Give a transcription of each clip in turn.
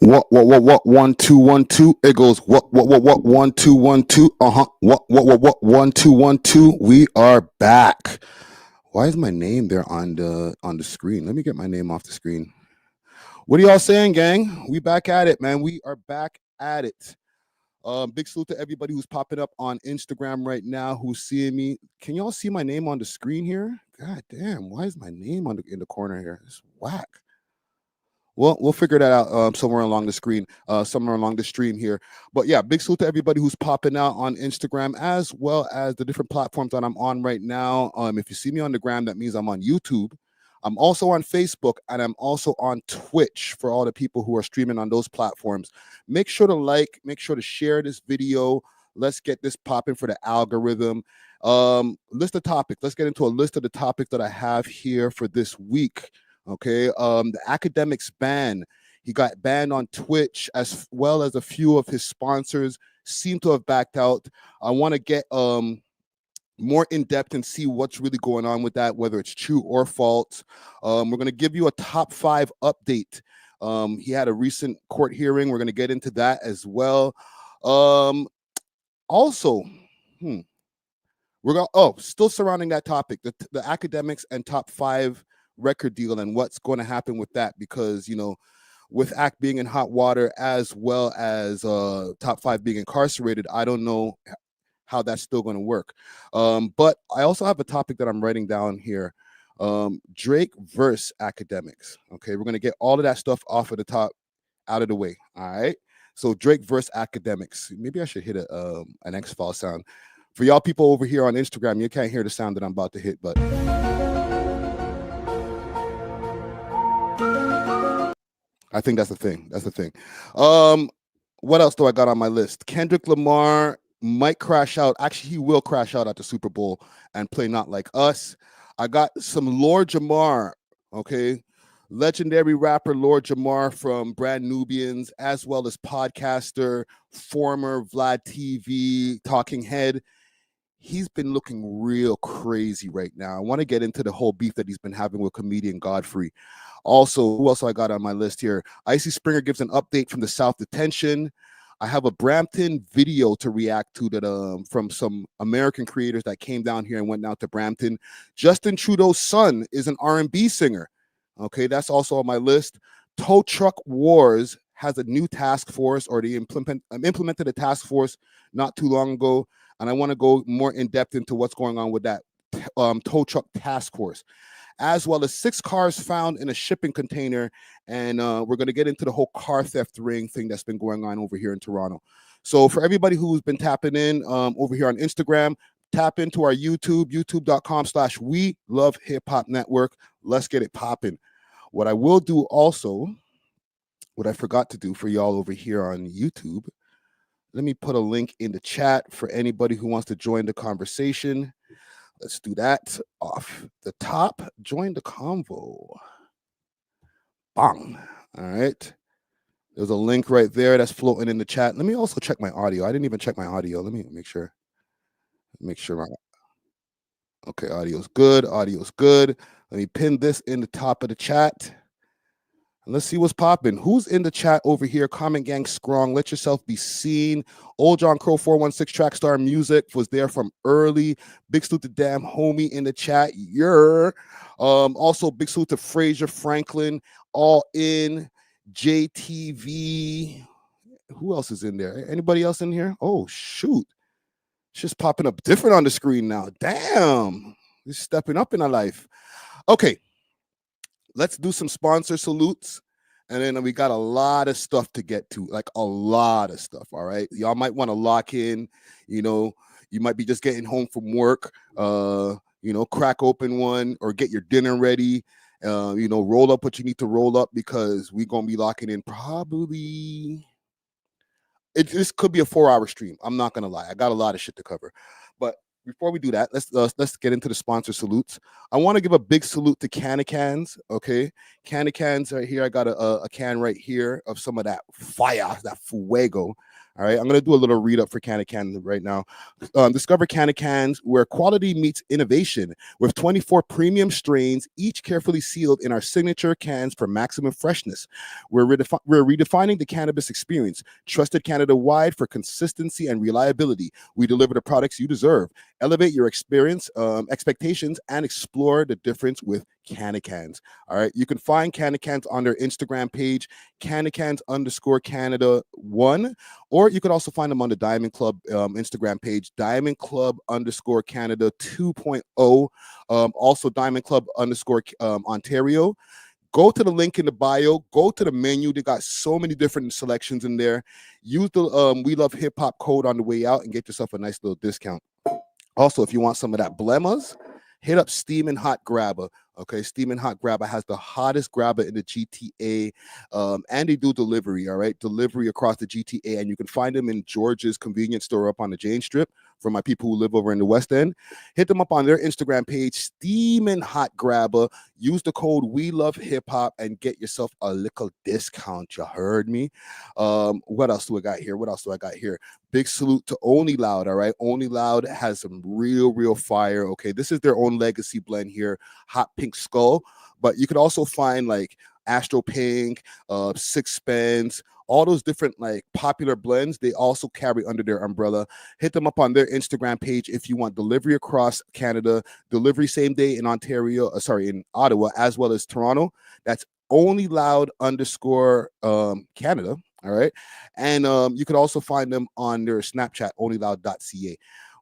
What 1 2 1 2. It goes what 1 2 1 2. What 1 2 1 2. We are back. Why is my name there on the screen? Let me get my name off the screen. What are y'all saying, gang? We back at it, man. We are back at it. Big salute to everybody who's popping up on Instagram right now, who's seeing me. Can y'all see my name on the screen here? God damn, why is my name in the corner here? It's whack. Well, we'll figure that out somewhere along the screen, somewhere along the stream here. But yeah, big salute to everybody who's popping out on Instagram, as well as the different platforms that I'm on right now. If you see me on the gram, that means I'm on YouTube. I'm also on Facebook, and I'm also on Twitch for all the people who are streaming on those platforms. Make sure to like, make sure to share this video. Let's get this popping for the algorithm. List of topics. Let's get into a list of the topics that I have here for this week. Okay, the Akademiks ban. He got banned on Twitch, as well as a few of his sponsors seem to have backed out. I want to get more in depth and see what's really going on with that, whether it's true or false. We're going to give you a top 5 update. He had a recent court hearing. We're going to get into that as well. Also, we're going still surrounding that topic, the Akademiks and top 5 record deal and what's going to happen with that, because with Act being in hot water, as well as top 5 being incarcerated, I don't know how that's still going to work. But I also have a topic that I'm writing down here. Drake versus Akademiks. Okay, we're going to get all of that stuff off of the top, out of the way. All right, so Drake versus Akademiks. Maybe I should hit an X-File sound. For y'all people over here on Instagram, you can't hear the sound that I'm about to hit, but I think that's the thing. That's the thing. What else do I got on my list? Kendrick Lamar might crash out. Actually, he will crash out at the Super Bowl and play Not Like Us. I got some Lord Jamar, okay? Legendary rapper Lord Jamar from Brand Nubians, as well as podcaster, former Vlad TV talking head. He's been looking real crazy right now. I want to get into the whole beef that he's been having with comedian Godfrey. Also, who else I got on my list here? Icy Springer gives an update from the South Detention. I have a Brampton video to react to that from some American creators that came down here and went down to Brampton. Justin Trudeau's son is an R&B singer. Okay, that's also on my list. Tow Truck Wars has a new task force, or they implemented a task force not too long ago, and I want to go more in depth into what's going on with that tow truck task force, as well as 6 cars found in a shipping container. And we're going to get into the whole car theft ring thing that's been going on over here in Toronto. So for everybody who's been tapping in over here on Instagram, tap into our YouTube, youtube.com/welovehiphop network. Let's get it popping. What I will do also, what I forgot to do for y'all over here on YouTube, let me put a link in the chat for anybody who wants to join the conversation. Let's do that off the top. Join the convo. Bang. All right. There's a link right there that's floating in the chat. Let me also check my audio. I didn't even check my audio. Let me make sure. Okay, audio's good. Audio's good. Let me pin this in the top of the chat. And let's see what's popping. Who's in the chat over here? Comment gang strong. Let yourself be seen. Old John Crow 416 Trackstar Music was there from early. Big salute to damn homie in the chat. Also big salute to Fraser Franklin. All in. JTV. Who else is in there? Anybody else in here? Oh shoot. It's just popping up different on the screen now. Damn. He's stepping up in our life. Okay. Let's do some sponsor salutes, and then we got a lot of stuff to get to, like a lot of stuff. All right, y'all might want to lock in. You might be just getting home from work. Crack open one or get your dinner ready. Roll up what you need to roll up, because we're gonna be locking in probably. This could be a 4-hour stream. I'm not gonna lie. I got a lot of shit to cover, but before we do that, let's get into the sponsor salutes. I want to give a big salute to Cans. Okay, Cans right here. I got a can right here of some of that fire, that fuego. All right, I'm going to do a little read up for Can right now. Discover Cans where quality meets innovation with 24 premium strains, each carefully sealed in our signature cans for maximum freshness. We're redefining the cannabis experience, trusted Canada-wide for consistency and reliability. We deliver the products you deserve. Elevate your experience, expectations, and explore the difference with Cans. All right, you can find Cans on their Instagram page, Cans_Canada1, or you could also find them on the Diamond Club Instagram page, Diamond Club_Canada 2.0. Also Diamond Club_ Ontario. Go to the link in the bio, go to the menu. They got so many different selections in there. Use the We Love Hip Hop code on the way out and get yourself a nice little discount. Also, if you want some of that Blemas, hit up Steamin' Hot Grabber. Okay, Steamin' Hot Grabber has the hottest grabber in the GTA, and they do delivery. All right, delivery across the GTA, and you can find them in George's convenience store up on the Jane Strip. For my people who live over in the West End, hit them up on their Instagram page, Steamin' Hot Grabber. Use the code We Love Hip Hop and get yourself a little discount. You heard me? What else do I got here? Big salute to Only Loud. All right, Only Loud has some real fire. Okay, this is their own legacy blend here, Hot Pink Skull. But you could also find like Astro Pink, Sixpence, all those different like popular blends. They also carry under their umbrella. Hit them up on their Instagram page if you want delivery across Canada, delivery same day in in Ottawa, as well as Toronto. That's Only Loud _Canada. All right. And you could also find them on their Snapchat, onlyloud.ca.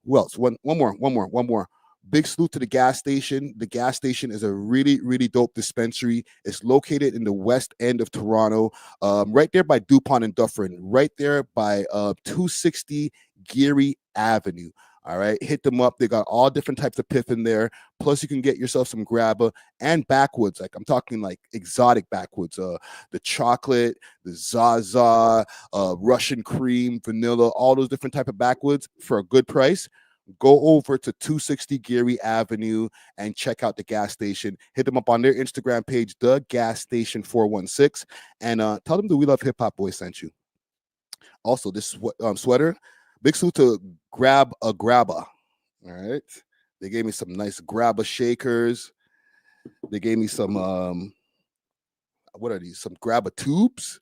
Who else? One more. Big salute to the gas station. The gas station is a really dope dispensary. It's located in the west end of Toronto, right there by DuPont and Dufferin, right there by 260 Geary Avenue. All right, hit them up. They got all different types of piff in there. Plus, you can get yourself some grabber and backwoods. Like I'm talking like exotic backwoods. The chocolate, the Zaza, Russian cream, vanilla, all those different type of backwoods for a good price. Go over to 260 Geary Avenue and check out the gas station. Hit them up on their Instagram page, The Gas Station 416, and tell them the We Love Hip Hop boys sent you. Also, this sweater, big salute to Grab a Grabber. All right, they gave me some nice grabber shakers. They gave me some what are these? Some grabber tubes.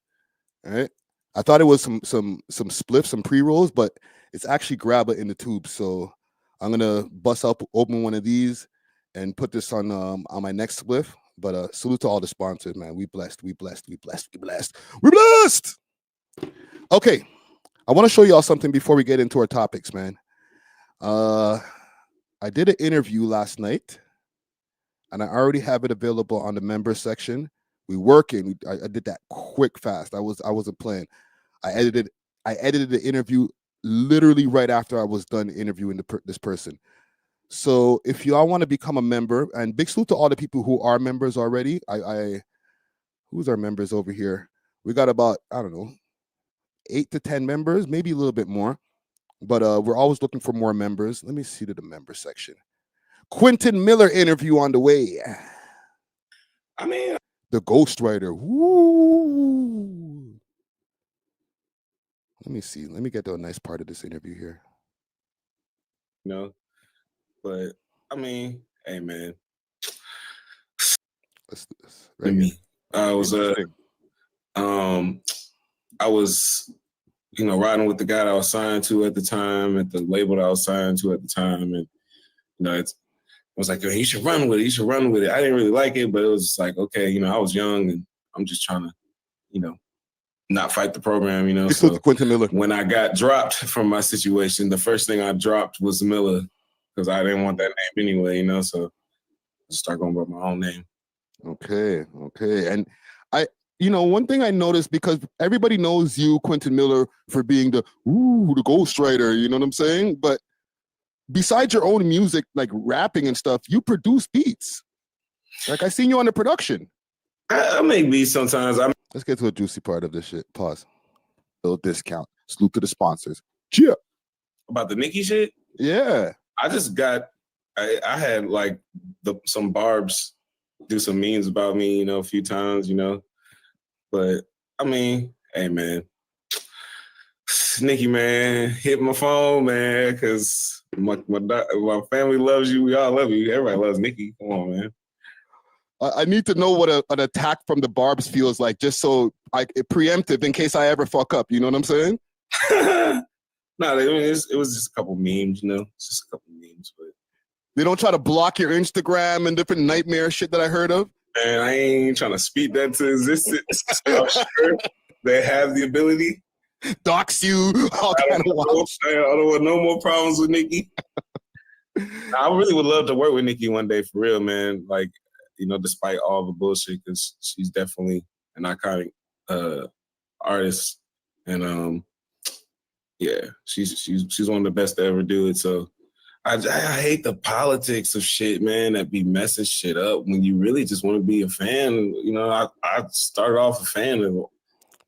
All right, I thought it was some spliffs, some pre-rolls, but it's actually grabber in the tube. So I'm gonna open one of these and put this on my next spliff. But salute to all the sponsors, man. We blessed. Okay, I want to show y'all something before we get into our topics, man. I did an interview last night, and I already have it available on the member section. We working. I did that quick, fast. I wasn't playing. I edited the interview literally right after I was done interviewing this person. So if y'all want to become a member, and big salute to all the people who are members already. Who's our members over here? We got about, I don't know, 8 to 10 members, maybe a little bit more. But we're always looking for more members. Let me see to the member section. Quentin Miller interview on the way. I mean, the ghostwriter. Woo. Let me see. Let me get to a nice part of this interview here. But I mean, hey man. Let's do this. Right here. I was riding with the guy that I was signed to at the time, at the label that I was signed to at the time, and I was like, yo, you should run with it. I didn't really like it, but it was like, okay, I was young and I'm just trying to, not fight the program, So Quentin Miller. When I got dropped from my situation, the first thing I dropped was Miller because I didn't want that name anyway, So I just started going by my own name. Okay. And one thing I noticed, because everybody knows you, Quentin Miller, for being the ghostwriter, you know what I'm saying? But besides your own music, like rapping and stuff, you produce beats. Like I seen you on the production. I make beats sometimes. Let's get to a juicy part of this shit. Pause. Little discount. Salute to the sponsors. Cheer. About the Nicki shit? Yeah. I just got, I had like some barbs do some memes about me, a few times, But I mean, hey man, Nikki, man, hit my phone, man, because my family loves you. We all love you. Everybody loves Nikki. Come on, man. I need to know what an attack from the Barbs feels like, just so preemptive in case I ever fuck up. You know what I'm saying? No, it was just a couple memes, you know, just a couple memes. But they don't try to block your Instagram and different nightmare shit that I heard of. Man, I ain't trying to speak that to existence. I'm sure they have the ability. Dox you, all kind of wild. I don't want no more problems with Nikki. I really would love to work with Nikki one day, for real, man. Like, you know, despite all the bullshit, because she's definitely an iconic artist, and yeah, she's one of the best to ever do it. So I hate the politics of shit, man, that be messing shit up when you really just want to be a fan. You know, I started off a fan of.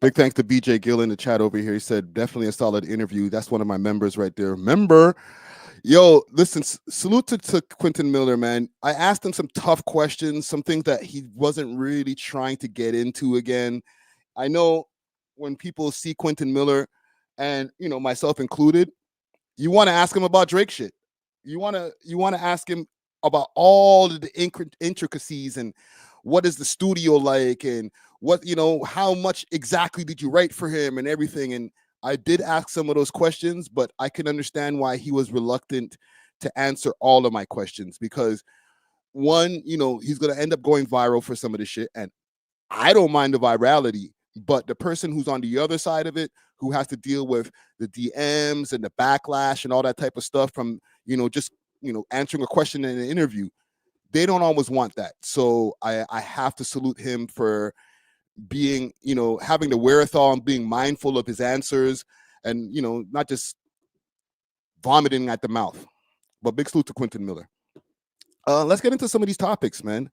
Big thanks to BJ Gill in the chat over here. He said, definitely a solid interview. That's one of my members right there. Member. Yo, listen, salute to Quentin Miller, man. I asked him some tough questions, some things that he wasn't really trying to get into again. I know when people see Quentin Miller, and, you know, myself included, you want to ask him about Drake shit. You want to ask him about all of the intricacies and what is the studio like and what, you know, how much exactly did you write for him and everything. And I did ask some of those questions, but I can understand why he was reluctant to answer all of my questions, because one, you know, he's going to end up going viral for some of this shit. And I don't mind the virality, but the person who's on the other side of it, who has to deal with the DMs and the backlash and all that type of stuff from, you know, just, you know, answering a question in an interview, they don't always want that. So I have to salute him for being, you know, having the wherewithal and being mindful of his answers and, you know, not just vomiting at the mouth. But big salute to Quentin Miller. Let's get into some of these topics, man.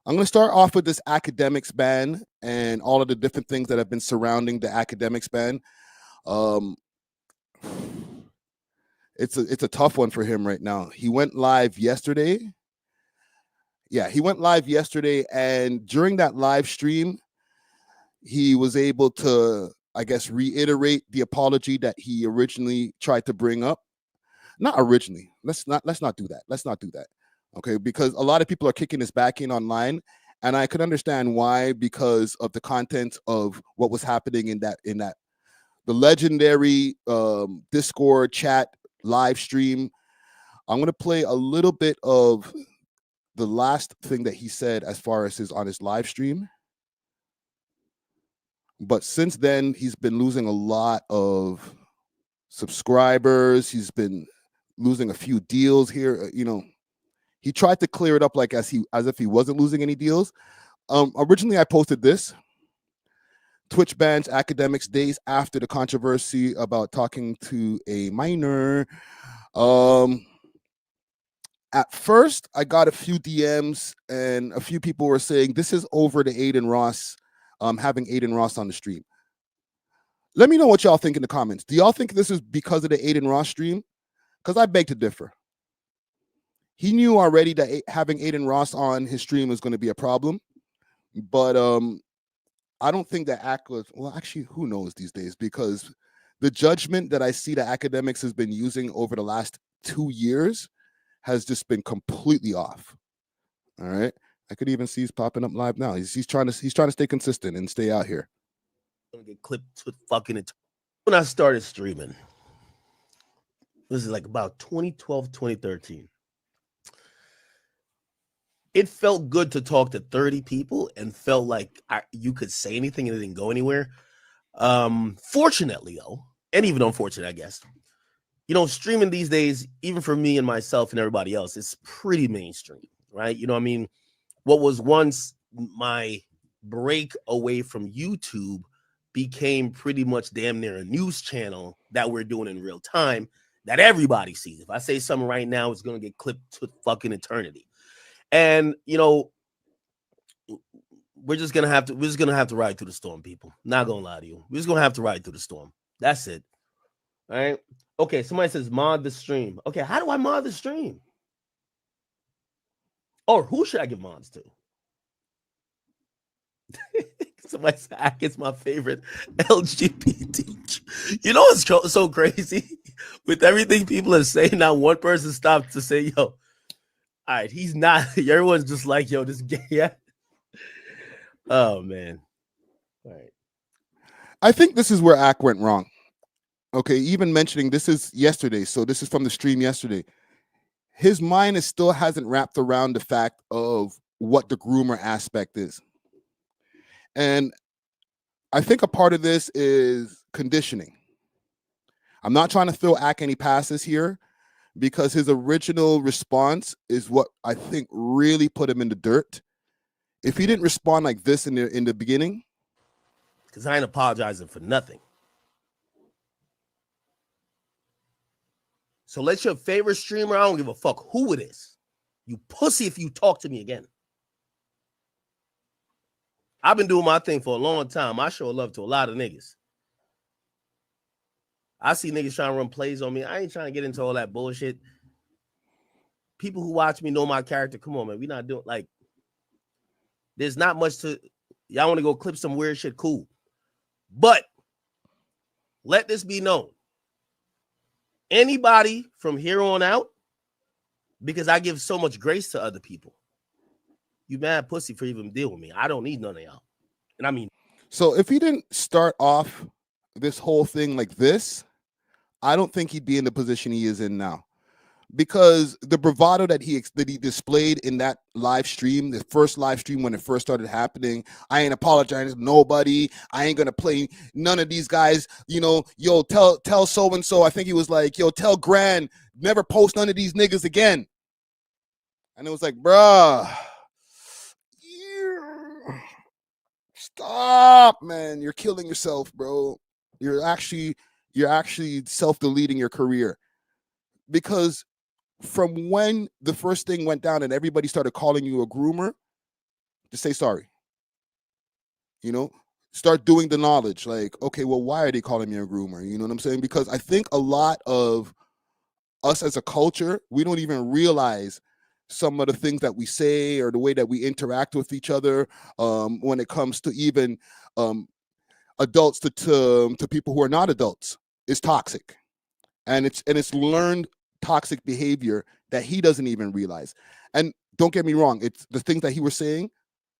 I'm going to start off with this Akademiks ban and all of the different things that have been surrounding the Akademiks ban. It's a tough one for him right now. He went live yesterday. Yeah, he went live yesterday, and during that live stream, he was able to, I guess, reiterate the apology that he originally tried to bring up. Not originally. Let's not do that. Let's not do that. Okay, because a lot of people are kicking this back in online, and I could understand why, because of the content of what was happening in that the legendary Discord chat live stream. I'm going to play a little bit of the last thing that he said as far as on his live stream. But since then, he's been losing a lot of subscribers. He's been losing a few deals here. You know, he tried to clear it up like as if he wasn't losing any deals. Originally, I posted this. Twitch bans Akademiks days after the controversy about talking to a minor. At first, I got a few DMs and a few people were saying this is over to Aiden Ross, having Aiden Ross on the stream. Let me know what y'all think in the comments. Do y'all think this is because of the Aiden Ross stream? Because I beg to differ. He knew already that having Aiden Ross on his stream was going to be a problem, but I don't think that actually, who knows these days, because the judgment that I see that Akademiks has been using over the last 2 years has just been completely off. All right. I could even see he's popping up live now. He's trying to stay consistent and stay out here. I'm gonna get clipped to fucking it. When I started streaming, this is like about 2012, 2013. It felt good to talk to 30 people and felt like you could say anything and it didn't go anywhere. Fortunately, though, and even unfortunate, I guess, you know, streaming these days, even for me and myself and everybody else, it's pretty mainstream, right? You know what I mean? What was once my break away from YouTube became pretty much damn near a news channel that we're doing in real time that everybody sees. If I say something right now, it's going to get clipped to fucking eternity. And, you know, we're just going to have to ride through the storm, people. Not going to lie to you. We're just going to have to ride through the storm. That's it. All right. Okay. Somebody says mod the stream. Okay. How do I mod the stream? Or who should I give mods to? Somebody said, it's my favorite LGBT You know what's so crazy? With everything people are saying, not one person stopped to say, yo, all right, he's not. Everyone's just like, yo, this gay. Yeah. Oh, man. All right. I think this is where Ak went wrong. Okay, even mentioning this is yesterday, so this is from the stream yesterday. His mind still hasn't wrapped around the fact of what the groomer aspect is. And I think a part of this is conditioning. I'm not trying to throw Ak any passes here because his original response is what I think really put him in the dirt. If he didn't respond like this in the beginning, because I ain't apologizing for nothing. So let your favorite streamer, I don't give a fuck who it is. You pussy if you talk to me again. I've been doing my thing for a long time. I show love to a lot of niggas. I see niggas trying to run plays on me. I ain't trying to get into all that bullshit. People who watch me know my character. Come on, man. We not doing like, there's not much to, y'all want to go clip some weird shit, cool. But let this be known. Anybody from here on out, because I give so much grace to other people, you mad pussy for even deal with me. I don't need none of y'all. And I mean, so if he didn't start off this whole thing like this, I don't think he'd be in the position he is in now. Because the bravado that he displayed in that live stream, the first live stream when it first started happening, I ain't apologizing to nobody. I ain't gonna play none of these guys. You know, yo, tell so and so. I think he was like, yo, tell Gran never post none of these niggas again. And it was like, bruh, stop, man. You're killing yourself, bro. You're actually self-deleting your career. Because from when the first thing went down and everybody started calling you a groomer, just say sorry. You know, start doing the knowledge. Like, okay, well, why are they calling me a groomer? You know what I'm saying? Because I think a lot of us as a culture, we don't even realize some of the things that we say or the way that we interact with each other when it comes to even adults to people who are not adults is toxic. And it's learned toxic behavior that he doesn't even realize. And don't get me wrong, it's the things that he was saying,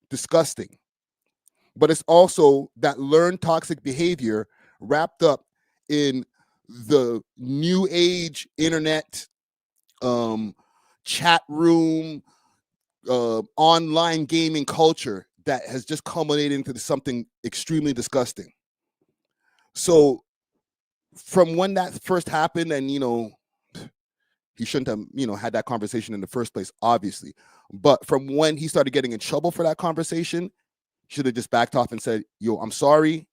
disgusting. But it's also that learned toxic behavior wrapped up in the new age internet, chat room, online gaming culture that has just culminated into something extremely disgusting. So from when that first happened, and he shouldn't have, had that conversation in the first place, obviously. But from when he started getting in trouble for that conversation, he should have just backed off and said, yo, I'm sorry.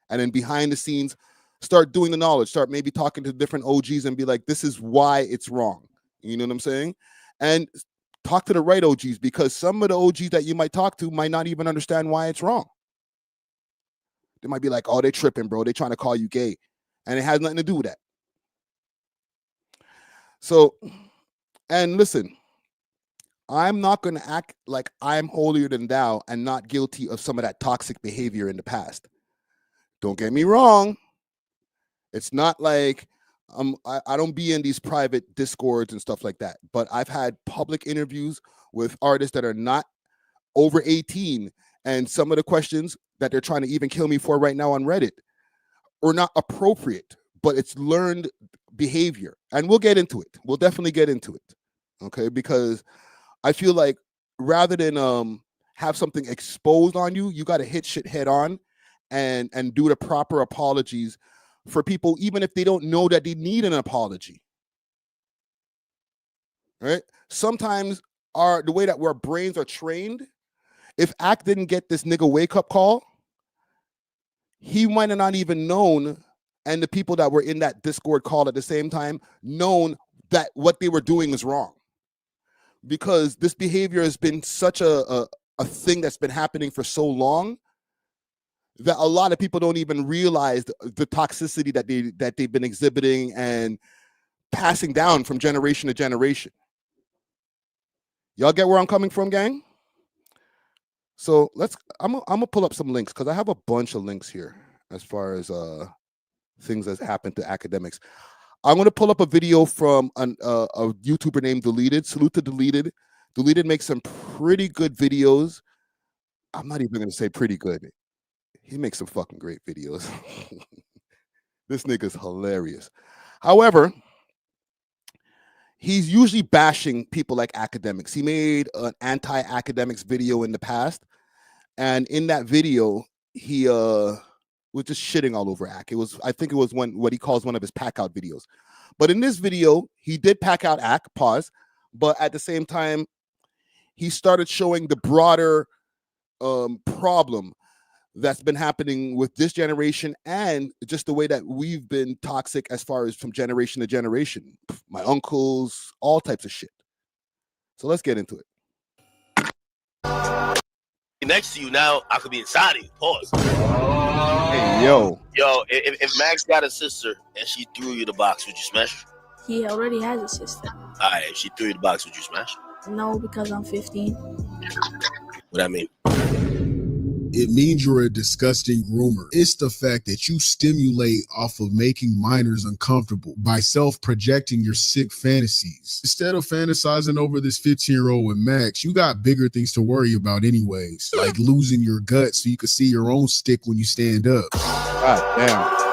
And then behind the scenes, start doing the knowledge, start maybe talking to different OGs and be like, this is why it's wrong. You know what I'm saying? And talk to the right OGs, because some of the OGs that you might talk to might not even understand why it's wrong. They might be like, oh, they're tripping, bro. They're trying to call you gay. And it has nothing to do with that. So, and listen, I'm not going to act like I'm holier than thou and not guilty of some of that toxic behavior in the past. Don't get me wrong. It's not like I don't be in these private discords and stuff like that. But I've had public interviews with artists that are not over 18. And some of the questions that they're trying to even kill me for right now on Reddit are not appropriate, but it's learned behavior. And we'll get into it. We'll definitely get into it. Okay, because I feel like rather than have something exposed on you, you got to hit shit head on and do the proper apologies for people, even if they don't know that they need an apology. Right? Sometimes the way that our brains are trained, if Ak didn't get this nigga wake up call, he might have not even known, and the people that were in that Discord call at the same time known that what they were doing is wrong. Because this behavior has been such a thing that's been happening for so long that a lot of people don't even realize the toxicity that they've been exhibiting and passing down from generation to generation. Y'all get where I'm coming from, gang? So I'm gonna pull up some links because I have a bunch of links here as far as things that's happened to Akademiks. I'm going to pull up a video from a YouTuber named Deleted. Salute to Deleted. Deleted makes some pretty good videos. I'm not even going to say pretty good. He makes some fucking great videos. This nigga's hilarious. However, he's usually bashing people like Akademiks. He made an anti-Akademiks video in the past, and in that video, he was just shitting all over Ak. I think it was what he calls one of his pack out videos. But in this video, he did pack out Ak, pause, but at the same time, he started showing the broader problem that's been happening with this generation and just the way that we've been toxic as far as from generation to generation. My uncles, all types of shit. So let's get into it. Next to you now, I could be inside of you. Pause. Hey, yo. Yo, if Max got a sister and she threw you the box, would you smash her? He already has a sister. All right, if she threw you the box, would you smash her? No, because I'm 15. What that mean? It means you're a disgusting groomer. It's the fact that you stimulate off of making minors uncomfortable by self-projecting your sick fantasies. Instead of fantasizing over this 15-year-old with Max, you got bigger things to worry about anyways, like losing your gut so you can see your own stick when you stand up. God damn.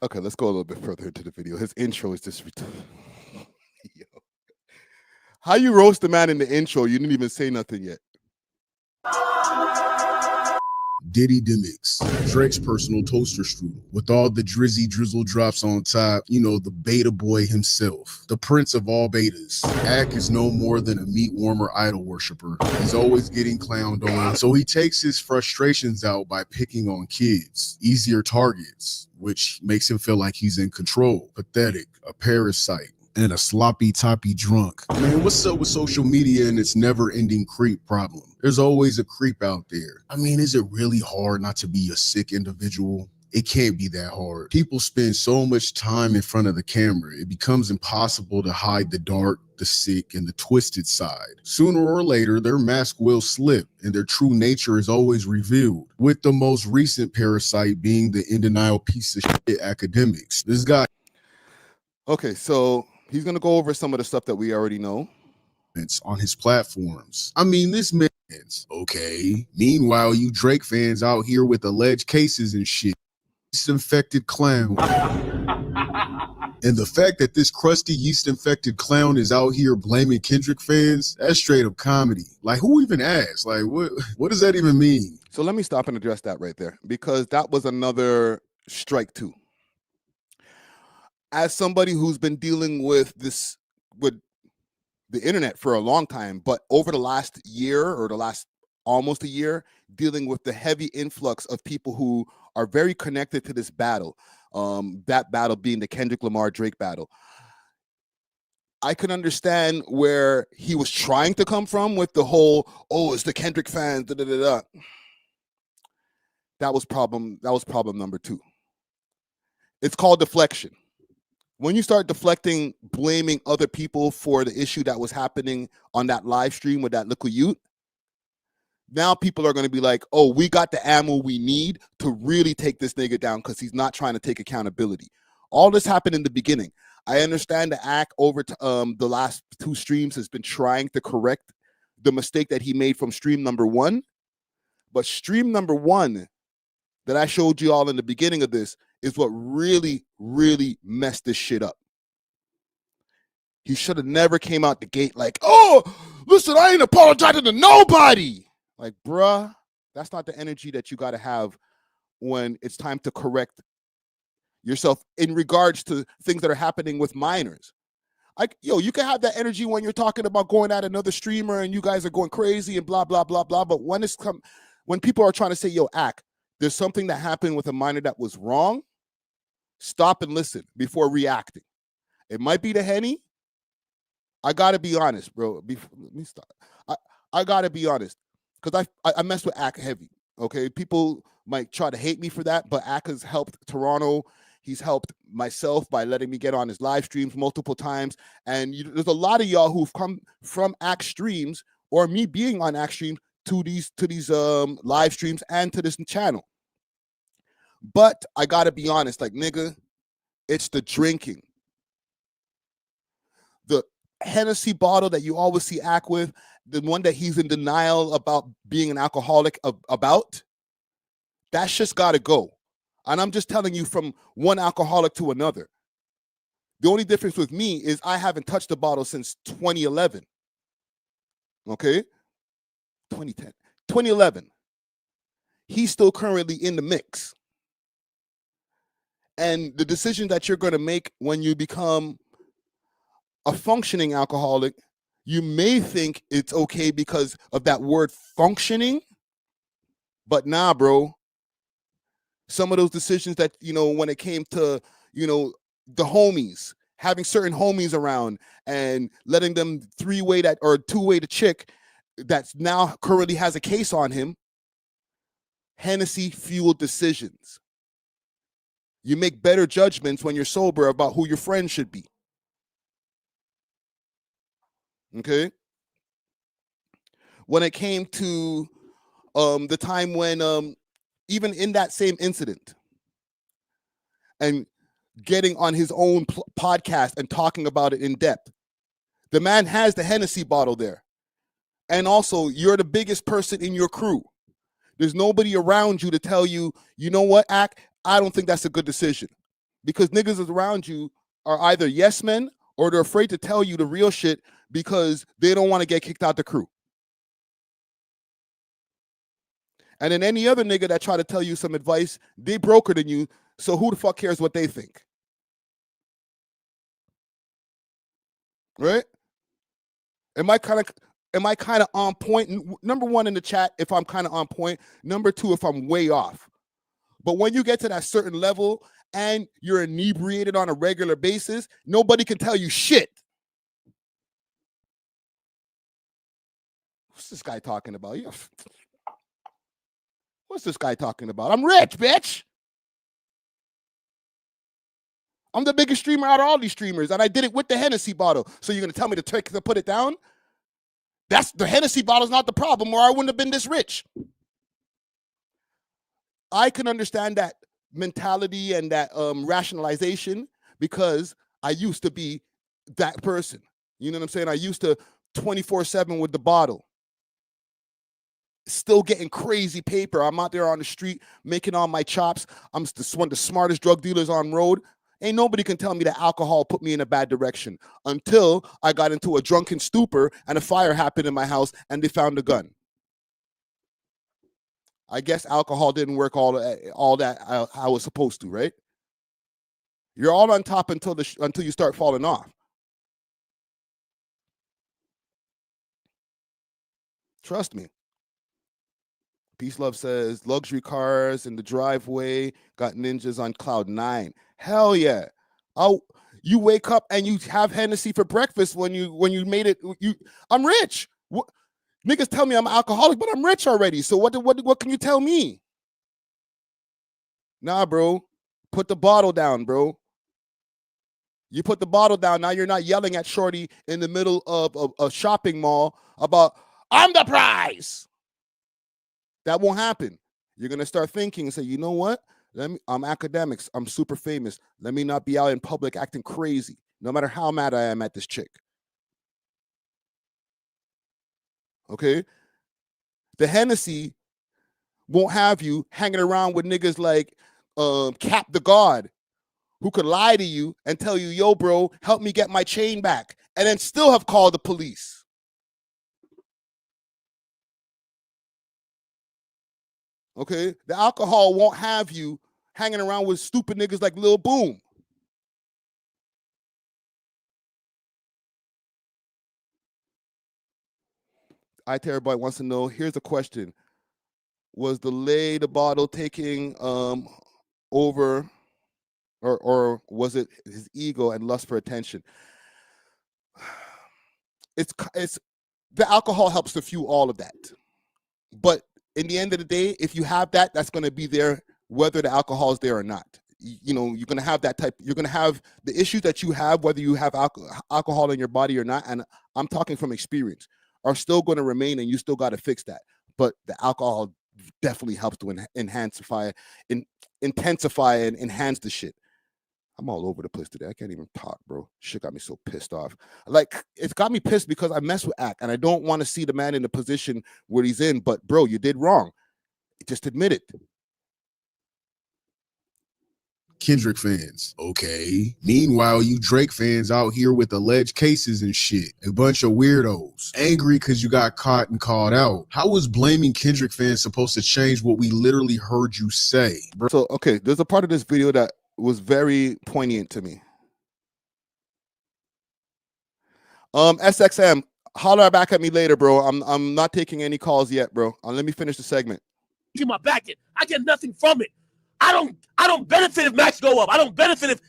Okay, let's go a little bit further into the video. His intro is just... Yo. How you roast the man in the intro? You didn't even say nothing yet. Diddy Demix, Drake's personal toaster strudel, with all the drizzy drizzle drops on top, you know, the beta boy himself, the prince of all betas. Ak is no more than a meat warmer idol worshiper. He's always getting clowned on, so he takes his frustrations out by picking on kids, easier targets, which makes him feel like he's in control, pathetic, a parasite, and a sloppy toppy drunk. Man, what's up with social media and its never-ending creep problem? There's always a creep out there. I mean, is it really hard not to be a sick individual? It can't be that hard. People spend so much time in front of the camera, it becomes impossible to hide the dark, the sick, and the twisted side. Sooner or later, their mask will slip, and their true nature is always revealed, with the most recent parasite being the in denial piece of shit Akademiks. This guy... Okay, so he's going to go over some of the stuff that we already know on his platforms. I mean, this man's okay. Meanwhile, you Drake fans out here with alleged cases and shit. Yeast-infected clown. And the fact that this crusty yeast-infected clown is out here blaming Kendrick fans, that's straight up comedy. Like, who even asked? Like, what does that even mean? So let me stop and address that right there, because that was another strike too. As somebody who's been dealing with this, with the internet for a long time, but over the last year or the last almost a year, dealing with the heavy influx of people who are very connected to this battle, that battle being the Kendrick Lamar Drake battle. I can understand where he was trying to come from with the whole, oh, it's the Kendrick fans, da da da da. That was problem number two. It's called deflection. When you start deflecting, blaming other people for the issue that was happening on that live stream with that little youth, now people are going to be like, oh, we got the ammo we need to really take this nigga down because he's not trying to take accountability. All this happened in the beginning. I understand the Ak over the last two streams has been trying to correct the mistake that he made from stream number one. But stream number one that I showed you all in the beginning of this is what really, really messed this shit up. He should have never came out the gate like, oh, listen, I ain't apologizing to nobody. Like, bruh, that's not the energy that you got to have when it's time to correct yourself in regards to things that are happening with minors. Like, yo, you can have that energy when you're talking about going at another streamer and you guys are going crazy and blah, blah, blah, blah. But when people are trying to say, yo, Ak, there's something that happened with a minor that was wrong, stop and listen before reacting. It might be the Henny. I got to be honest, bro. Let me stop. I got to be honest because I mess with Ak heavy, okay? People might try to hate me for that, but Ak has helped Toronto. He's helped myself by letting me get on his live streams multiple times. And there's a lot of y'all who've come from Ak streams or me being on Act Stream to these live streams and to this channel. But I gotta be honest, like, nigga, it's the drinking. The Hennessy bottle that you always see Act with, the one that he's in denial about being an alcoholic about, that's just gotta go. And I'm just telling you from one alcoholic to another. The only difference with me is I haven't touched the bottle since 2011. Okay? 2010. 2011. He's still currently in the mix. And the decision that you're going to make when you become a functioning alcoholic, you may think it's okay because of that word functioning. But nah, bro. Some of those decisions that, when it came to, the homies, having certain homies around and letting them three-way that or two-way the chick that's now currently has a case on him, Hennessy fueled decisions. You make better judgments when you're sober about who your friends should be. Okay? When it came to the time when, even in that same incident, and getting on his own podcast and talking about it in depth, the man has the Hennessy bottle there. And also, you're the biggest person in your crew. There's nobody around you to tell you, you know what, Act, I don't think that's a good decision. Because niggas around you are either yes men or they're afraid to tell you the real shit because they don't want to get kicked out the crew. And then any other nigga that try to tell you some advice, they broker than you, so who the fuck cares what they think? Right? Am I kind of on point? Number one in the chat, if I'm kind of on point. Number two, if I'm way off. But when you get to that certain level and you're inebriated on a regular basis, nobody can tell you shit. What's this guy talking about? What's this guy talking about? I'm rich, bitch. I'm the biggest streamer out of all these streamers, and I did it with the Hennessy bottle. So you're going to tell me to put it down? That's the Hennessy bottle's not the problem, or I wouldn't have been this rich. I can understand that mentality and that rationalization because I used to be that person. You know what I'm saying? I used to 24/7 with the bottle. Still getting crazy paper. I'm out there on the street making all my chops. I'm one of the smartest drug dealers on road. Ain't nobody can tell me that alcohol put me in a bad direction until I got into a drunken stupor and a fire happened in my house and they found a gun. I guess alcohol didn't work all that I was supposed to, right? You're all on top until you start falling off. Trust me. Peace Love says, luxury cars in the driveway, got ninjas on cloud 9. Hell yeah. Oh, you wake up and you have Hennessy for breakfast when you made it. I'm rich. Niggas tell me I'm an alcoholic, but I'm rich already. So what can you tell me? Nah, bro. Put the bottle down, bro. You put the bottle down. Now you're not yelling at Shorty in the middle of a shopping mall about, I'm the prize. That won't happen. You're going to start thinking and say, you know what? I'm Akademiks. I'm super famous. Let me not be out in public acting crazy, no matter how mad I am at this chick. Okay? The Hennessy won't have you hanging around with niggas like Cap the God, who could lie to you and tell you, yo, bro, help me get my chain back, and then still have called the police. Okay? The alcohol won't have you hanging around with stupid niggas like Lil Boom. Boy wants to know, here's a question. Was the bottle taking over, or was it his ego and lust for attention? It's the alcohol helps to fuel all of that. But in the end of the day, if you have that, that's going to be there whether the alcohol is there or not. You're going to have that type. You're going to have the issues that you have whether you have alcohol in your body or not. And I'm talking from experience. are still going to remain, and you still got to fix that. But the alcohol definitely helps to intensify and enhance the shit. I'm all over the place today. I can't even talk, bro. Shit got me so pissed off. Like, it's got me pissed because I mess with Act, and I don't want to see the man in the position where he's in. But, bro, you did wrong. Just admit it. Kendrick fans. Okay. Meanwhile, you Drake fans out here with alleged cases and shit. A bunch of weirdos. Angry because you got caught and called out. How is blaming Kendrick fans supposed to change what we literally heard you say? So, okay, there's a part of this video that was very poignant to me. SXM, holler back at me later, bro. I'm not taking any calls yet, bro. Let me finish the segment. Get my back in. I get nothing from it. I don't benefit if Max go up. I don't benefit if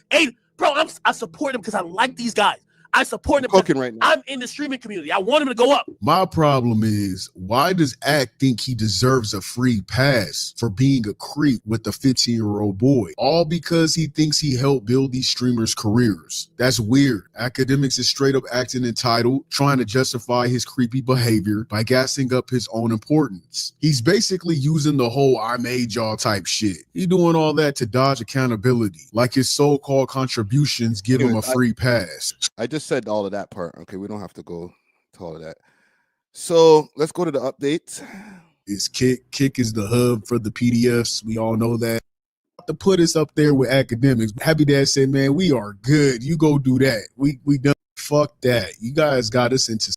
I support him because I like these guys. I support him cooking right now. I'm in the streaming community. I want him to go up. My problem is, why does Act think he deserves a free pass for being a creep with a 15-year-old boy? All because he thinks he helped build these streamers' careers. That's weird. Akademiks is straight up acting entitled, trying to justify his creepy behavior by gassing up his own importance. He's basically using the whole I made y'all type shit. He doing all that to dodge accountability, like his so-called contributions give him a free pass. I just said all of that part. Okay, we don't have to go to all of that. So let's go to the updates. It's Kick. Kick is the hub for the PDFs. We all know that. To put us up there with Akademiks. Happy Dad said, man, we are good. You go do that. We done. Fuck that. You guys got us into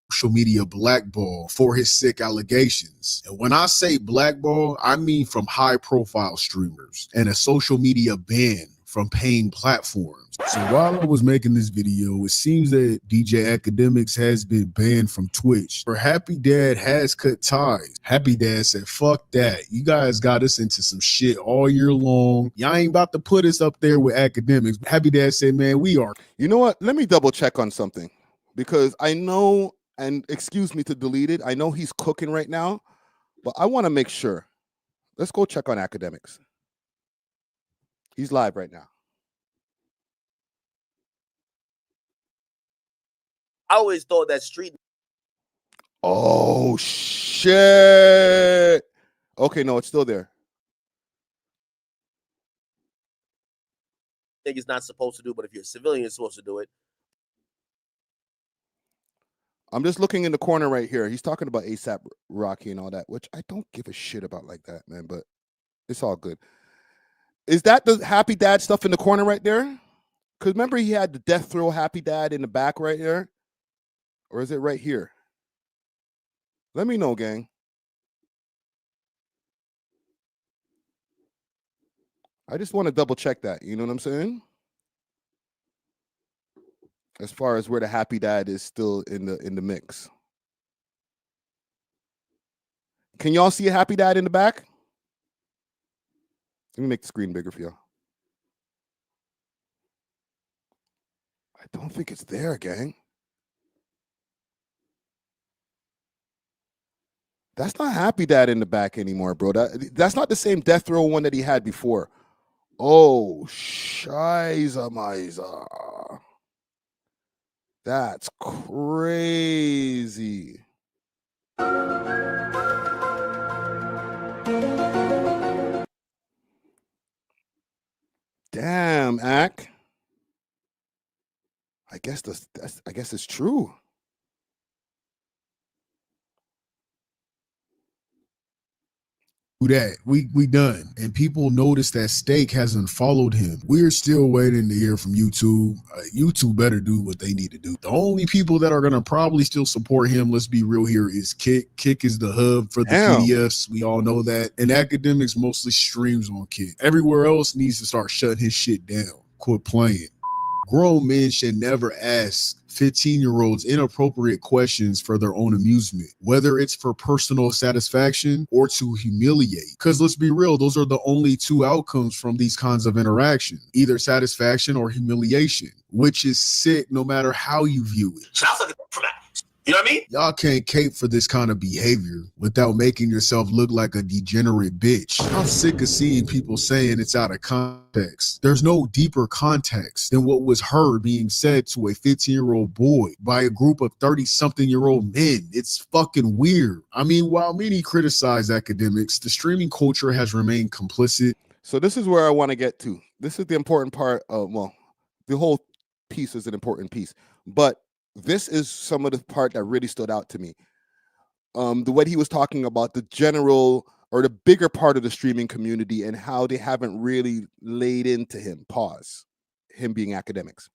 social media blackball for his sick allegations. And when I say blackball, I mean from high profile streamers and a social media ban from paying platforms. So while I was making this video, it seems that DJ Akademiks has been banned from Twitch. Or Happy Dad has cut ties. Happy Dad said, fuck that. You guys got us into some shit all year long. Y'all ain't about to put us up there with Akademiks. Happy Dad said, man, we are. You know what? Let me double check on something, because I know, and excuse me to delete it, I know he's cooking right now, but I want to make sure. Let's go check on Akademiks. He's live right now. I always thought that street. Oh, shit. Okay, no, it's still there. Think it's not supposed to do, but if you're a civilian, you're supposed to do it. I'm just looking in the corner right here. He's talking about ASAP Rocky and all that, which I don't give a shit about like that, man, but it's all good. Is that the Happy Dad stuff in the corner right there? Because remember he had the death throw Happy Dad in the back right there? Or is it right here? Let me know, gang. I just want to double check that. You know what I'm saying? As far as where the Happy Dad is still in the mix. Can y'all see a Happy Dad in the back? Let me make the screen bigger for y'all. I don't think it's there, gang. That's not Happy Dad in the back anymore, bro. That's not the same death row one that he had before. Oh, Shiza Miza. That's crazy. Damn, Ak. I guess it's true. That we done, and people notice that Steak hasn't followed him. We're still waiting to hear from YouTube. YouTube better do what they need to do. The only people that are gonna probably still support him, let's be real here, is Kick. Kick is the hub for the PDFs. We all know that. And Akademiks mostly streams on Kick. Everywhere else needs to start shutting his shit down. Quit playing. Grown men should never ask 15-year-olds inappropriate questions for their own amusement, whether it's for personal satisfaction or to humiliate. Because let's be real, those are the only two outcomes from these kinds of interaction, either satisfaction or humiliation, which is sick no matter how you view it. Sounds like from that. You know what I mean? Y'all can't cape for this kind of behavior without making yourself look like a degenerate bitch. I'm sick of seeing people saying it's out of context. There's no deeper context than what was heard being said to a 15-year-old boy by a group of 30-something-year-old men. It's fucking weird. I mean, while many criticize academics, the streaming culture has remained complicit. So this is where I want to get to. This is the important part of, well, the whole piece is an important piece, but this is some of the part that really stood out to me. The way he was talking about the general or the bigger part of the streaming community and how they haven't really laid into him. Pause. Him being Akademiks.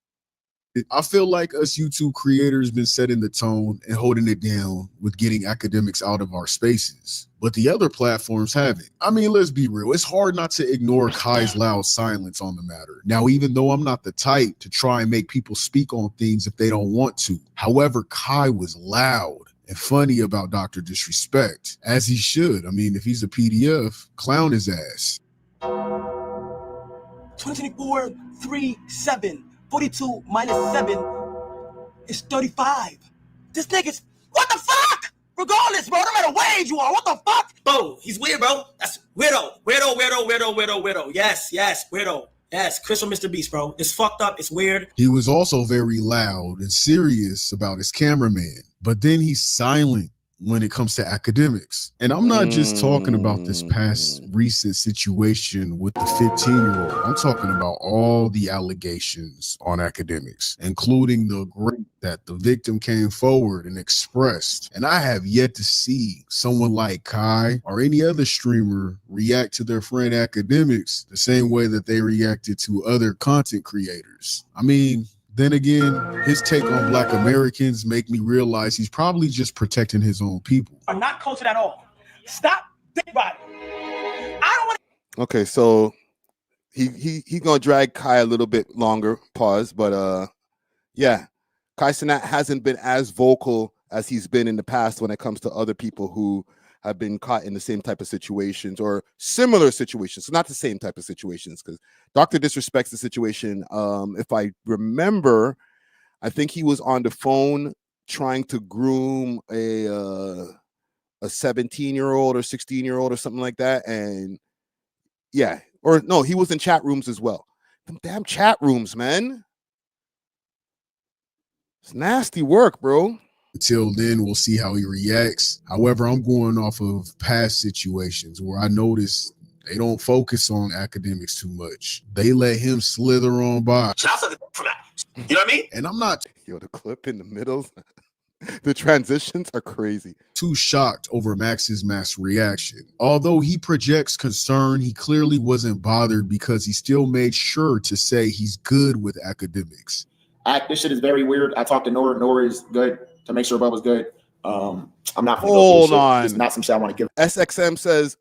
I feel like us YouTube creators been setting the tone and holding it down with getting Akademiks out of our spaces, but the other platforms haven't. I mean, let's be real. It's hard not to ignore Kai's loud silence on the matter. Now, even though I'm not the type to try and make people speak on things if they don't want to, however, Kai was loud and funny about Dr. Disrespect, as he should. I mean, if he's a PDF, clown his ass. 24, 3, 7. 42 minus 7 is 35. This nigga's, what the fuck? Regardless, bro, no matter what age you are, what the fuck? Bro, he's weird, bro. That's weirdo. Yes, weirdo. Yes, Chris from Mr. Beast, bro. It's fucked up. It's weird. He was also very loud and serious about his cameraman, but then he's silent when it comes to Akademiks. And I'm not just talking about this past recent situation with the 15-year-old. I'm talking about all the allegations on Akademiks, including the great that the victim came forward and expressed. And I have yet to see someone like Kai or any other streamer react to their friend Akademiks the same way that they reacted to other content creators. I mean, then again, his take on Black Americans make me realize he's probably just protecting his own people. I'm not cultured at all. Stop thinking about it. I don't want to. Okay, so he gonna drag Kai a little bit longer. Pause, but yeah, Kai Cenat hasn't been as vocal as he's been in the past when it comes to other people who have been caught in the same type of situations or similar situations. So not the same type of situations, because Dr. Disrespect's the situation. If I remember, I think he was on the phone trying to groom a 17-year-old or 16-year-old or something like that. And yeah, or no, he was in chat rooms as well. Them damn chat rooms, man. It's nasty work, bro. Until then, we'll see how he reacts. However, I'm going off of past situations where I noticed they don't focus on Akademiks too much. They let him slither on by. Shout out for that. You know what I mean? And I'm not Yo, the clip in the middle, the transitions are crazy. too shocked over Max's mass reaction. Although he projects concern, he clearly wasn't bothered because he still made sure to say he's good with Akademiks. This shit is very weird. I talked to Nora. Nora is good to make sure Bubba's good. I'm not. Hold on. It's not some shit I want to give. SXM says,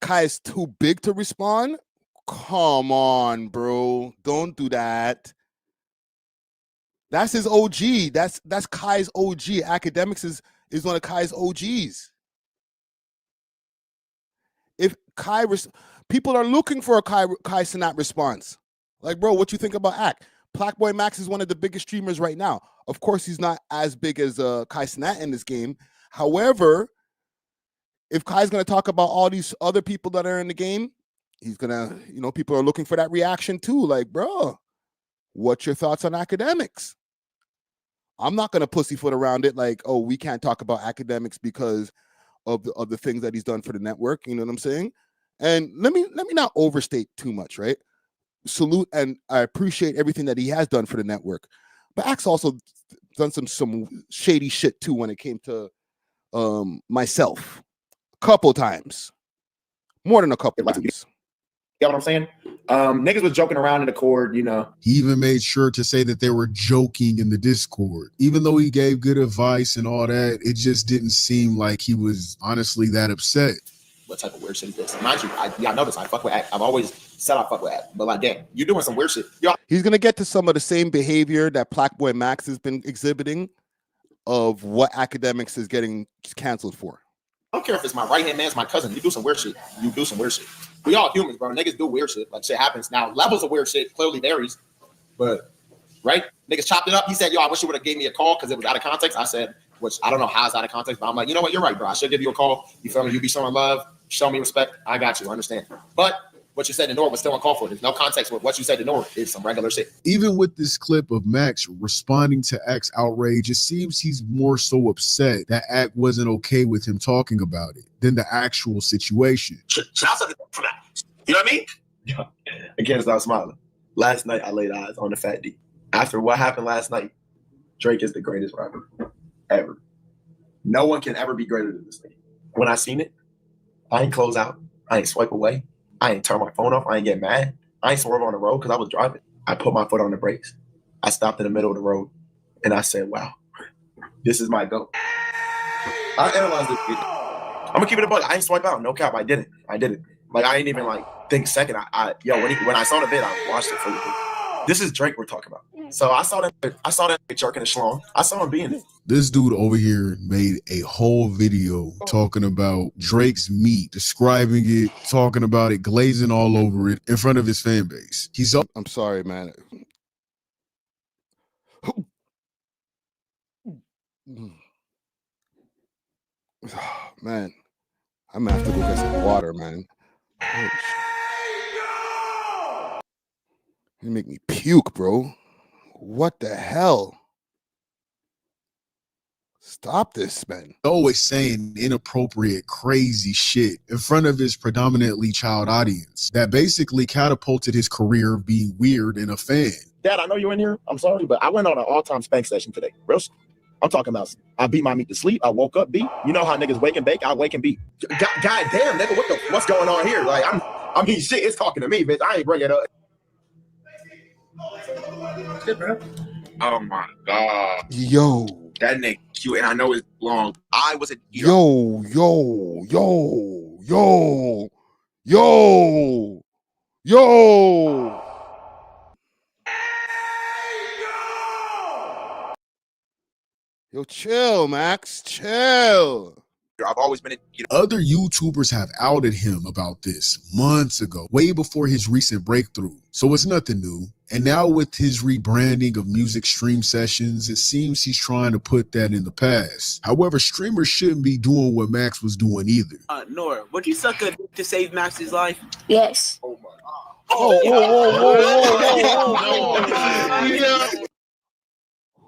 Kai is too big to respond. Come on, bro. Don't do that. That's his OG. That's Kai's OG. Akademiks is one of Kai's OGs. If Kai, people are looking for a Kai Cenat response. Like, bro, what you think about Ak? Blackboy Max is one of the biggest streamers right now. Of course, he's not as big as Kai Cenat in this game. However, if Kai's going to talk about all these other people that are in the game, he's going to, people are looking for that reaction too. Like, bro, what's your thoughts on Akademiks? I'm not going to pussyfoot around it like, oh, we can't talk about Akademiks because of the things that he's done for the network. You know what I'm saying? And let me not overstate too much, right? Salute, and I appreciate everything that he has done for the network. But Ak's also done some shady shit too when it came to myself. A couple times. More than a couple times. You know what I'm saying? Niggas was joking around in the Discord, He even made sure to say that they were joking in the Discord. Even though he gave good advice and all that, it just didn't seem like he was honestly that upset. What type of weird shit is this? Mind you, I know this. I fuck with Ak. I've always said I fuck with Ak. But like, damn, you're doing some weird shit. He's going to get to some of the same behavior that Blackboy Max has been exhibiting of what Akademiks is getting canceled for. I don't care if it's my right-hand man, it's my cousin. You do some weird shit. We all humans, bro. Niggas do weird shit. Like, shit happens. Now, levels of weird shit clearly varies. But right? Niggas chopped it up. He said, yo, I wish you would have gave me a call because it was out of context. I said, which I don't know how it's out of context, but I'm like, you know what? You're right, bro. I should give you a call. You feel me? You be showing love, show me respect. I got you. I understand. But what you said to Nor was still uncalled for. There's no context with what you said to Nor. It's some regular shit. Even with this clip of Max responding to Act's outrage, it seems he's more so upset that Act wasn't okay with him talking about it than the actual situation. Shouts out for that. You know what I mean? Yeah. I can't stop smiling. Last night, I laid eyes on the Fat D. After what happened last night, Drake is the greatest rapper ever. No one can ever be greater than this nigga. When I seen it, I ain't close out. I ain't swipe away. I ain't turn my phone off. I ain't get mad. I ain't swerve on the road because I was driving. I put my foot on the brakes. I stopped in the middle of the road, and I said, wow, this is my goat. I analyzed it. I'm going to keep it a buck. I ain't swipe out. No cap. I didn't. Like, I ain't even, like, think second. When I saw the vid, I watched it for you. This is Drake we're talking about. So I saw that jerking the schlong. I saw him being it. This dude over here made a whole video talking about Drake's meat, describing it, talking about it, glazing all over it in front of his fan base. I'm sorry, man. Man, I'm gonna have to go get some water, man. Oh, you make me puke, bro. What the hell? Stop this, man. Always saying inappropriate, crazy shit in front of his predominantly child audience that basically catapulted his career of being weird and a fan. Dad, I know you're in here. I'm sorry, but I went on an all-time spank session today. Real. I'm talking about, I beat my meat to sleep. I woke up beat. You know how niggas wake and bake? I wake and beat. God damn, nigga, what's going on here? Like, I mean, shit, it's talking to me, bitch. I ain't bring it up. Oh my God. Yo. That nigga cute, and I know it's long. I was a yo. Yo, chill, Max. Chill. I've always been Other YouTubers have outed him about this months ago, way before his recent breakthrough. So it's nothing new. And now with his rebranding of music stream sessions, it seems he's trying to put that in the past. However, streamers shouldn't be doing what Max was doing either. Nora, would you suck a dick to save Max's life? Yes. Oh my God.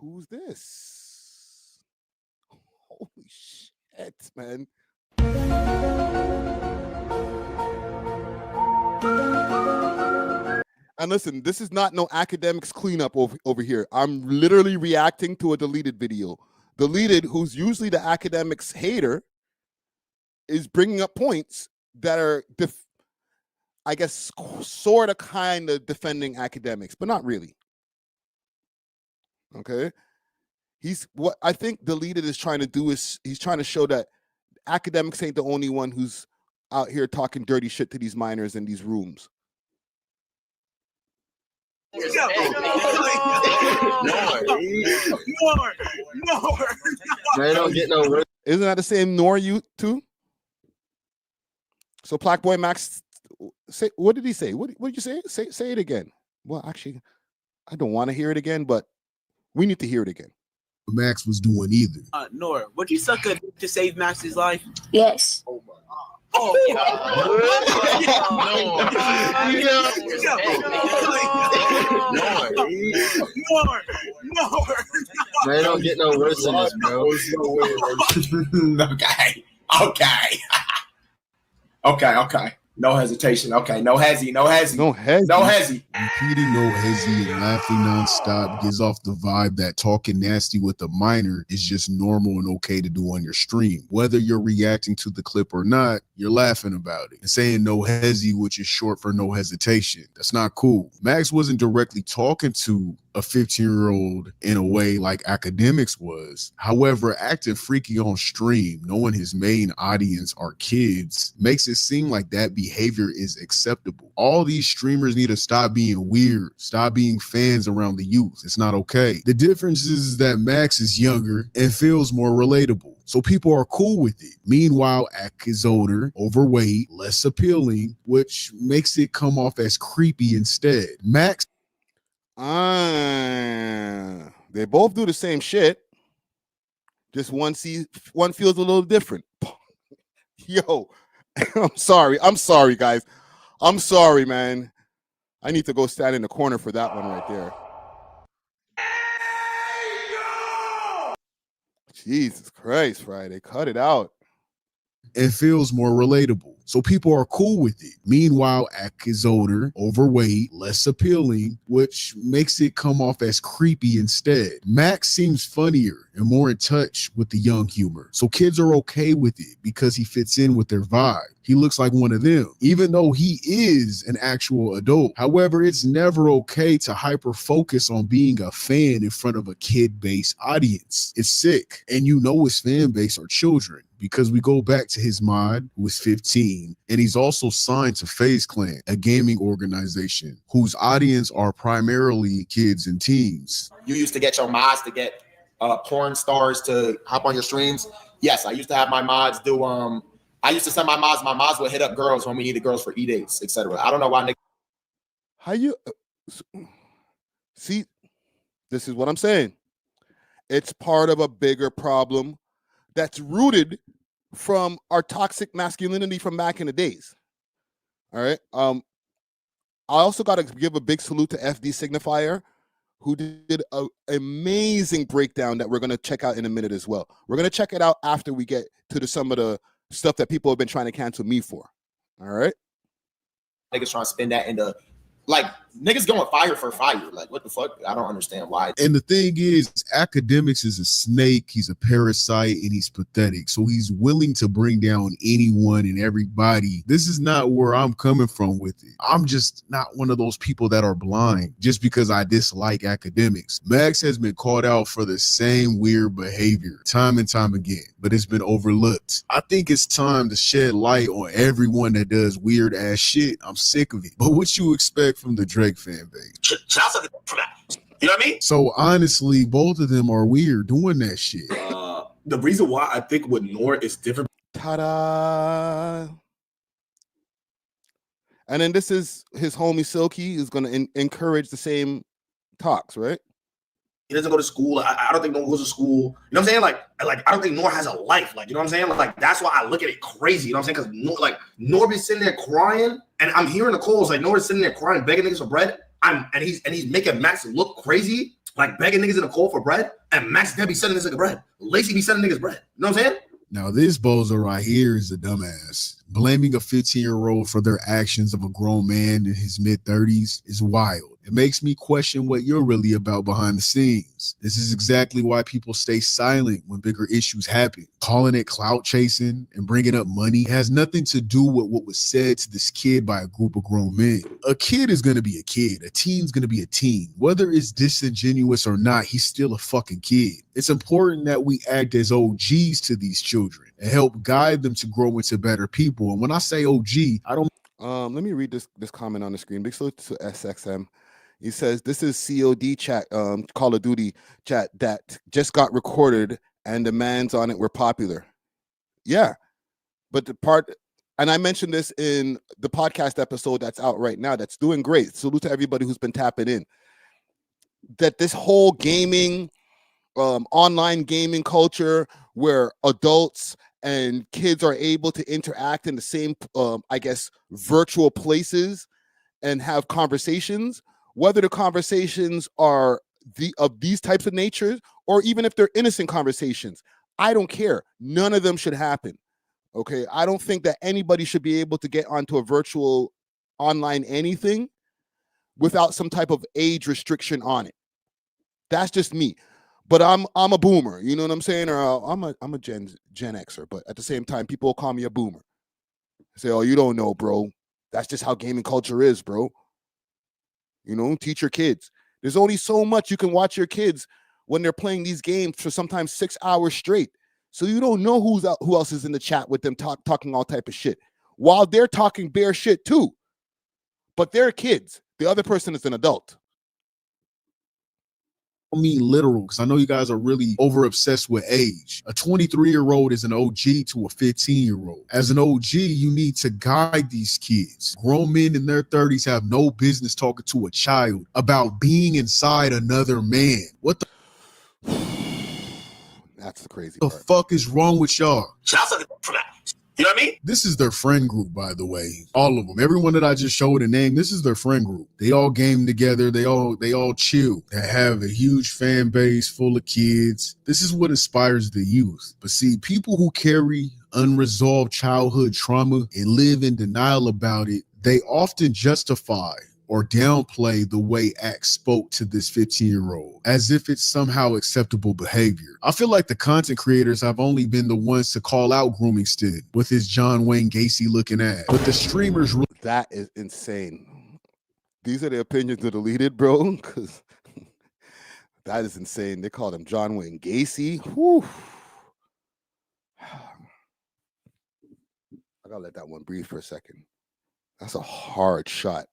Who's this? Holy shit, man. And listen, this is not no Akademiks cleanup over here. I'm literally reacting to a deleted video. Deleted, who's usually the Akademiks hater, is bringing up points that are, I guess, sort of kind of defending Akademiks, but not really. Okay? What I think Deleted is trying to do is he's trying to show that Akademiks ain't the only one who's out here talking dirty shit to these minors in these rooms. No. Man, don't get no worse. Isn't that the same Nor you too? So Black Boy Max, say, what did he say? What did you say? Say it again. Well, actually, I don't want to hear it again, but we need to hear it again. Max was doing either. Nora, would you suck a dick to save Max's life? Yes. Oh my God. Man, don't get no worse than this, bro. Okay. No hesitation. Okay, no hezzy. Repeating no hezzy and laughing nonstop gives off the vibe that talking nasty with a minor is just normal and okay to do on your stream. Whether you're reacting to the clip or not, you're laughing about it. And saying no hezzy, which is short for no hesitation. That's not cool. Max wasn't directly talking to a 15-year-old in a way like Akademiks was. However, acting freaky on stream, knowing his main audience are kids, makes it seem like that behavior is acceptable. All these streamers need to stop being weird, stop being fans around the youth. It's not okay. The difference is that Max is younger and feels more relatable, so people are cool with it. Meanwhile, Ak is older, overweight, less appealing, which makes it come off as creepy instead. Max. They both do the same shit. Just one feels a little different. Yo, I'm sorry, guys. I'm sorry, man. I need to go stand in the corner for that one right there. Jesus Christ, Friday, cut it out. It feels more relatable. So people are cool with it. Meanwhile, Ak is older, overweight, less appealing, which makes it come off as creepy instead. Max seems funnier and more in touch with the young humor. So kids are okay with it because he fits in with their vibe. He looks like one of them, even though he is an actual adult. However, it's never okay to hyper focus on being a fan in front of a kid-based audience. It's sick. And you know his fan base are children, because we go back to his mod, who was 15, and he's also signed to FaZe Clan, a gaming organization whose audience are primarily kids and teens. You used to get your mods to get porn stars to hop on your streams. Yes, I used to have my mods do I used to send my mods would hit up girls when we needed girls for E-dates, etc. I don't know why niggas. How you see? This is what I'm saying. It's part of a bigger problem that's rooted from our toxic masculinity from back in the days. All right. I also got to give a big salute to FD Signifier, who did an amazing breakdown that we're going to check out in a minute as well. We're going to check it out after we get to some of the stuff that people have been trying to cancel me for. All right. Niggas trying to spin that into, like, niggas going fire for fire. Like, what the fuck? I don't understand why. And the thing is, Akademiks is a snake, he's a parasite, and he's pathetic. So he's willing to bring down anyone and everybody. This is not where I'm coming from with it. I'm just not one of those people that are blind just because I dislike Akademiks. Max has been called out for the same weird behavior time and time again, but it's been overlooked. I think it's time to shed light on everyone that does weird ass shit. I'm sick of it. But what you expect from the Drake fan base? You know what I mean? So honestly, both of them are weird doing that shit. The reason why I think with Nor is different. Ta-da! And then this is his homie Silky is going to encourage the same talks, right? He doesn't go to school. I don't think Nor goes to school. You know what I'm saying? Like I don't think Nor has a life. Like, you know what I'm saying? Like that's why I look at it crazy. You know what I'm saying? Because Nor be sitting there crying, and I'm hearing the calls like Nor is sitting there crying, begging niggas for bread. And he's making Max look crazy, like begging niggas in the call for bread. And Max can't be sending this nigga bread. Lacey be sending niggas bread. You know what I'm saying? Now this bozo right here is a dumbass. Blaming a 15-year-old for their actions of a grown man in his mid-30s is wild. It makes me question what you're really about behind the scenes. This is exactly why people stay silent when bigger issues happen. Calling it clout chasing and bringing up money has nothing to do with what was said to this kid by a group of grown men. A kid is going to be a kid. A teen's going to be a teen. Whether it's disingenuous or not, he's still a fucking kid. It's important that we act as OGs to these children and help guide them to grow into better people. And when I say OG, I don't. Let me read this comment on the screen. Big salute to SXM. He says, this is COD chat, Call of Duty chat that just got recorded and demands on it were popular. Yeah. But the part, and I mentioned this in the podcast episode that's out right now, that's doing great. Salute to everybody who's been tapping in. That this whole gaming, online gaming culture where adults and kids are able to interact in the same, I guess, virtual places and have conversations, whether the conversations are of these types of natures or even if they're innocent conversations, I don't care. None of them should happen. Okay. I don't think that anybody should be able to get onto a virtual online anything without some type of age restriction on it. That's just me. But I'm a boomer, you know what I'm saying? Or I'm a Gen Xer, but at the same time, people will call me a boomer. Say, oh, you don't know, bro. That's just how gaming culture is, bro. You know, teach your kids. There's only so much you can watch your kids when they're playing these games for sometimes 6 hours straight. So you don't know who else is in the chat with them talking all type of shit while they're talking bare shit too. But they're kids. The other person is an adult. I mean literal, because I know you guys are really over obsessed with age. A 23-year-old is an OG to a 15-year-old. As an OG, you need to guide these kids. Grown men in their 30s have no business talking to a child about being inside another man. What the That's the crazy the part. fuck is wrong with y'all? Shout out for that. You know what I mean? This is their friend group, by the way. All of them. Everyone that I just showed a name, this is their friend group. They all game together. They all chill. They have a huge fan base full of kids. This is what inspires the youth. But see, people who carry unresolved childhood trauma and live in denial about it, they often justify or downplay the way Act spoke to this 15-year-old as if it's somehow acceptable behavior. I feel like the content creators have only been the ones to call out grooming Stin with his John Wayne Gacy looking ass. But the streamers That is insane. These are the opinions of the deleted, bro. Because that is insane. They called him John Wayne Gacy. Whew. I gotta let that one breathe for a second. That's a hard shot.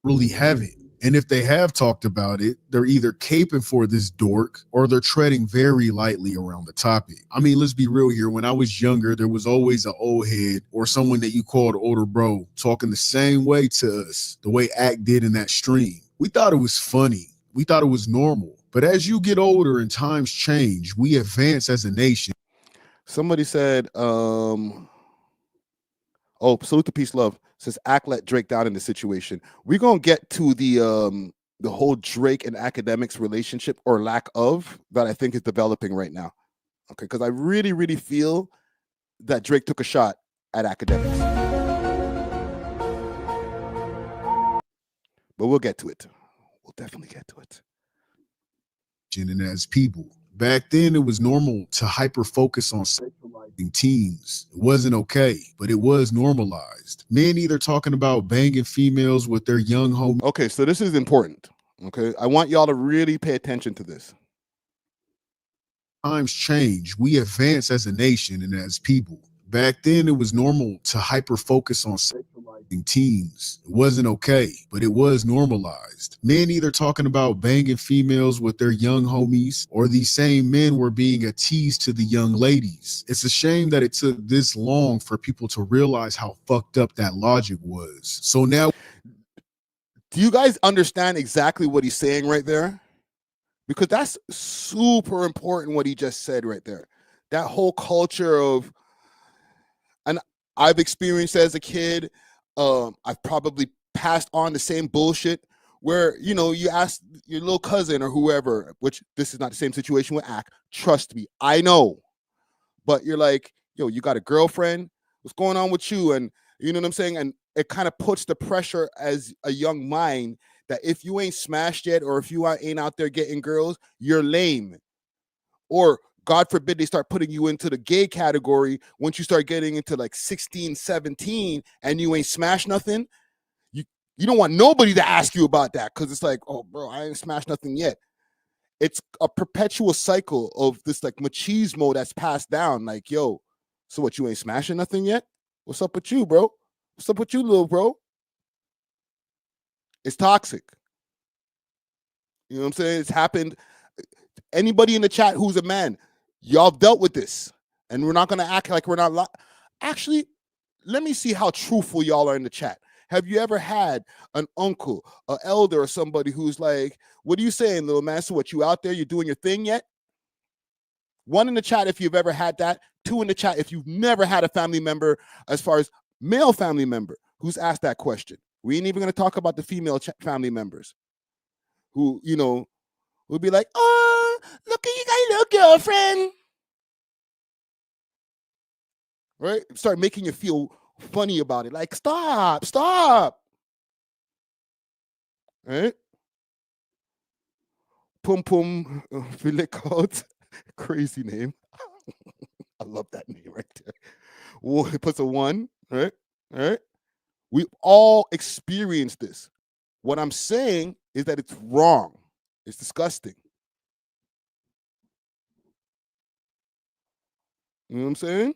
really haven't. And if they have talked about it, they're either caping for this dork or they're treading very lightly around the topic. I mean, let's be real here. When I was younger, there was always an old head or someone that you called older bro talking the same way to us, the way Act did in that stream. We thought it was funny. We thought it was normal. But as you get older and times change, we advance as a nation. Somebody said, oh, salute to peace, love. Says Act let Drake down in the situation. We're gonna get to the whole Drake and Akademiks relationship or lack of that I think is developing right now. Okay, because I really, really feel that Drake took a shot at Akademiks. But we'll get to it. We'll definitely get to it. And as people. Back then, it was normal to hyper-focus on sexualizing teens. It wasn't okay, but it was normalized. Men either talking about banging females with their young homies. Okay, so this is important. Okay, I want y'all to really pay attention to this. Times change. We advance as a nation and as people. Back then, it was normal to hyper-focus on sexualizing teens. It wasn't okay, but it was normalized. Men either talking about banging females with their young homies, or these same men were being a tease to the young ladies. It's a shame that it took this long for people to realize how fucked up that logic was. So now, do you guys understand exactly what he's saying right there? Because that's super important what he just said right there. That whole culture of, and I've experienced as a kid, I've probably passed on the same bullshit where, you know, you ask your little cousin or whoever, which this is not the same situation with Act. Trust me, I know. But you're like, yo, you got a girlfriend? What's going on with you? And you know what I'm saying? And it kind of puts the pressure as a young mind that if you ain't smashed yet or if you ain't out there getting girls, you're lame. Or God forbid they start putting you into the gay category once you start getting into like 16, 17 and you ain't smashed nothing. You don't want nobody to ask you about that because it's like, oh, bro, I ain't smashed nothing yet. It's a perpetual cycle of this like machismo that's passed down. Like, yo, so what, you ain't smashing nothing yet? What's up with you, bro? What's up with you, little bro? It's toxic. You know what I'm saying? It's happened. Anybody in the chat who's a man, y'all dealt with this. And we're not going to act like we're not. Actually, let me see how truthful y'all are in the chat. Have you ever had an uncle, an elder, or somebody who's like, what are you saying, little man? So what, you out there, you doing your thing yet? 1 in the chat if you've ever had that. 2 in the chat if you've never had a family member, as far as male family member, who's asked that question. We ain't even going to talk about the female family members who, you know, will be like, oh, look at you got a little girlfriend. Right? Start making you feel funny about it. Like, stop. Right? Pum Pum Filicout. Crazy name. I love that name right there. Well, it puts a 1, right? All right. We all experienced this. What I'm saying is that it's wrong. It's disgusting. You know what I'm saying?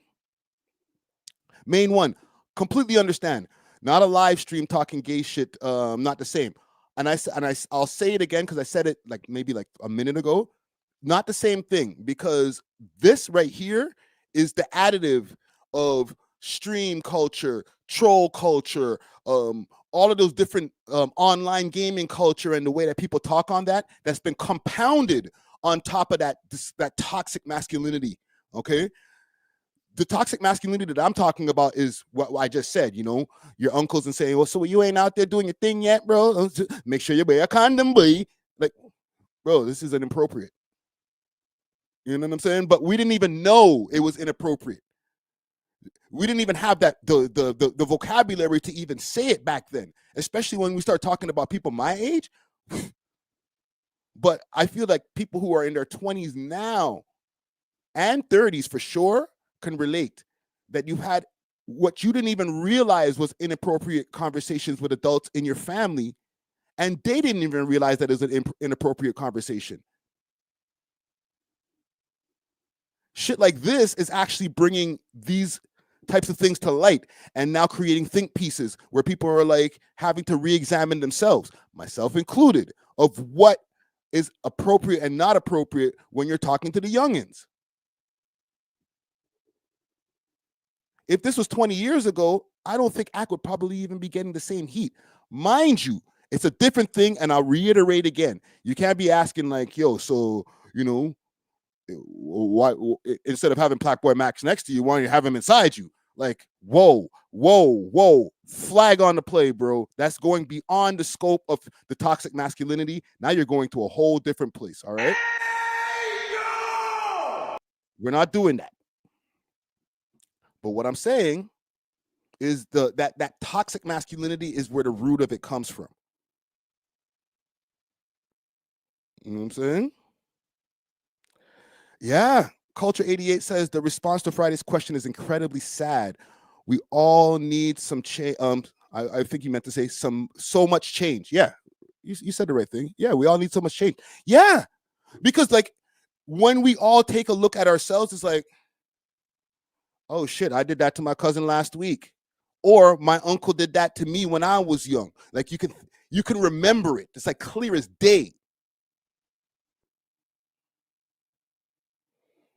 Main one, completely understand. Not a live stream talking gay shit, not the same. I'll say it again because I said it like maybe like a minute ago. Not the same thing, because this right here is the additive of stream culture, troll culture, all of those different online gaming culture, and the way that people talk on that's been compounded on top of that toxic masculinity. Okay. The toxic masculinity that I'm talking about is what I just said, your uncles and saying, well, so you ain't out there doing your thing yet, bro. Make sure you wear a condom, boy. Like, bro, this is inappropriate. You know what I'm saying? But we didn't even know it was inappropriate. We didn't even have the vocabulary to even say it back then, especially when we start talking about people my age. But I feel like people who are in their 20s now and 30s for sure can relate that you had what you didn't even realize was inappropriate conversations with adults in your family, and they didn't even realize that it was an inappropriate conversation. Shit like this is actually bringing these types of things to light, and now creating think pieces where people are like having to re-examine themselves, myself included, of what is appropriate and not appropriate when you're talking to the youngins. If this was 20 years ago, I don't think Ak would probably even be getting the same heat. Mind you, it's a different thing, and I'll reiterate again. You can't be asking like, yo, so, why instead of having Black Boy Max next to you, why don't you have him inside you? Like, whoa, flag on the play, bro. That's going beyond the scope of the toxic masculinity. Now you're going to a whole different place, all right? We're not doing that. But what I'm saying is that toxic masculinity is where the root of it comes from. You know what I'm saying? Yeah. Culture 88 says the response to Friday's question is incredibly sad. We all need some change. I think you meant to say so much change. Yeah. You said the right thing. Yeah, we all need so much change. Yeah. Because like when we all take a look at ourselves, it's like, oh shit, I did that to my cousin last week. Or my uncle did that to me when I was young. Like you can remember it. It's like clear as day.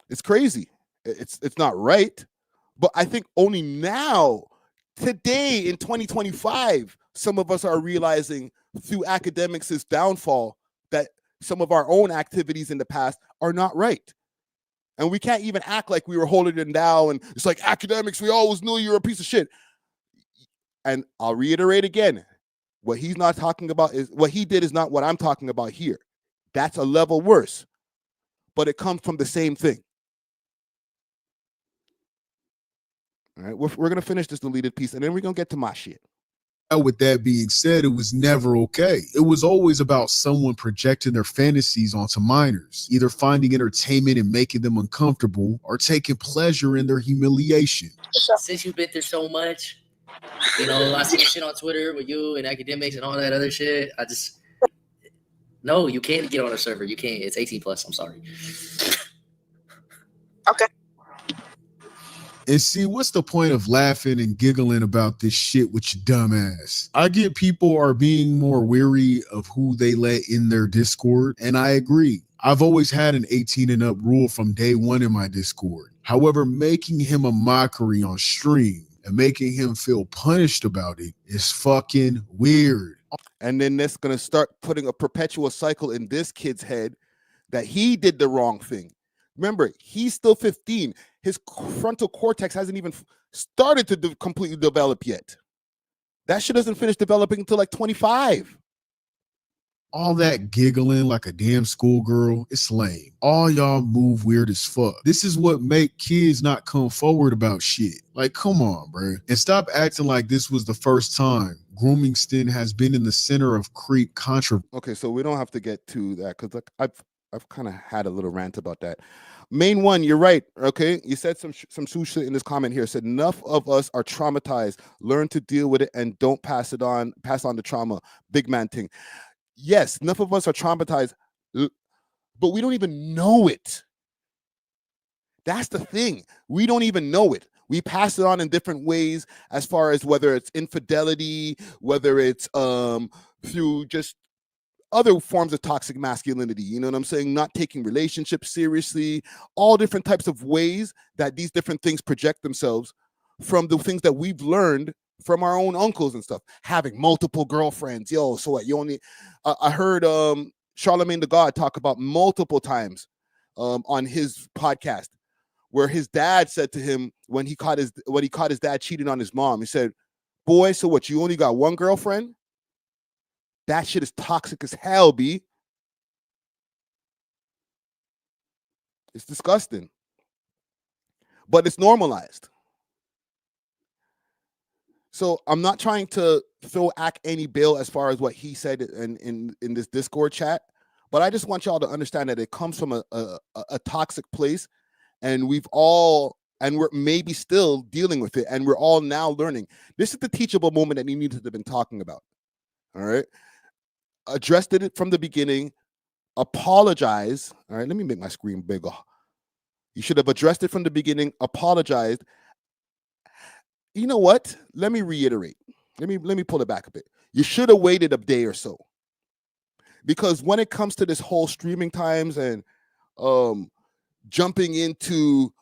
It's crazy. It's not right. But I think only now, today in 2025, some of us are realizing through Akademiks' downfall that some of our own activities in the past are not right. And we can't even act like we were holding it down. And it's like, Akademiks, we always knew you were a piece of shit. And I'll reiterate again, what he's not talking about is what he did is not what I'm talking about here. That's a level worse. But it comes from the same thing. All right, we're going to finish this deleted piece, and then we're going to get to my shit. With that being said, it was never okay. It was always about someone projecting their fantasies onto minors, either finding entertainment in making them uncomfortable or taking pleasure in their humiliation. Since you've been through so much, I see shit on Twitter with you and Akademiks and all that other shit. No, you can't get on a server. You can't. It's 18 plus. I'm sorry. Okay. And see, what's the point of laughing and giggling about this shit with your dumb ass? I get people are being more weary of who they let in their Discord, and I agree. I've always had an 18 and up rule from day one in my Discord. However, making him a mockery on stream and making him feel punished about it is fucking weird. And then that's going to start putting a perpetual cycle in this kid's head that he did the wrong thing. Remember, he's still 15. His frontal cortex hasn't even started to completely develop yet. That shit doesn't finish developing until like 25. All that giggling like a damn schoolgirl, it's lame. All y'all move weird as fuck. This is what make kids not come forward about shit. Like, come on, bro. And stop acting like this was the first time Groomingston has been in the center of creep controversy. Okay, so we don't have to get to that because like I've kind of had a little rant about that. Main one, you're right. Okay, you said some shit in this comment here. Said enough of us are traumatized. Learn to deal with it and don't pass on the trauma. Big man thing. Yes, enough of us are traumatized, but we don't even know it. That's the thing. We don't even know it. We pass it on in different ways, as far as whether it's infidelity, whether it's through just other forms of toxic masculinity, you know what I'm saying? Not taking relationships seriously, all different types of ways that these different things project themselves from the things that we've learned from our own uncles and stuff. Having multiple girlfriends, yo, so what? You only, I heard Charlemagne the God talk about multiple times on his podcast, where his dad said to him when he caught his dad cheating on his mom, he said, "Boy, so what? You only got one girlfriend? That shit is toxic as hell, B. It's disgusting, but it's normalized." So I'm not trying to throw any bail as far as what he said in this Discord chat, but I just want y'all to understand that it comes from a toxic place, and we're maybe still dealing with it, and we're all now learning. This is the teachable moment that you need to have been talking about. All right, addressed it from the beginning. Apologize. All right, let me make my screen bigger. You should have addressed it from the beginning. Apologized. You know what? Let me reiterate. Let me pull it back a bit. You should have waited a day or so, because when it comes to this whole streaming times and jumping into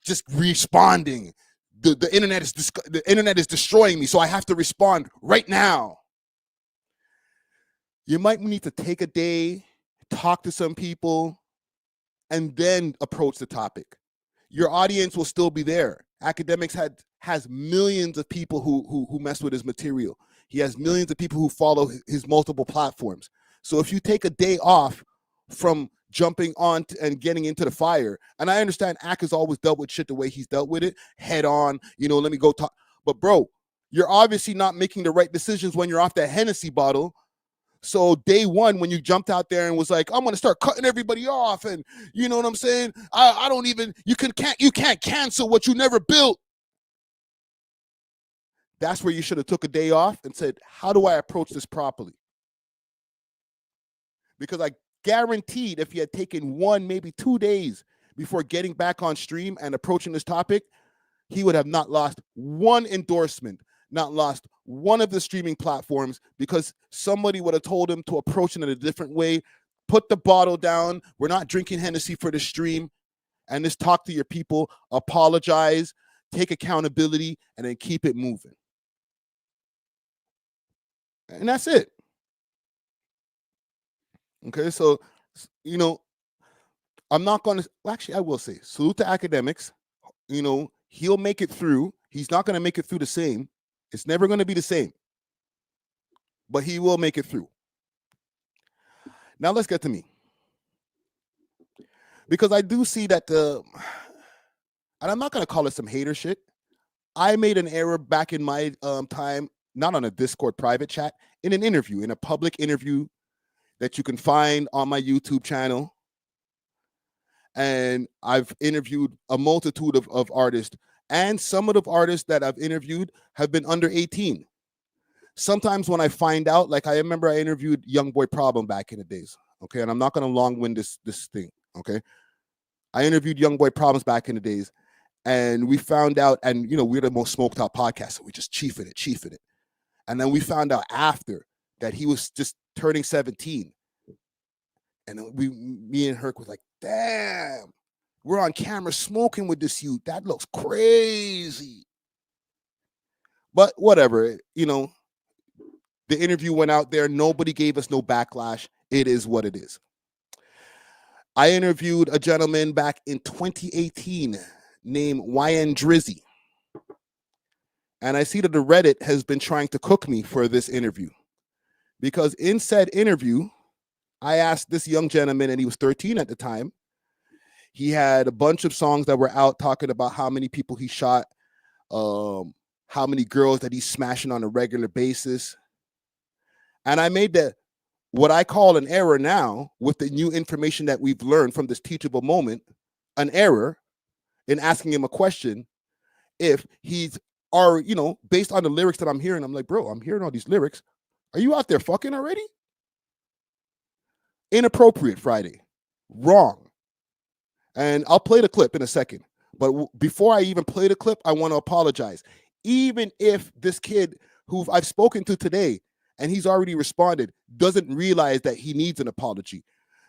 just responding, the internet is destroying me, so I have to respond right now. You might need to take a day, talk to some people, and then approach the topic. Your audience will still be there. Akademiks has millions of people who mess with his material. He has millions of people who follow his multiple platforms. So if you take a day off from jumping on and getting into the fire, and I understand Ak has always dealt with shit the way he's dealt with it, head on, let me go talk. But bro, you're obviously not making the right decisions when you're off that Hennessy bottle. So day one, when you jumped out there and was like, I'm gonna start cutting everybody off, and you know what I'm saying? I don't even, you can't cancel what you never built. That's where you should have took a day off and said, how do I approach this properly? Because I guaranteed if you had taken 1, maybe 2 days before getting back on stream and approaching this topic, he would have not lost one endorsement, not lost one of the streaming platforms, because somebody would have told him to approach it in a different way. Put the bottle down. We're not drinking Hennessy for the stream. And just talk to your people, apologize, take accountability, and then keep it moving. And that's it. Okay, so, I'm not going to, actually, I will say, salute to Akademiks. He'll make it through. He's not going to make it through the same. It's never going to be the same. But he will make it through. Now let's get to me. Because I do see that and I'm not going to call it some hater shit. I made an error back in my time, not on a Discord private chat, in an interview, in a public interview that you can find on my YouTube channel. And I've interviewed a multitude of artists, and some of the artists that I've interviewed have been under 18. Sometimes when I find out, like I remember I interviewed Young Boy Problem back in the days, okay? And I'm not going to long-wind this thing, okay? I interviewed Young Boy Problems back in the days, and we found out, and we're the most smoked out podcast, so we just chiefing it. And then we found out after that he was just turning 17. And me and Herc was like, damn, we're on camera smoking with this youth. That looks crazy. But whatever, the interview went out there. Nobody gave us no backlash. It is what it is. I interviewed a gentleman back in 2018 named YNDrizzy. And I see that the Reddit has been trying to cook me for this interview. Because in said interview, I asked this young gentleman, and he was 13 at the time. He had a bunch of songs that were out talking about how many people he shot, how many girls that he's smashing on a regular basis. And I made what I call an error now, with the new information that we've learned from this teachable moment, an error in asking him a question. If he's, based on the lyrics that I'm hearing, I'm like, bro, I'm hearing all these lyrics. Are you out there fucking already? Inappropriate Friday. Wrong. And I'll play the clip in a second. But before I even play the clip, I want to apologize. Even if this kid who I've spoken to today, and he's already responded, doesn't realize that he needs an apology,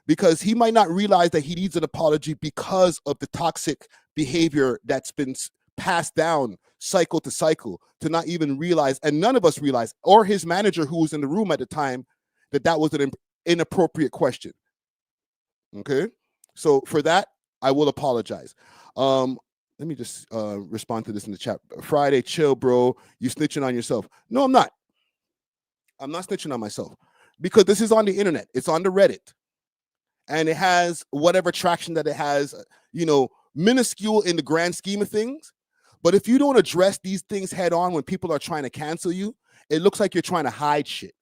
because he might not realize that he needs an apology because of the toxic behavior that's been passed down cycle to cycle, to not even realize, and none of us realize, or his manager who was in the room at the time, that that was an inappropriate question. Okay, so for that, I will apologize. Let me just respond to this in the chat. Friday, chill, bro. You snitching on yourself. No, I'm not. I'm not snitching on myself, because this is on the internet. It's on the Reddit, and it has whatever traction that it has, minuscule in the grand scheme of things. But if you don't address these things head on when people are trying to cancel you, it looks like you're trying to hide shit.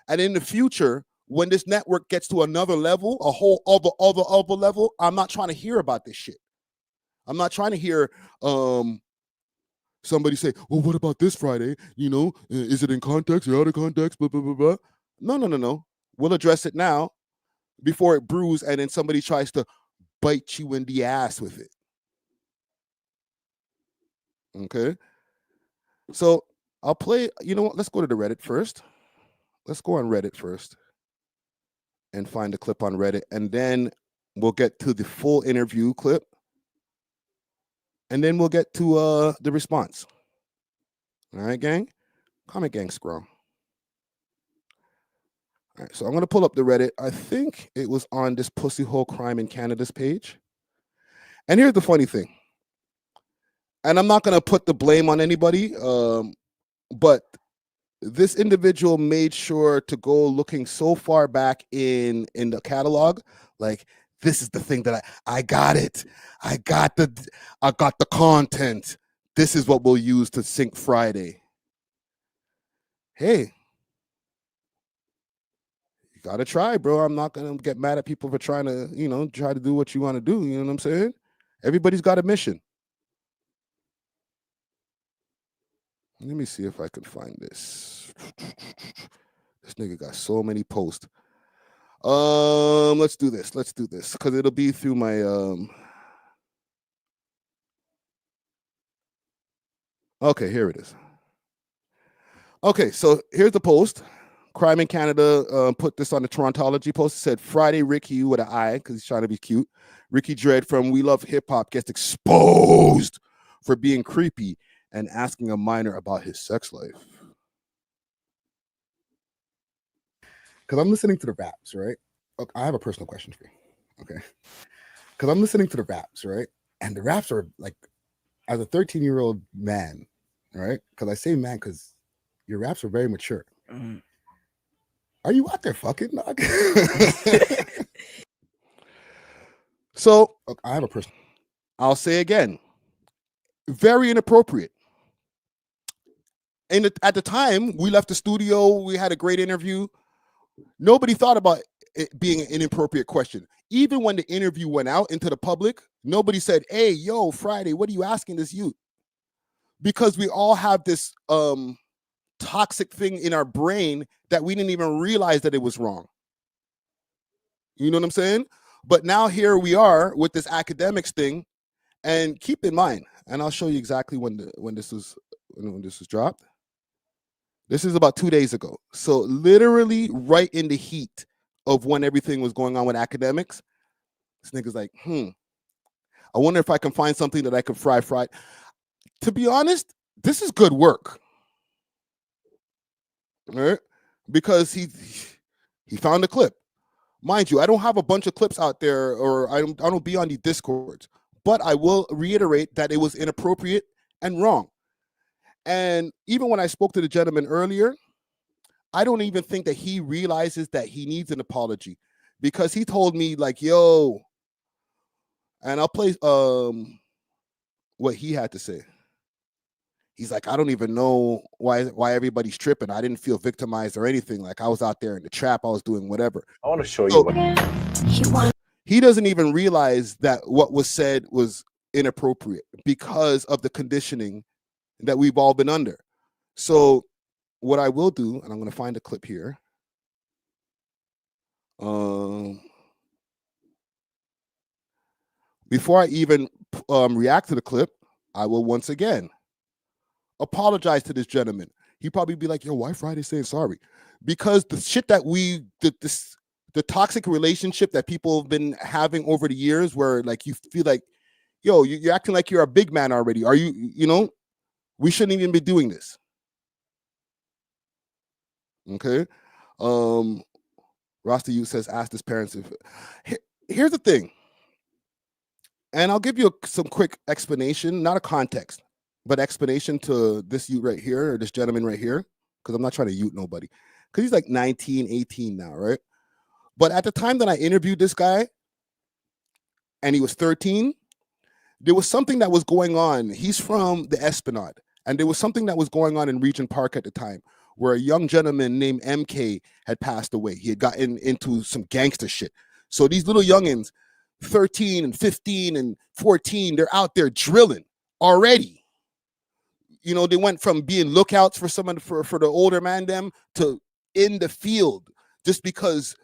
And in the future, when this network gets to another level, a whole other level, I'm not trying to hear about this shit. I'm not trying to hear somebody say, well, what about this Friday? Is it in context or out of context? Blah, blah, blah, blah. No. We'll address it now before it brews, and then somebody tries to bite you in the ass with it. Okay? So I'll play, you know what? Let's go to the Reddit first. Let's go on Reddit first and find the clip on Reddit, and then we'll get to the full interview clip, and then we'll get to the response. All right, gang? Comment gang scroll. All right, so I'm going to pull up the Reddit. I think it was on this Pussy Hole Crime in Canada's page. And here's the funny thing. And I'm not going to put the blame on anybody, but this individual made sure to go looking so far back in the catalog, like, this is the thing that I got it. I got the content. This is what we'll use to sync Friday. Hey, you gotta try, bro. I'm not gonna get mad at people for trying to, try to do what you want to do. You know what I'm saying? Everybody's got a mission. Let me see if I can find this. This nigga got so many posts. Let's do this because it'll be through my okay, here it is. Okay, so here's the post. Crime in Canada put this on the Torontology post. It said, Friday Ricky with an I, because he's trying to be cute. Ricky Dread from We Love Hip Hop gets exposed for being creepy and asking a minor about his sex life. Because I'm listening to the raps, right? Okay, I have a personal question for you. Okay. Because I'm listening to the raps, right? And the raps are like, as a 13-year-old man, right? Because I say man because your raps are very mature. Mm. Are you out there fucking? So I have a person. I'll say again, very inappropriate. And at the time, we left the studio. We had a great interview. Nobody thought about it being an inappropriate question. Even when the interview went out into the public, nobody said, hey, yo, Friday, what are you asking this youth? Because we all have this toxic thing in our brain that we didn't even realize that it was wrong. You know what I'm saying? But now here we are with this Akademiks thing, and keep in mind, and I'll show you exactly when this was dropped. This is about 2 days ago. So literally right in the heat of when everything was going on with Akademiks, this nigga's like, I wonder if I can find something that I can fry. To be honest, this is good work. All right? Because he found a clip. Mind you, I don't have a bunch of clips out there, or I don't be on the Discords, but I will reiterate that it was inappropriate and wrong. And even when I spoke to the gentleman earlier, I don't even think that he realizes that he needs an apology, because he told me like, yo, and I'll play what he had to say. He's like, I don't even know why everybody's tripping. I didn't feel victimized or anything. Like, I was out there in the trap. I was doing whatever. I want to show you what he doesn't even realize that what was said was inappropriate because of the conditioning that we've all been under. So what I will do, and I'm going to find a clip here. Before I even react to the clip, I will once again apologize to this gentleman. he'd probably be like, yo, why Friday saying sorry? Because the shit that the toxic relationship that people have been having over the years, where like you feel like, yo, you're acting like you're a big man already. Are you, we shouldn't even be doing this. Okay. Rasta Youth says, ask his parents if. Here's the thing. And I'll give you some quick explanation, not a context, but explanation to this youth right here, or this gentleman right here, because I'm not trying to youth nobody. Because he's like 19, 18 now, right? But at the time that I interviewed this guy, and he was 13, there was something that was going on. He's from the Esplanade, and there was something that was going on in Regent Park at the time, where a young gentleman named MK had passed away. He had gotten into some gangster shit. So these little youngins, 13 and 15 and 14, they're out there drilling already. They went from being lookouts for someone for the older man them to in the field, just because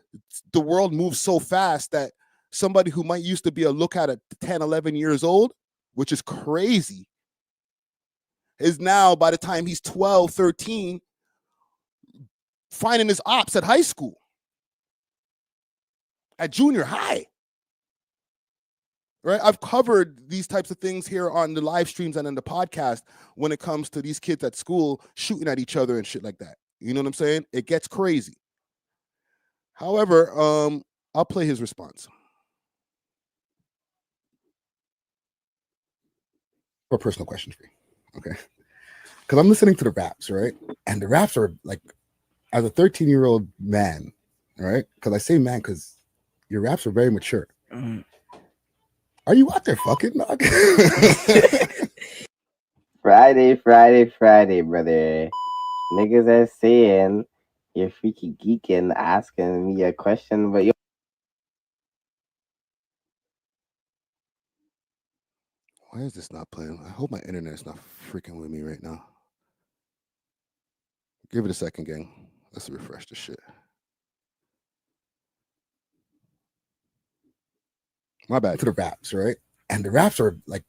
the world moves so fast that somebody who might used to be a lookout at 10, 11 years old, which is crazy, is now, by the time he's 12, 13, finding his ops at high school, at junior high. Right? I've covered these types of things here on the live streams and in the podcast when it comes to these kids at school shooting at each other and shit like that. You know what I'm saying? It gets crazy. However, I'll play his response. For personal questions for you, okay? Because I'm listening to the raps, right? And the raps are like, as a 13-year-old man, right? Because I say man because your raps are very mature. Are you out there fucking, dog? Friday, brother. Niggas are saying you're freaky geeking, asking me a question, but yo. Why is this not playing? I hope my internet's not freaking with me right now. Give it a second, gang. Let's refresh the shit. My bad. To the raps, right? And the raps are like,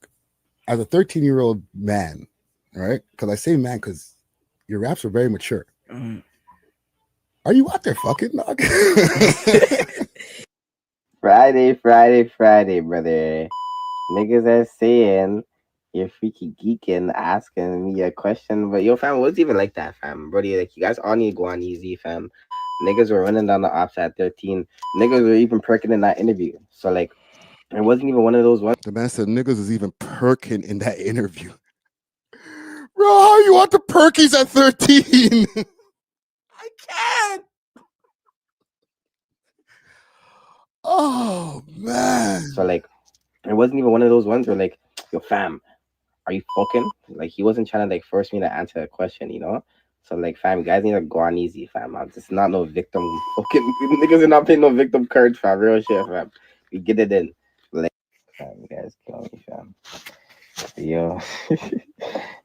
as a 13-year-old man, right? Because I say man because your raps are very mature. Are you out there fucking, dog? Friday, brother. Niggas are saying you're freaky geeking, asking me a question, but yo, fam, what's even like that, fam? Brody, like, you guys all need to go on easy, fam. Niggas were running down the ops at 13. Niggas were even perking in that interview. So, like, it wasn't even one of those ones. The man said niggas is even perking in that interview. Bro, how you want the perkies at 13? I can't. Oh, man. So, like, it wasn't even one of those ones where, like, yo, fam, are you fucking? Like, he wasn't trying to, like, force me to answer a question, you know? So, like, fam, you guys need to go on easy, fam. I'm just not no victim. Fucking niggas are not playing no victim cards, fam. Real shit, fam. We get it in. Like, fam, you guys kill me, fam. Yo.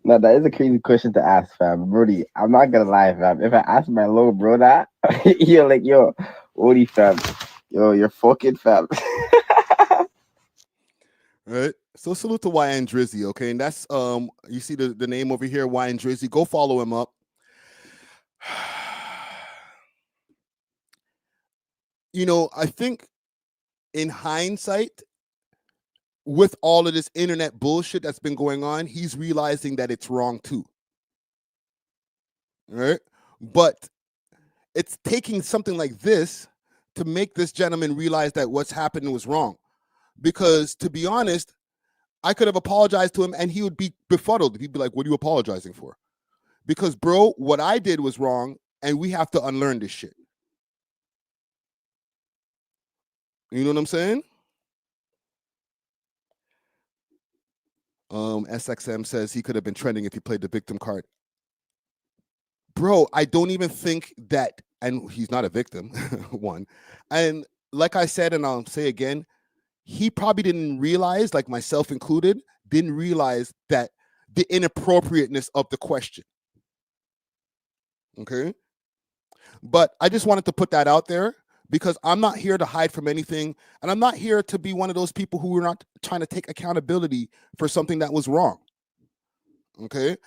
No, that is a crazy question to ask, fam. Brody, I'm not gonna lie, fam. If I ask my little bro that, you're like, yo, Odie, fam. Yo, you're fucking fam. Right. So salute to YNDrizzy, okay? And that's you see the name over here, YNDrizzy. Go follow him up. I think in hindsight, with all of this internet bullshit that's been going on, he's realizing that it's wrong too. Right? But it's taking something like this to make this gentleman realize that what's happened was wrong. Because to be honest, I could have apologized to him and he would be befuddled. He'd be like, what are you apologizing for? Because, bro, what I did was wrong and we have to unlearn this shit. You know what I'm saying? SXM says he could have been trending if he played the victim card. Bro, I don't even think that, and he's not a victim, one. And like I said, and I'll say again, he probably didn't realize, like myself included, didn't realize that the inappropriateness of the question. Okay? But I just wanted to put that out there because I'm not here to hide from anything. And I'm not here to be one of those people who are not trying to take accountability for something that was wrong. Okay?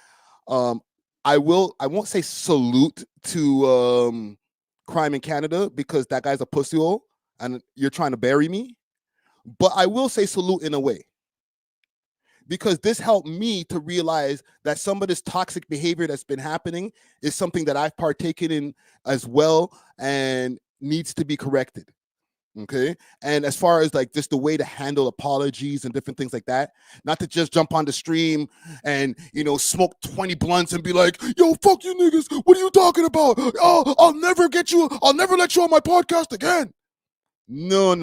I won't say salute to Crime in Canada because that guy's a pussy hole and you're trying to bury me. But I will say salute in a way. Because this helped me to realize that some of this toxic behavior that's been happening is something that I've partaken in as well and needs to be corrected. Okay. And as far as like just the way to handle apologies and different things like that, not to just jump on the stream and, you know, smoke 20 blunts and be like, yo, fuck you niggas. What are you talking about? Oh, I'll never let you on my podcast again. No.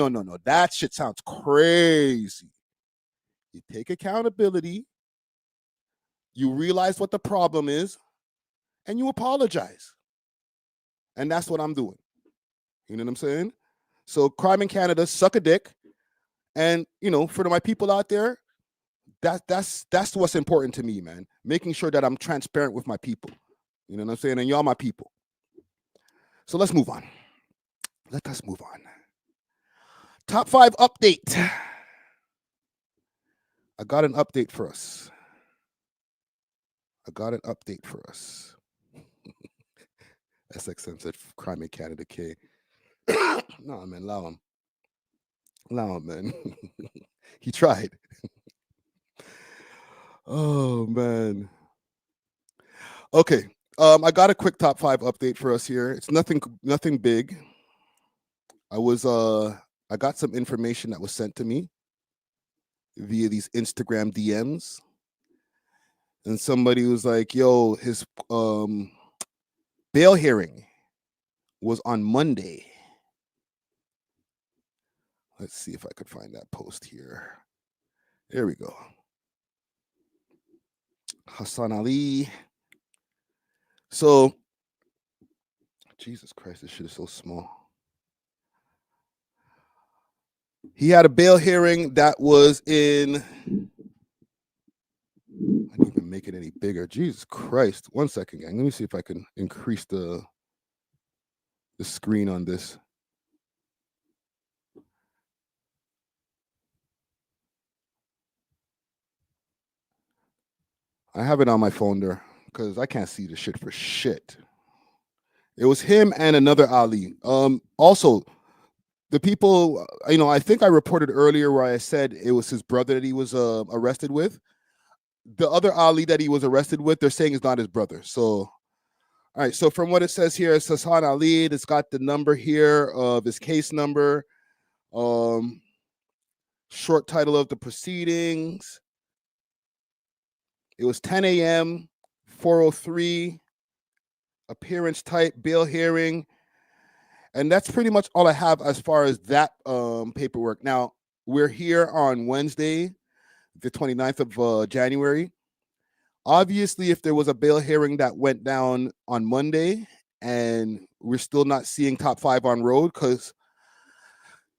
That shit sounds crazy. You take accountability, you realize what the problem is, and you apologize. And that's what I'm doing. You know what I'm saying? So Crime in Canada, suck a dick. And, you know, for my people out there, that's what's important to me, man. Making sure that I'm transparent with my people. You know what I'm saying? And y'all my people. So let's move on. Let us move on. Top 5 update. I got an update for us. SXM said Crime in Canada K. No, man, allow him. Man. He tried. Oh, man. Okay. I got a quick top 5 update for us here. It's nothing big. I got some information that was sent to me via these Instagram DMs. And somebody was like, yo, his bail hearing was on Monday. Let's see if I could find that post here. There we go. Hassan Ali. So, Jesus Christ, this shit is so small. He had a bail hearing that was in, I didn't even make it any bigger. Jesus Christ. 1 second, gang. Let me see if I can increase the screen on this. I have it on my phone there because I can't see the shit for shit. It was him and another Ali. Also, the people, you know, I think I reported earlier where I said it was his brother that he was arrested with. The other Ali that he was arrested with, they're saying is not his brother. So, all right. So from what it says here, it's Hassan Ali. It's got the number here of his case number. Short title of the proceedings. It was 10 a.m., 403, appearance type, bail hearing. And that's pretty much all I have as far as that paperwork. Now, we're here on Wednesday, the 29th of January. Obviously, if there was a bail hearing that went down on Monday and we're still not seeing Top 5 on road because,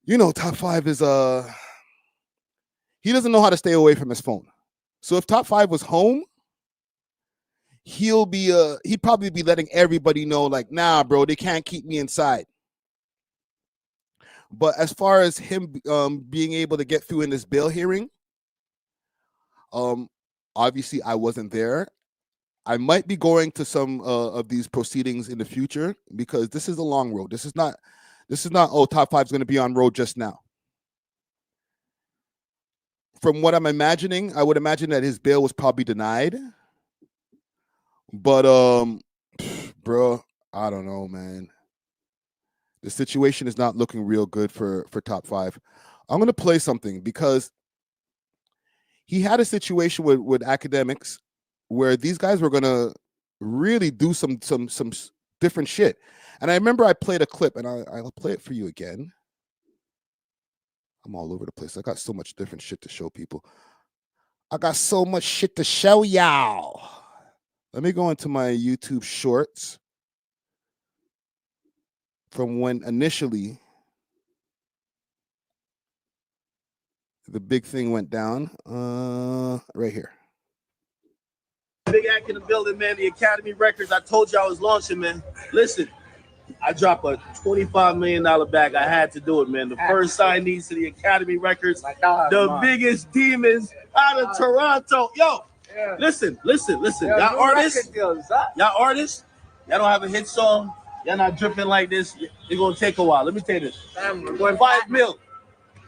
you know, Top 5 is, he doesn't know how to stay away from his phone. So if Top 5 was home, he'd probably be letting everybody know, like, nah, bro, they can't keep me inside. But as far as him being able to get through in this bail hearing, obviously I wasn't there. I might be going to some of these proceedings in the future because this is a long road. This is not, oh, Top 5 is going to be on road just now. From what I'm imagining, I would imagine that his bail was probably denied. But, bro, I don't know, man. The situation is not looking real good for Top 5. I'm going to play something because he had a situation with Akademiks where these guys were going to really do some different shit. And I remember I played a clip, and I'll play it for you again. I'm all over the place. I got so much different shit to show people. I got so much shit to show y'all. Let me go into my YouTube shorts from when initially the big thing went down. Right here. Big act in the building, man. The Academy Records. I told you I was launching, man. Listen, I dropped a $25 million bag. I had to do it, man. The first signees to the Academy Records, the biggest demons out of Toronto. Yo, Listen. Y'all artists, y'all don't have a hit song. Y'all not dripping like this. It's gonna take a while. Let me tell you this. For 5 mil,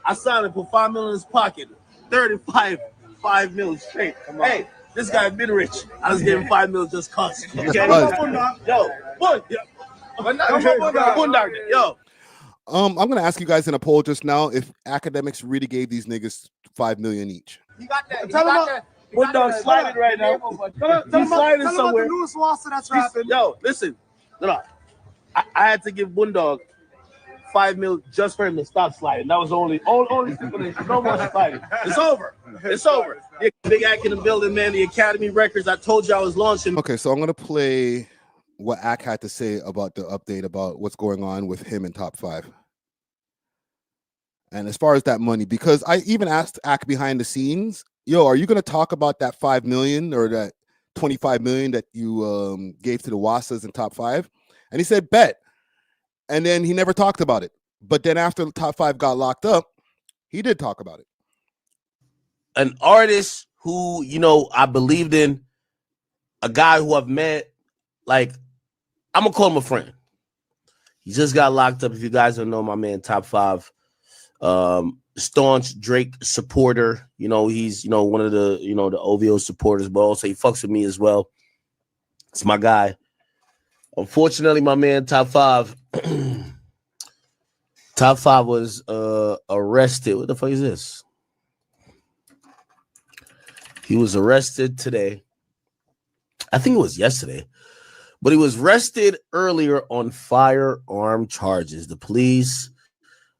I signed it for 5 mil in his pocket. 5 mil straight. Hey, this guy been rich. I just gave him 5 mil just cause. Okay? Yo, yo. I'm gonna ask you guys in a poll just now if Akademiks really gave these niggas 5 million each. You got that. Tell him One dog sliding right now. He's sliding somewhere. Yo, listen. No. I had to give Boondog 5 mil just for him to stop sliding. That was only stipulation. No more sliding. It's over. Yeah, big act in the building, man. The Academy Records. I told you I was launching. Okay, so I'm gonna play what Ak had to say about the update about what's going on with him in Top 5. And as far as that money, because I even asked Ak behind the scenes, yo, are you gonna talk about that 5 million or that 25 million that you gave to the Wassas in Top 5? And he said, bet. And then he never talked about it. But then after the Top 5 got locked up, he did talk about it. An artist who, I believed in, a guy who I've met, like, I'm going to call him a friend. He just got locked up. If you guys don't know my man, Top 5, staunch Drake supporter. He's, one of the, the OVO supporters, but also he fucks with me as well. It's my guy. Unfortunately, my man, Top 5, Top 5 was arrested. What the fuck is this? He was arrested today. I think it was yesterday. But he was arrested earlier on firearm charges. The police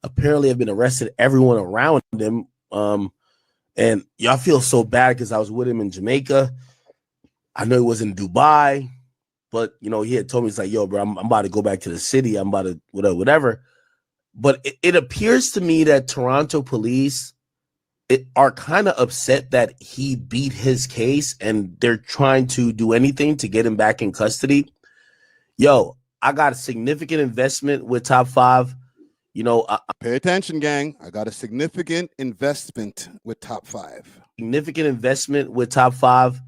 apparently have been arrested everyone around him. And y'all feel so bad because I was with him in Jamaica. I know he was in Dubai. But, he had told me, he's like, yo, bro, I'm about to go back to the city. I'm about to whatever. But it appears to me that Toronto police are kind of upset that he beat his case and they're trying to do anything to get him back in custody. Yo, I got a significant investment with Top 5. Pay attention, gang. I got a significant investment with Top 5. Significant investment with Top 5.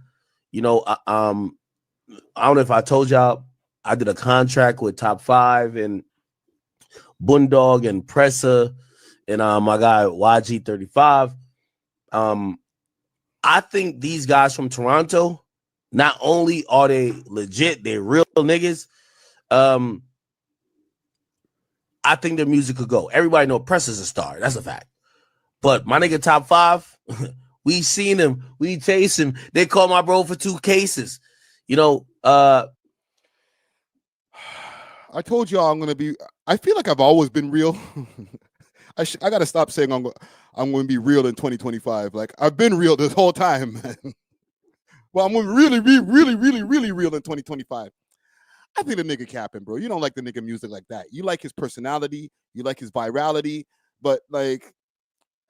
I don't know if I told y'all, I did a contract with Top 5 and Boondog and Pressa and my guy YG35. I think these guys from Toronto, not only are they legit, they're real niggas. I think their music could go. Everybody know Pressa's a star. That's a fact. But my nigga Top 5, we seen him. We chase him. They called my bro for 2 cases. I told y'all I'm gonna be. I feel like I've always been real. I gotta stop saying I'm going to be real in 2025. Like I've been real this whole time, man. Well, I'm going to really be really real in 2025. I think the nigga capping, bro. You don't like the nigga music like that. You like his personality. You like his virality. But like,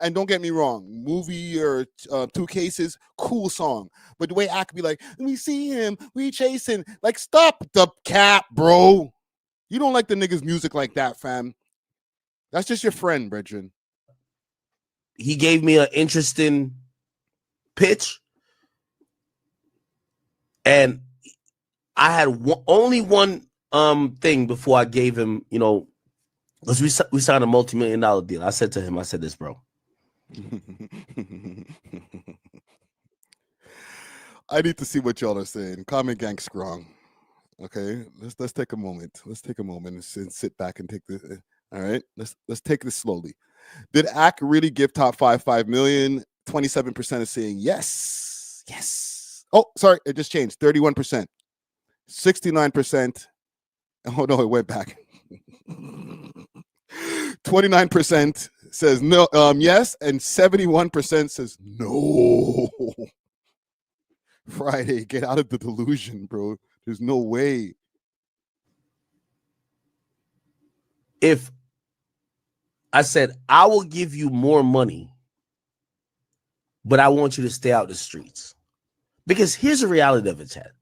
and don't get me wrong, movie or 2 cases, cool song. But the way I could be like, we see him, we chasing. Like, stop the cap, bro. You don't like the nigga's music like that, fam. That's just your friend, Bridget. He gave me an interesting pitch. And I had only one thing before I gave him, because we signed a multi-million-dollar deal. I said to him, I said this, bro. I need to see what y'all are saying. Comment gang strong. Okay, let's take a moment. Let's take a moment and sit back and take this. All right, let's take this slowly. Did Ak really give Top 5 $5 million? 27% is saying yes. Oh, sorry, it just changed. 31%, 69%. Oh no, it went back. 29% says no, yes, and 71% says no. Friday, get out of the delusion, bro. There's no way. If I said, I will give you more money, but I want you to stay out the streets. Because here's the reality of it, Chad.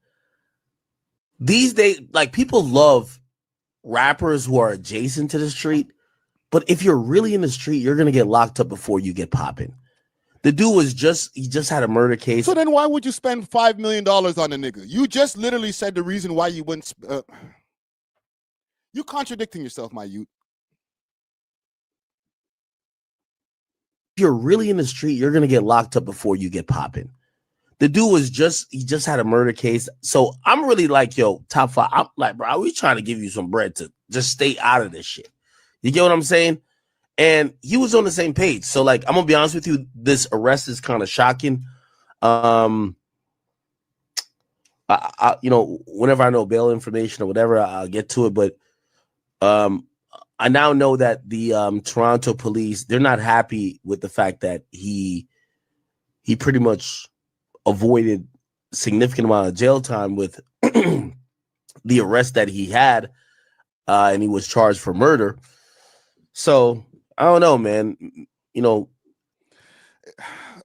These days, like, people love rappers who are adjacent to the street, but if you're really in the street, you're going to get locked up before you get popping. The dude was he just had a murder case. So then why would you spend $5 million on a nigga? You just literally said the reason why you wouldn't. You contradicting yourself, my youth. If you're really in the street, you're gonna get locked up before you get popping. The dude was he just had a murder case. So I'm really like, yo, top 5. I'm like, bro, we trying to give you some bread to just stay out of this shit. You get what I'm saying? And he was on the same page. So like, I'm gonna be honest with you, this arrest is kind of shocking. You know, whenever I know bail information or whatever, I'll get to it. But I now know that the Toronto police, they're not happy with the fact that he pretty much avoided significant amount of jail time with the arrest that he had, and he was charged for murder. So I don't know, man. You know,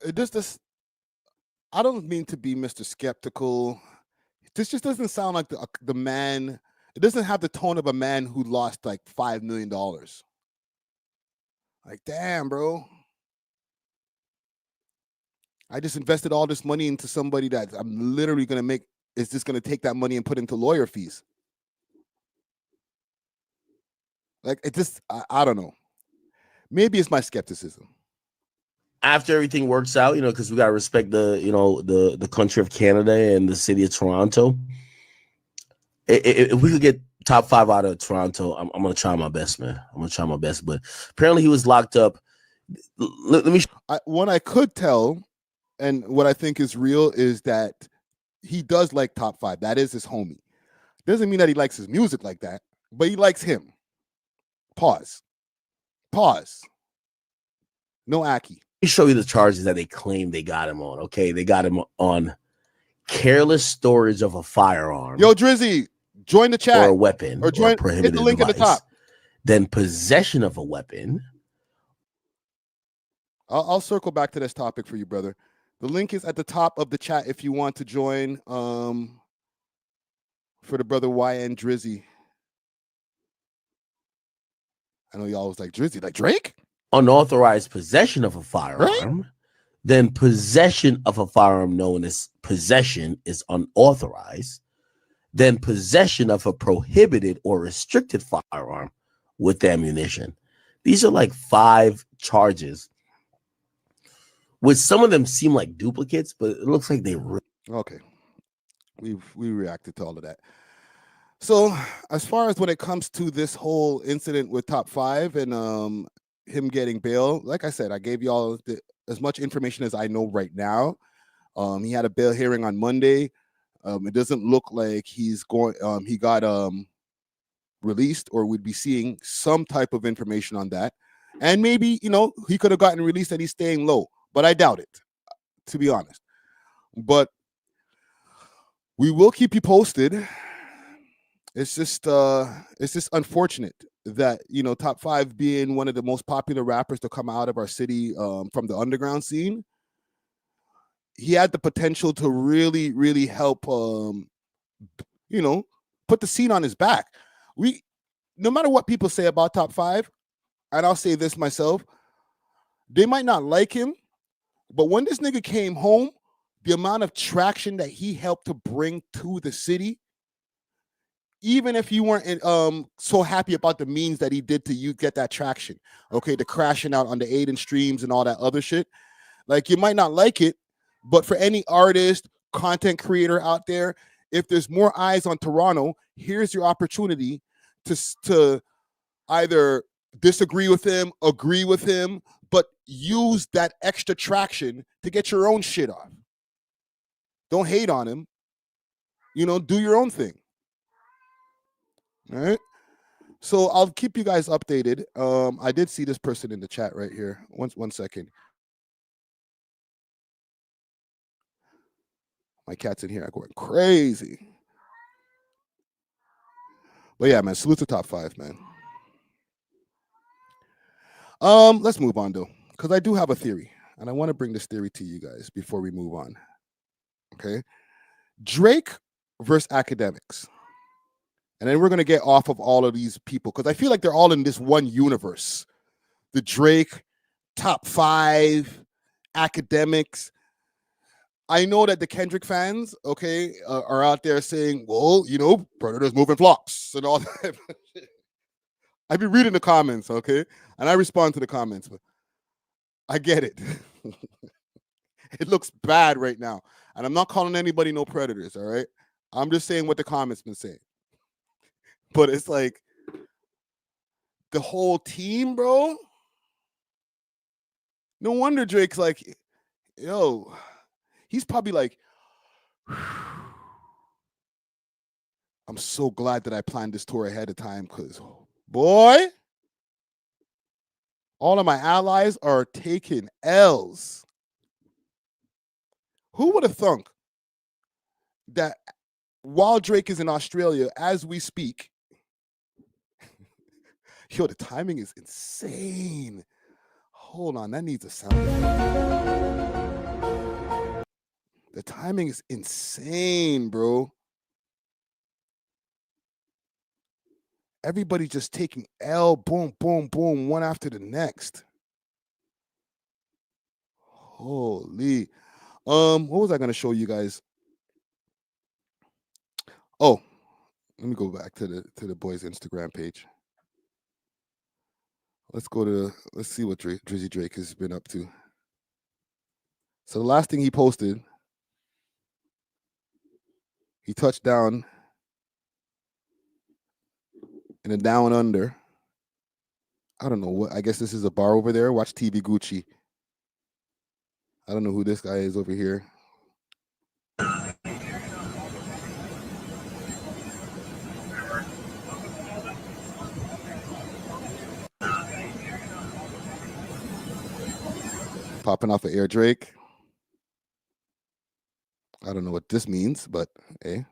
this. I don't mean to be Mr. Skeptical. This just doesn't sound like the man. It doesn't have the tone of a man who lost like $5 million. Like, damn, bro. I just invested all this money into somebody that I'm literally going to make, is just going to take that money and put into lawyer fees. Like, it just, I don't know. Maybe it's my skepticism. After everything works out, you know, because we got to respect the country of Canada and the city of Toronto. If we could get top 5 out of Toronto, I'm going to try my best, man. I'm going to try my best. But apparently he was locked up. Let me. What I could tell, and what I think is real, is that he does like top 5. That is his homie. Doesn't mean that he likes his music like that, but he likes him. Pause. No Aki. Let me show you the charges that they claim they got him on. Okay, they got him on careless storage of a firearm. Yo, Drizzy, join the chat. Or a weapon. Or join. Or prohibited hit the link device. at the top. Then possession of a weapon. I'll circle back to this topic for you, brother. The link is at the top of the chat if you want to join. For the brother YNDrizzy. I know y'all was like, Drizzy, like Drake? Unauthorized possession of a firearm. Right? Then possession of a firearm known as possession is unauthorized. Then possession of a prohibited or restricted firearm with ammunition. These are like 5 charges, which some of them seem like duplicates, but it looks like they okay. We reacted to all of that. So as far as when it comes to this whole incident with top 5 and him getting bail, like I said, I gave y'all as much information as I know right now. He had a bail hearing on Monday. It doesn't look like he's going. He got released, or we'd be seeing some type of information on that. And maybe, you know, he could have gotten released and he's staying low, but I doubt it, to be honest. But we will keep you posted. It's just unfortunate that, you know, top 5 being one of the most popular rappers to come out of our city from the underground scene, he had the potential to really, really help, you know, put the scene on his back. No matter what people say about top 5, and I'll say this myself, they might not like him, but when this nigga came home, the amount of traction that he helped to bring to the city, even if you weren't so happy about the means that he did to you get that traction, okay, the crashing out on the Aiden streams and all that other shit, like, you might not like it, but for any artist, content creator out there, if there's more eyes on Toronto, here's your opportunity to either disagree with him, agree with him, but use that extra traction to get your own shit off. Don't hate on him. You know, do your own thing. All right. So I'll keep you guys updated. I did see this person in the chat right here. One second. My cat's in here. I'm going crazy. But yeah, man, salute to top 5, man. Let's move on though, because I do have a theory, and I want to bring this theory to you guys before we move on. Okay, Drake versus Akademiks, and then we're gonna get off of all of these people because I feel like they're all in this one universe: the Drake top 5 Akademiks. I know that the Kendrick fans, okay, are out there saying, well, you know, Predators moving flocks and all that. I be reading the comments, okay, and I respond to the comments, but I get it. It looks bad right now, and I'm not calling anybody no predators, all right? I'm just saying what the comments been saying. But it's like the whole team, bro. No wonder Drake's like, yo, he's probably like, I'm so glad that I planned this tour ahead of time because, boy, all of my allies are taking L's. Who would have thunk that while Drake is in Australia as we speak, yo, the timing is insane. Hold on, that needs a sound. The timing is insane, bro. Everybody just taking L, boom, boom, boom, one after the next. Holy. What was I gonna show you guys? Oh, let me go back to the boys' Instagram page. Let's see what Drizzy Drake has been up to. So the last thing he posted, he touched down in a down under. I don't know what. I guess this is a bar over there. Watch TV Gucci. I don't know who this guy is over here. Popping off of Air Drake. I don't know what this means, but hey,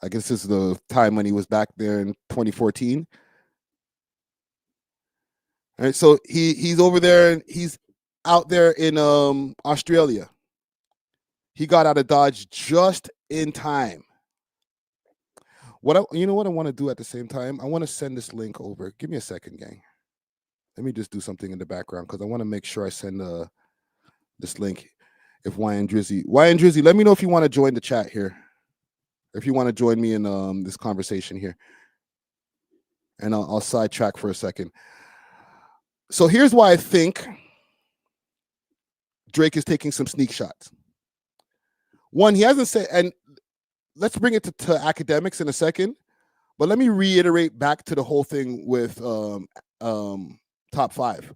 I guess this is the time when he was back there in 2014. All right, so he's over there and he's out there in Australia. He got out of Dodge just in time. You know what I want to do at the same time? I want to send this link over. Give me a second, gang. Let me just do something in the background because I want to make sure I send this link. If YNDrizzy, let me know if you want to join the chat here. If you want to join me in this conversation here. And I'll sidetrack for a second. So here's why I think Drake is taking some sneak shots. One, he hasn't said, and let's bring it to Akademiks in a second, but let me reiterate back to the whole thing with Top 5.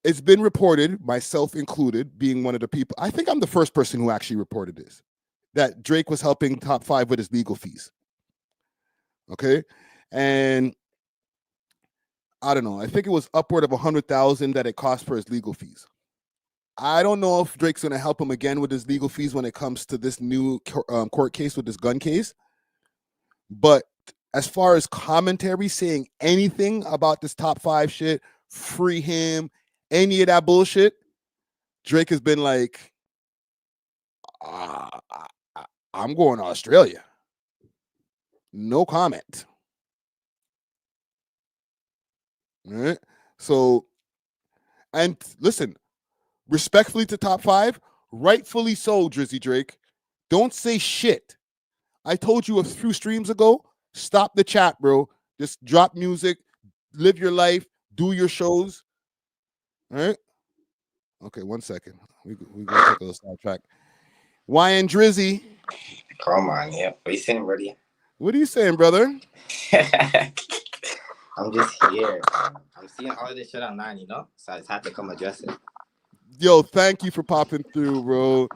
It's been reported, myself included, being one of the people. I think I'm the first person who actually reported this, that Drake was helping Top 5 with his legal fees. Okay, and I don't know. I think it was upward of $100,000 that it cost for his legal fees. I don't know if Drake's going to help him again with his legal fees when it comes to this new court case with this gun case. But as far as commentary saying anything about this Top 5 shit, free him, any of that bullshit, Drake has been like, I'm going to Australia. No comment. All right. So, and listen, respectfully to Top 5, rightfully so, Drizzy Drake. Don't say shit. I told you a few streams ago, stop the chat, bro. Just drop music, live your life, do your shows. All right? Okay, 1 second. We're going to take a little sidetrack. YNDrizzy. Come on, yeah. What are you saying, buddy? What are you saying, brother? I'm just here. I'm seeing all of this shit online, you know? So I just have to come address it. Yo, thank you for popping through, bro.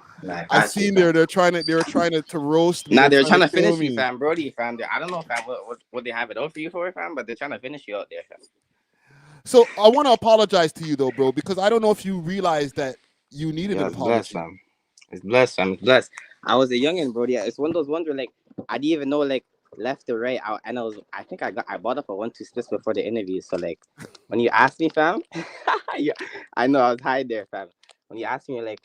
I seen they were trying to roast me. Nah, they're trying to finish you, fam, Brody, fam. I don't know, fam, what they have it out for you for, fam, but they're trying to finish you out there, fam. So I want to apologize to you though, bro, because I don't know if you realized that you needed an apology. Blessed, fam. It's blessed, fam. It's blessed. I was a youngin', Brody. It's one of those ones where, like, I didn't even know, like, left or right. I bought up a 1-2 splits before the interview. So, like, when you asked me, fam, yeah, I know I was high there, fam. When you asked me, like,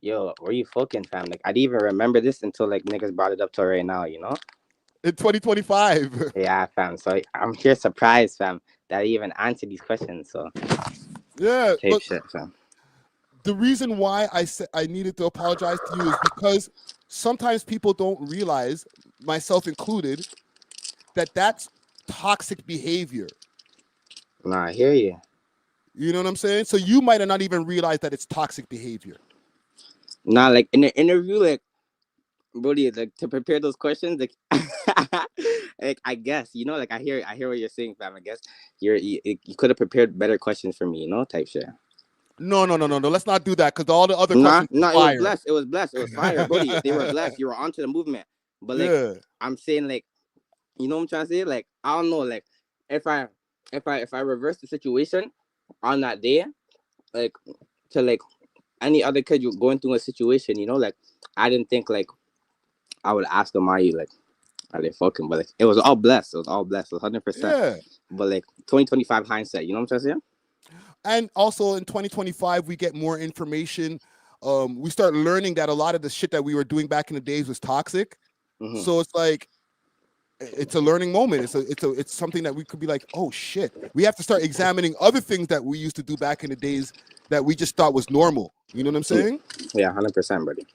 yo, where you fucking, fam? Like, I didn't even remember this until, like, niggas brought it up to right now, you know? In 2025. Yeah, fam. So I'm here surprised, fam, that I even answered these questions. So Yeah, Tape but shit, fam. the reason why I said I needed to apologize to you is because sometimes people don't realize, myself included, that that's toxic behavior. Nah, I hear you. You know what I'm saying? So you might have not even realized that it's toxic behavior. Nah, like in the interview, like, Brody, like to prepare those questions, like, like I guess, you know, like I hear what you're saying, fam. I guess you could have prepared better questions for me, you know, type shit. No. Let's not do that because all the other Nah, questions no, are it was blessed, it was fire, Brody. They were blessed. You were onto the movement, but like Yeah. I'm saying, like, you know what I'm trying to say? Like, I don't know, like if I reverse the situation on that day, like to like any other kid you going through a situation, you know, like I didn't think like I would ask them, are you like, are they fucking? But like it was all blessed. It was all blessed. It was 100%. Yeah. But like 2025 hindsight, you know what I'm trying to say? And also in 2025, we get more information. We start learning that a lot of the shit that we were doing back in the days was toxic. Mhm. So it's like it's a learning moment. It's something that we could be like, oh shit. We have to start examining other things that we used to do back in the days that we just thought was normal. You know what I'm saying? Yeah, 100%, buddy.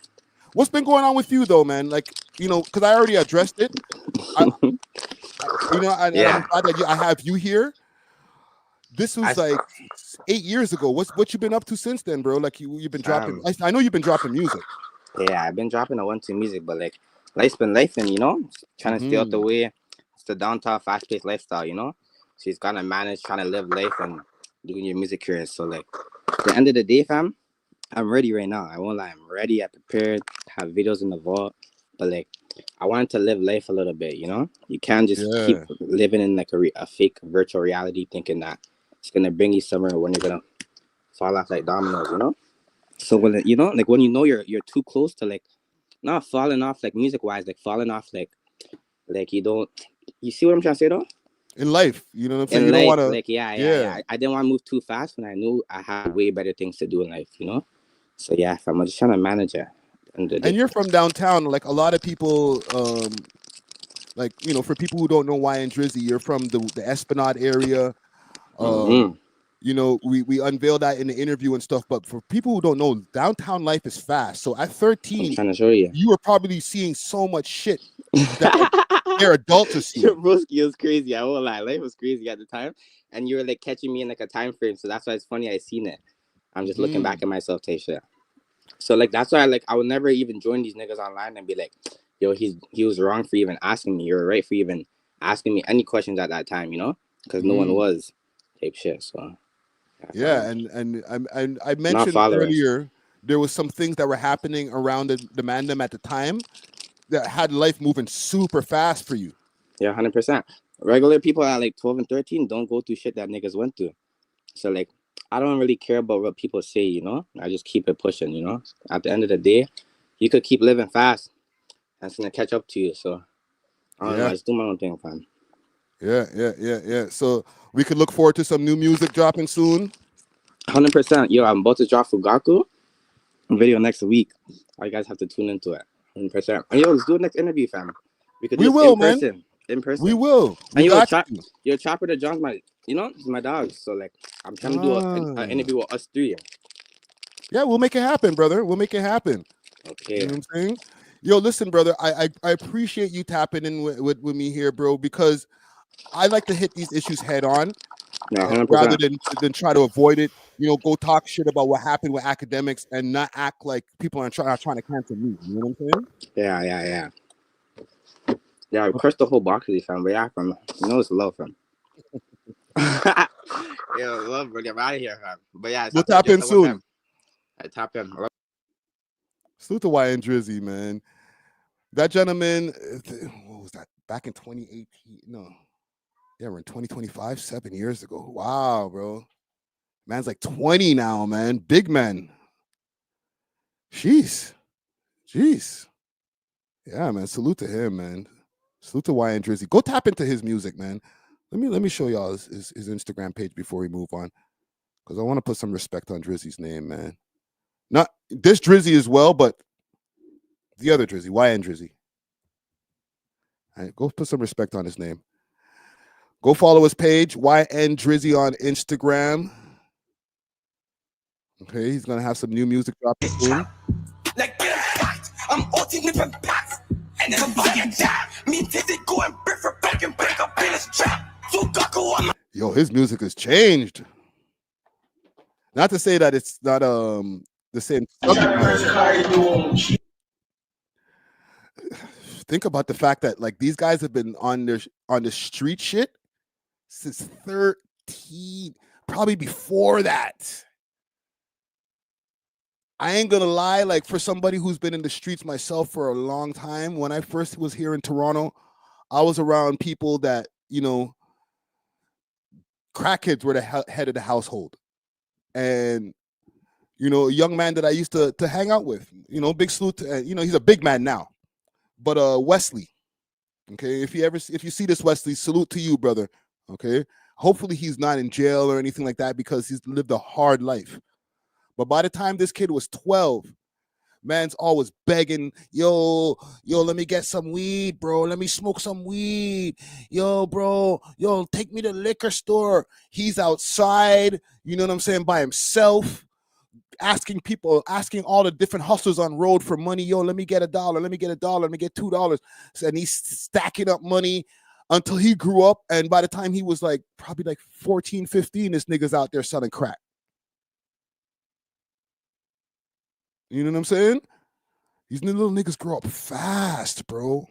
What's been going on with you though, man? Like, you know, because I already addressed it. You know, and I'm glad that I have you here. This was like 8 years ago. What you been up to since then, bro? Like you've been dropping. I know you've been dropping music. Yeah, I've been dropping a 1-2 music, but like life's been life, and you know, trying to stay out the way. It's the downtown fast-paced lifestyle, you know. She's gotta manage trying to live life and doing your music career. So like, at the end of the day, fam, I'm ready right now. I won't lie, I'm ready. I prepared, have videos in the vault, but like, I wanted to live life a little bit, you know. You can't just keep living in like a fake virtual reality, thinking that it's gonna bring you somewhere when you're gonna fall off like dominoes, you know. So when you know, like when you know you're too close to like not falling off like music wise, like falling off like you don't. You see what I'm trying to say though? In life, you know what I'm saying. In You life, don't want to. like yeah. I didn't want to move too fast when I knew I had way better things to do in life, you know. So yeah, I'm just trying to manage it. And you're from downtown, like a lot of people. Like, you know, for people who don't know YNDrizzy, you're from the Esplanade area. You know, we unveiled that in the interview and stuff. But for people who don't know, downtown life is fast. So at 13, I'm trying to show you. You were probably seeing so much shit that their adults are seeing. Your broski was crazy. I won't lie, life was crazy at the time, and you were like catching me in like a time frame. So that's why it's funny I seen it. I'm just looking back at myself, take shit. So like that's why I would never even join these niggas online and be like, yo, he was wrong for even asking me. You're right for even asking me any questions at that time, you know, because no one was type shit. So yeah, and I mentioned earlier there was some things that were happening around the Mandem at the time that had life moving super fast for you. Yeah, 100%. Regular people at like 12 and 13 don't go through shit that niggas went through. So like, I don't really care about what people say, you know. I just keep it pushing, you know. At the end of the day, you could keep living fast, and it's gonna catch up to you. So I don't know. I just do my own thing, fam. Yeah. So we could look forward to some new music dropping soon. 100%. Yo, I'm about to drop Fugaku video next week. All you guys have to tune into it. 100%. And yo, let's do a next interview, fam. We could do it in person. In person. We will. And yo, Chopper the John's my, you know, he's my dog. So like, I'm trying to do an interview with us three. Yeah, we'll make it happen, brother. We'll make it happen. Okay. You know what I'm saying? Yo, listen, brother. I appreciate you tapping in with me here, bro, because I like to hit these issues head on, rather than try to avoid it. You know, go talk shit about what happened with Akademiks and not act like people are trying to cancel me. You know what I'm saying? Yeah. Yeah, I crushed the whole box of these, fam. But yeah, fam, you know it's love, fam. Yo, love, bro. Get out of here, fam. But yeah, we'll tap in soon. I tap in. Salute to YNDrizzy, man. That gentleman, what was that? Back in 2018? No. Yeah, we're in 2025, 7 years ago. Wow, bro. Man's like 20 now, man. Big man. Jeez. Yeah, man. Salute to him, man. Salute to YNDrizzy. Go tap into his music, man. Let me show y'all his Instagram page before we move on, because I want to put some respect on Drizzy's name, man. Not this Drizzy as well, but the other Drizzy, YNDrizzy. All right, go put some respect on his name. Go follow his page, YNDrizzy on Instagram. Okay, he's gonna have some new music dropping soon. Like get a fight. I'm ultimate pass. And then I'm die. Me dizzy go and break for back and break up in his trap. So Gaku on my Yo, his music has changed. Not to say that it's not the same subject matter. Think about the fact that like these guys have been on the street shit since 13, probably before that. I ain't gonna lie, like for somebody who's been in the streets myself for a long time, when I first was here in Toronto, I was around people that, you know, crackheads were the head of the household. And, you know, a young man that I used to hang out with, you know, big salute to, you know, he's a big man now. But Wesley, okay, if you see this, Wesley, salute to you, brother. Okay. Hopefully he's not in jail or anything like that because he's lived a hard life. But by the time this kid was 12, man's always begging, yo, let me get some weed, bro. Let me smoke some weed. Yo, bro, take me to the liquor store. He's outside, you know what I'm saying, by himself, asking all the different hustlers on road for money. Yo, let me get $1. Let me get $1. Let me get $2. And he's stacking up money until he grew up. And by the time he was like probably like 14, 15, this nigga's out there selling crack. You know what I'm saying? These little niggas grow up fast, bro.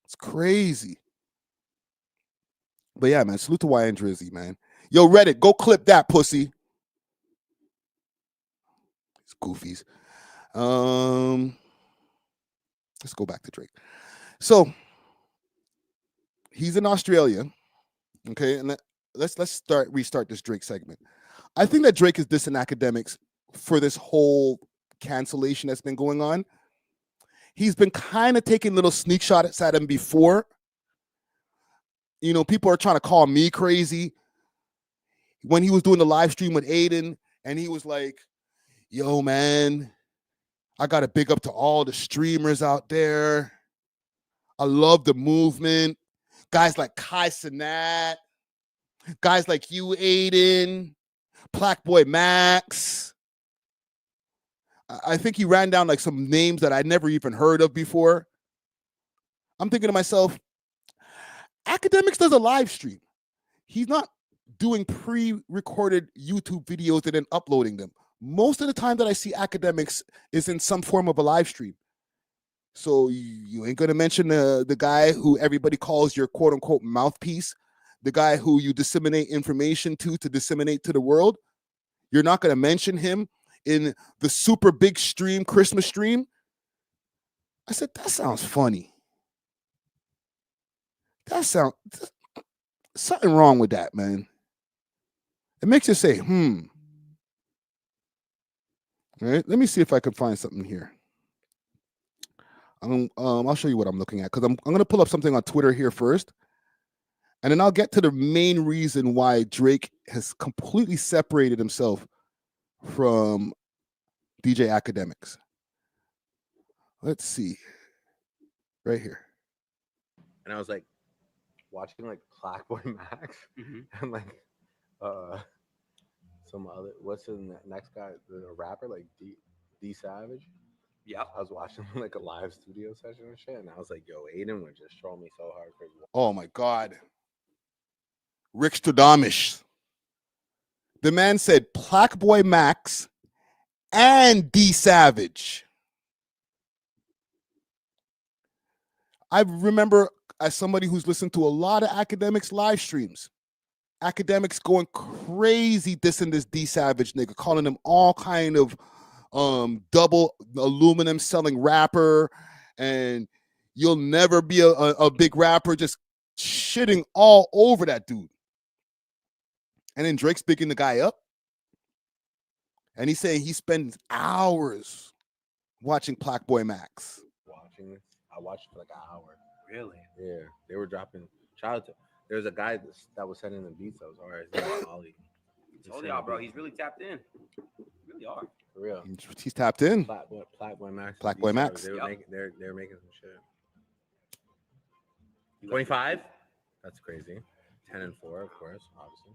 It's crazy. But yeah, man, salute to YNDrizzy, man. Yo, Reddit, go clip that pussy. It's goofies. Let's go back to Drake. So he's in Australia. Okay, and let's restart this Drake segment. I think that Drake is dissing Akademiks for this whole cancellation that's been going on. He's been kind of taking little sneak shots at him before. You know, people are trying to call me crazy when he was doing the live stream with Aiden, and he was like, yo, man, I got a big up to all the streamers out there. I love the movement. Guys like Kai Cenat, guys like you, Aiden, Black Boy Max. I think he ran down like some names that I'd never even heard of before. I'm thinking to myself, Akademiks does a live stream. He's not doing pre-recorded YouTube videos and then uploading them. Most of the time that I see Akademiks is in some form of a live stream. So you ain't gonna mention the guy who everybody calls your quote unquote mouthpiece, the guy who you disseminate information to disseminate to the world. You're not gonna mention him in the super big stream, Christmas stream. I said, that sounds funny. That sounds something wrong with that, man. It makes you say, All right, let me see if I can find something here. I'll show you what I'm looking at because I'm going to pull up something on Twitter here first, and then I'll get to the main reason why Drake has completely separated himself from DJ Akademiks. Let's see, right here. And I was like watching like Black Boy Max and like some other. What's the next guy? The rapper like D Savage. Yeah, I was watching like a live studio session and shit, and I was like, "Yo, Aiden would just troll me so hard for." Oh my God, Rick Stradamish. The man said Black Boy Max and D Savage. I remember, as somebody who's listened to a lot of Akademiks live streams, Akademiks going crazy dissing this D Savage nigga, calling him all kind of double aluminum selling rapper, and you'll never be a big rapper, just shitting all over that dude. And then Drake's picking the guy up, and he's saying he spends hours watching Black Boy Max. I watched for like an hour. Really? Yeah, they were dropping. Shout out to. There's a guy that was sending the beats. That was all right. His name was Ollie. Told y'all, bro. He's really tapped in. Really are. For real. He's tapped in. Black Boy Max. Black Boy Max. They were making some shit. 25. That's crazy. 10 and 4, of course, obviously.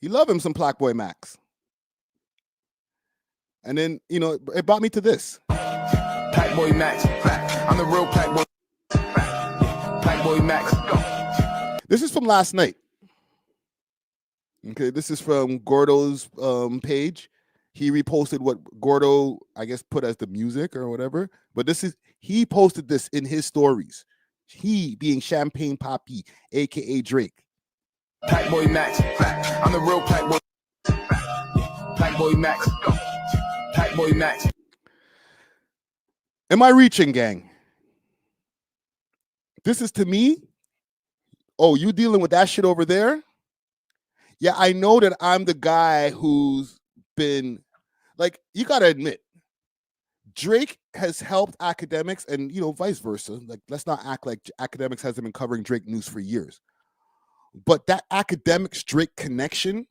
You love him some Black Boy Max. And then, you know, it brought me to this. Pack Boy Max. I'm the real Pack Boy. Pack Boy Max. This is from last night. Okay, this is from Gordo's page. He reposted what Gordo, I guess, put as the music or whatever. But he posted this in his stories. He being Champagne Papi, aka Drake. Pack Boy Max. I'm the real Pack Boy. Pack Boy Max. Pack Boy Max. Am I reaching, gang? This is to me. Oh, you dealing with that shit over there? Yeah, I know that I'm the guy who's been, like, you got to admit, Drake has helped Akademiks and, you know, vice versa. Like, let's not act like Akademiks hasn't been covering Drake news for years. But that Akademiks-Drake connection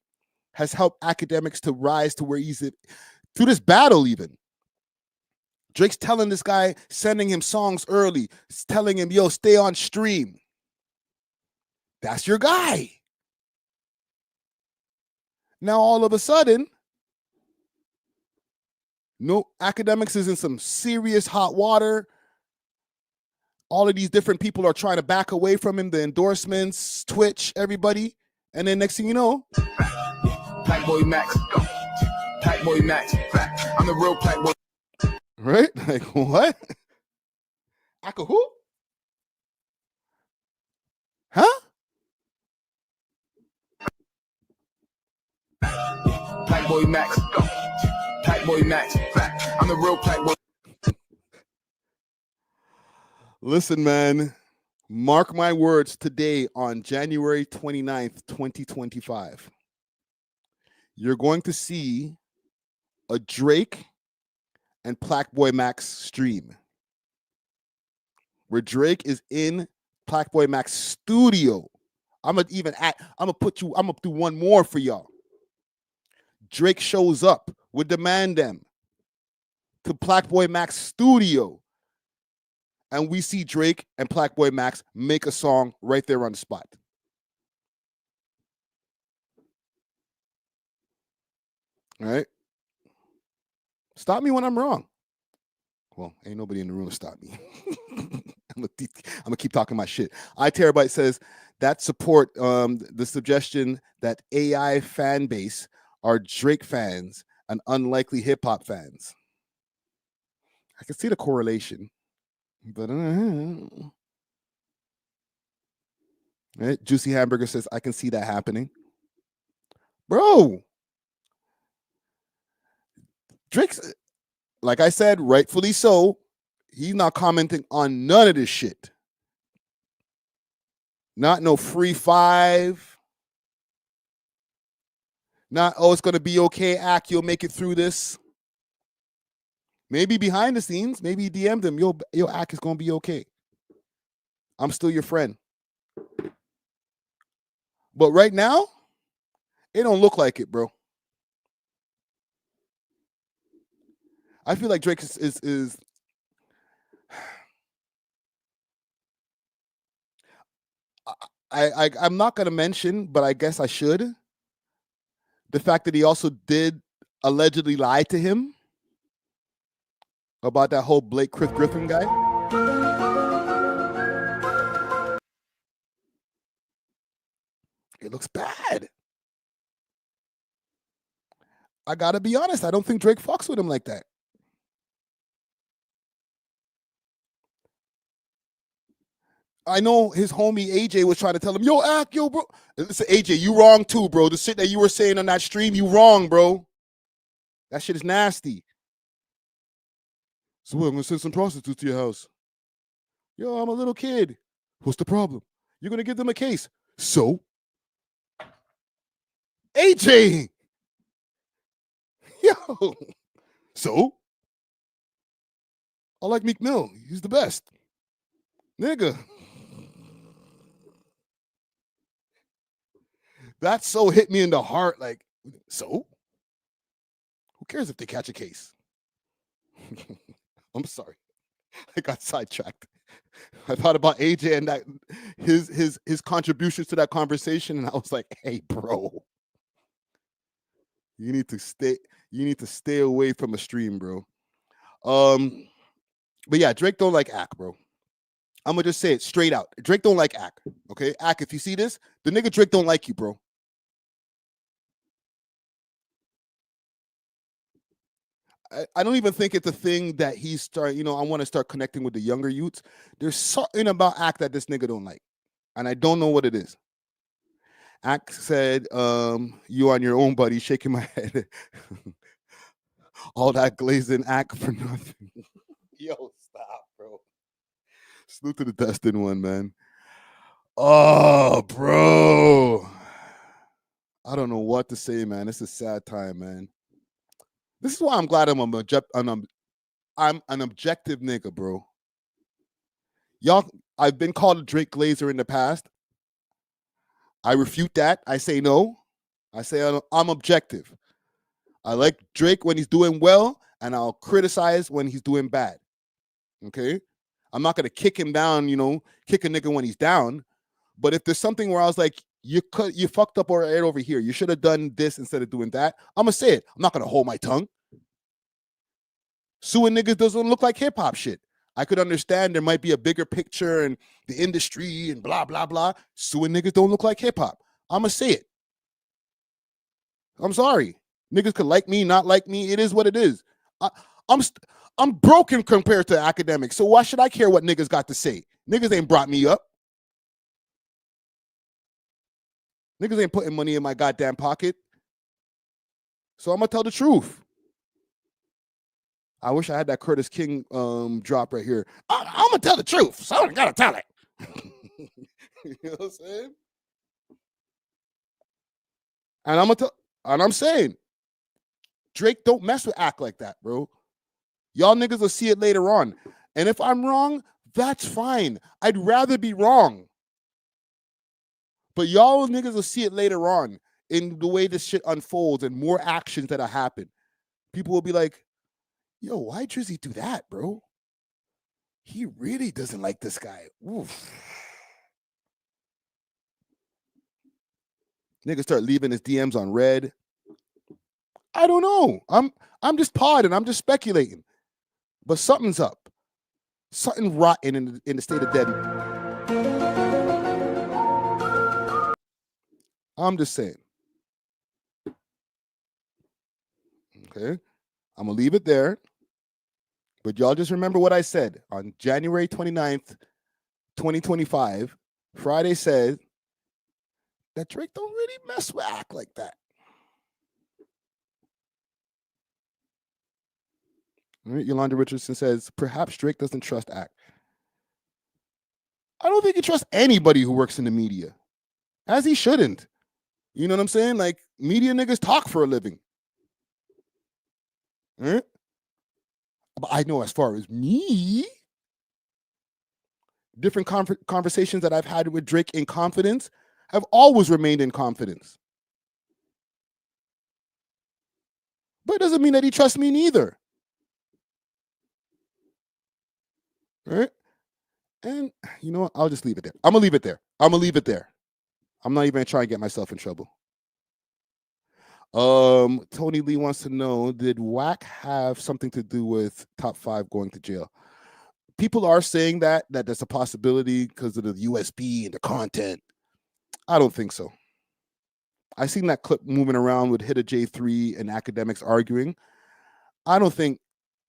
has helped Akademiks to rise to where he's at, through this battle even. Drake's telling this guy, sending him songs early, telling him, yo, stay on stream. That's your guy. Now, all of a sudden, no, Akademiks is in some serious hot water. All of these different people are trying to back away from him, the endorsements, Twitch, everybody. And then next thing you know, Pack Boy Max. Pack Boy Max. I'm the real Pack Boy. Right? Like, what? Aka who? Huh? Pack Boy Max. Pack Boy Max. I'm the real Pack Boy. Listen, man, mark my words, today on January 29th, 2025, you're going to see a Drake and Plaque Max stream where Drake is in Plaque Max studio. I'm gonna do one more for y'all. Drake shows up with Demand Them to Plaque Max studio. And we see Drake and Plaque Max make a song right there on the spot. All right? Stop me when I'm wrong. Well, ain't nobody in the room to stop me. I'm gonna keep talking my shit. iTerabyte says that support the suggestion that AI fan base are Drake fans and unlikely hip hop fans. I can see the correlation. But right? Juicy Hamburger says, I can see that happening. Bro, Drake's, like I said, rightfully so, he's not commenting on none of this shit. Not no free 5. Not, oh, it's going to be okay, Ak, you'll make it through this. Maybe behind the scenes, maybe he DM'd him, yo, Ak, is going to be okay. I'm still your friend. But right now, it don't look like it, bro. I feel like Drake is I'm not gonna mention, but I guess I should. The fact that he also did allegedly lie to him about that whole Blake Griffin guy. It looks bad. I gotta be honest, I don't think Drake fucks with him like that. I know his homie AJ was trying to tell him, yo, Ak, yo, bro. Listen, AJ, you wrong too, bro. The shit that you were saying on that stream, you wrong, bro. That shit is nasty. So what, I'm gonna send some prostitutes to your house. Yo, I'm a little kid. What's the problem? You're gonna give them a case. So? AJ! Yo! So? I like Meek Mill. He's the best. Nigga. That so hit me in the heart. Like, so? Who cares if they catch a case? I'm sorry. I got sidetracked. I thought about AJ and that his contributions to that conversation, and I was like, hey, bro. You need to stay away from a stream, bro. But yeah, Drake don't like Ak, bro. I'm gonna just say it straight out. Drake don't like Ak. Okay, Ak, if you see this, the nigga Drake don't like you, bro. I don't even think it's a thing that he's start. I want to start connecting with the younger youths. There's something about Ak that this nigga don't like, and I don't know what it is. Ak said, "You on your own, buddy." Shaking my head. All that glazing Ak for nothing. Yo, stop, bro. Salute to the destined one, man. Oh, bro. I don't know what to say, man. It's a sad time, man. This is why I'm glad I'm an objective nigga, bro. Y'all, I've been called a Drake Glazer in the past. I refute that. I say no. I say I'm objective. I like Drake when he's doing well, and I'll criticize when he's doing bad. Okay? I'm not going to kick him down, kick a nigga when he's down. But if there's something where I was like, you fucked up right over here, you should have done this instead of doing that, I'm going to say it. I'm not going to hold my tongue. Suing niggas doesn't look like hip-hop shit. I could understand there might be a bigger picture and the industry and blah, blah, blah. Suing niggas don't look like hip-hop. I'm going to say it. I'm sorry. Niggas could like me, not like me. It is what it is. I'm broken compared to Akademiks, so why should I care what niggas got to say? Niggas ain't brought me up. Niggas ain't putting money in my goddamn pocket. So I'm going to tell the truth. I wish I had that Curtis King drop right here. I'm going to tell the truth, so I got to tell it. You know what I'm saying? And I'm saying, Drake don't mess with Ak like that, bro. Y'all niggas will see it later on. And if I'm wrong, that's fine. I'd rather be wrong. But y'all niggas will see it later on in the way this shit unfolds and more actions that'll happen. People will be like, yo, why Drizzy do that, bro? He really doesn't like this guy. Oof. Niggas start leaving his DMs on red. I don't know. I'm just podding. I'm just speculating. But something's up. Something rotten in the state of Debbie. I'm just saying. Okay. I'm going to leave it there. But y'all just remember what I said on January 29th, 2025. Friday said that Drake don't really mess with Ak like that. All right, Yolanda Richardson says, perhaps Drake doesn't trust Ak. I don't think he trusts anybody who works in the media, as he shouldn't. You know what I'm saying? Like, media niggas talk for a living. All right? But I know as far as me, different conversations that I've had with Drake in confidence have always remained in confidence. But it doesn't mean that he trusts me neither. All right? And you know what? I'll just leave it there. I'm going to leave it there. I'm not even trying to get myself in trouble. Tony Lee wants to know, did WAC have something to do with Top 5 going to jail? People are saying that there's a possibility because of the USB and the content. I don't think so. I seen that clip moving around with Hitta J3 and Akademiks arguing. I don't think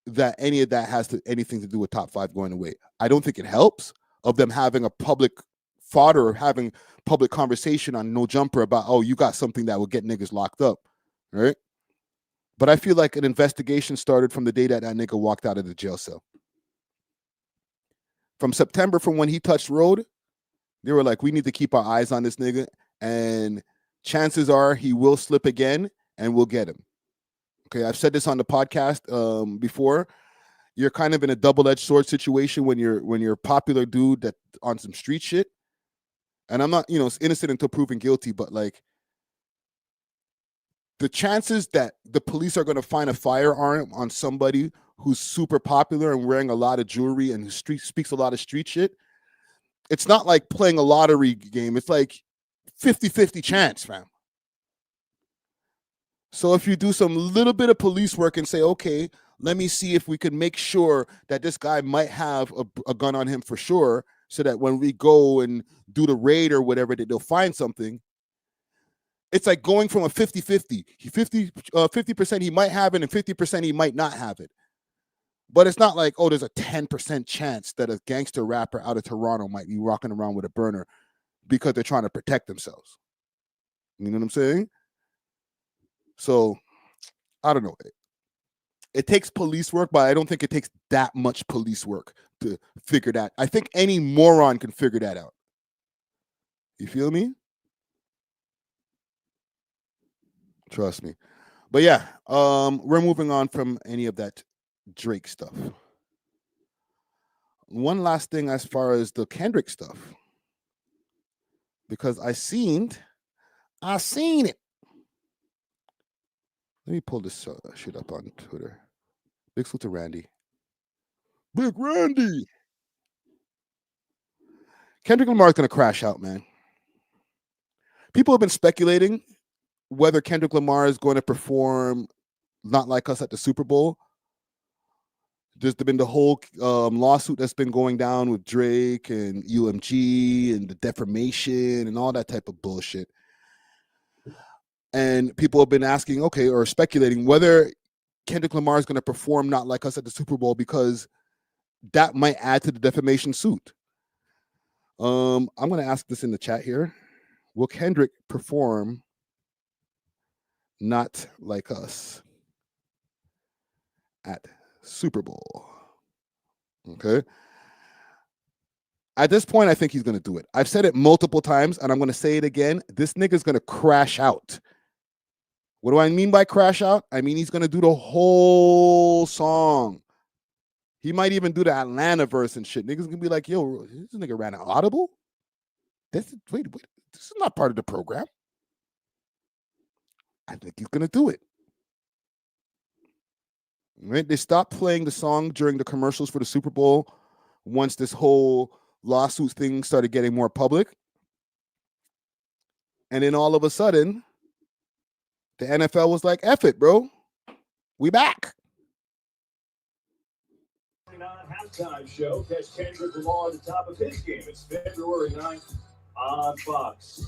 that any of that has anything to do with Top 5 going away. I don't think it helps of them having a public fodder or having public conversation on No Jumper about, oh, you got something that will get niggas locked up, right? But I feel like an investigation started from the day that nigga walked out of the jail cell. From September, from when he touched road, they were like, we need to keep our eyes on this nigga, and chances are he will slip again, and we'll get him. Okay, I've said this on the podcast before. You're kind of in a double-edged sword situation when you're a popular dude that on some street shit. And I'm not, innocent until proven guilty, but like the chances that the police are going to find a firearm on somebody who's super popular and wearing a lot of jewelry and who speaks a lot of street shit, it's not like playing a lottery game. It's like 50-50 chance, fam. So if you do some little bit of police work and say, okay, let me see if we can make sure that this guy might have a gun on him for sure, so that when we go and do the raid or whatever, that they'll find something. It's like going from a 50-50. 50% he might have it and 50% he might not have it. But it's not like, oh, there's a 10% chance that a gangster rapper out of Toronto might be rocking around with a burner because they're trying to protect themselves. You know what I'm saying? So, I don't know. It takes police work, but I don't think it takes that much police work to figure that. I think any moron can figure that out. You feel me? Trust me. But yeah, we're moving on from any of that Drake stuff. One last thing as far as the Kendrick stuff, because I seen it. Let me pull this shit up on Twitter. Big salute to Randy. Big Randy. Kendrick Lamar is going to crash out, man. People have been speculating whether Kendrick Lamar is going to perform Not Like Us at the Super Bowl. There's been the whole lawsuit that's been going down with Drake and UMG and the defamation and all that type of bullshit. And people have been asking, okay, or speculating whether Kendrick Lamar is going to perform Not Like Us at the Super Bowl, because that might add to the defamation suit. I'm going to ask this in the chat here. Will Kendrick perform Not Like Us at Super Bowl? Okay. At this point, I think he's going to do it. I've said it multiple times, and I'm going to say it again. This nigga's going to crash out. What do I mean by crash out? I mean he's going to do the whole song. He might even do the Atlanta verse and shit. Niggas going to be like, yo, this nigga ran an Audible? Wait, this is not part of the program. I think he's going to do it. Right? They stopped playing the song during the commercials for the Super Bowl once this whole lawsuit thing started getting more public. And then all of a sudden, the NFL was like, F it, bro. We back. Halftime show. Catch Kendrick Lamar at the top of his game. It's February 9th on Fox.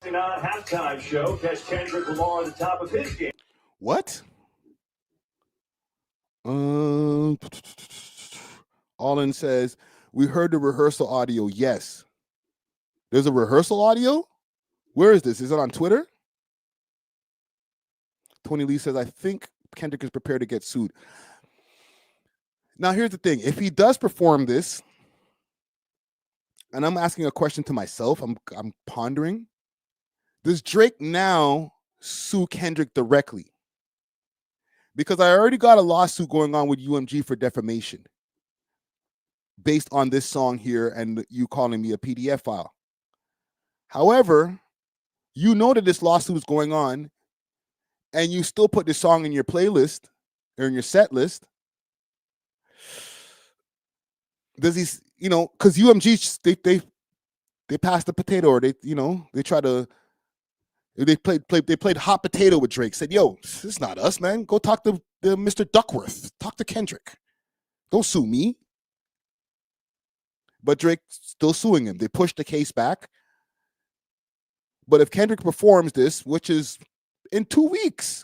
Halftime show. Catch Kendrick Lamar at the top of his game. What? Allin says, we heard the rehearsal audio. Yes. There's a rehearsal audio? Where is this? Is it on Twitter? Tony Lee says, I think Kendrick is prepared to get sued. Now, here's the thing. If he does perform this, and I'm asking a question to myself, I'm pondering, does Drake now sue Kendrick directly? Because I already got a lawsuit going on with UMG for defamation based on this song here and you calling me a PDF file. However, you know that this lawsuit is going on and you still put this song in your playlist or in your set list. Does he, because UMG, they passed the potato, or they played hot potato with Drake. Said, yo, this is not us, man. Go talk to Mr. Duckworth. Talk to Kendrick. Don't sue me. But Drake's still suing him. They pushed the case back. But if Kendrick performs this, which is in 2 weeks,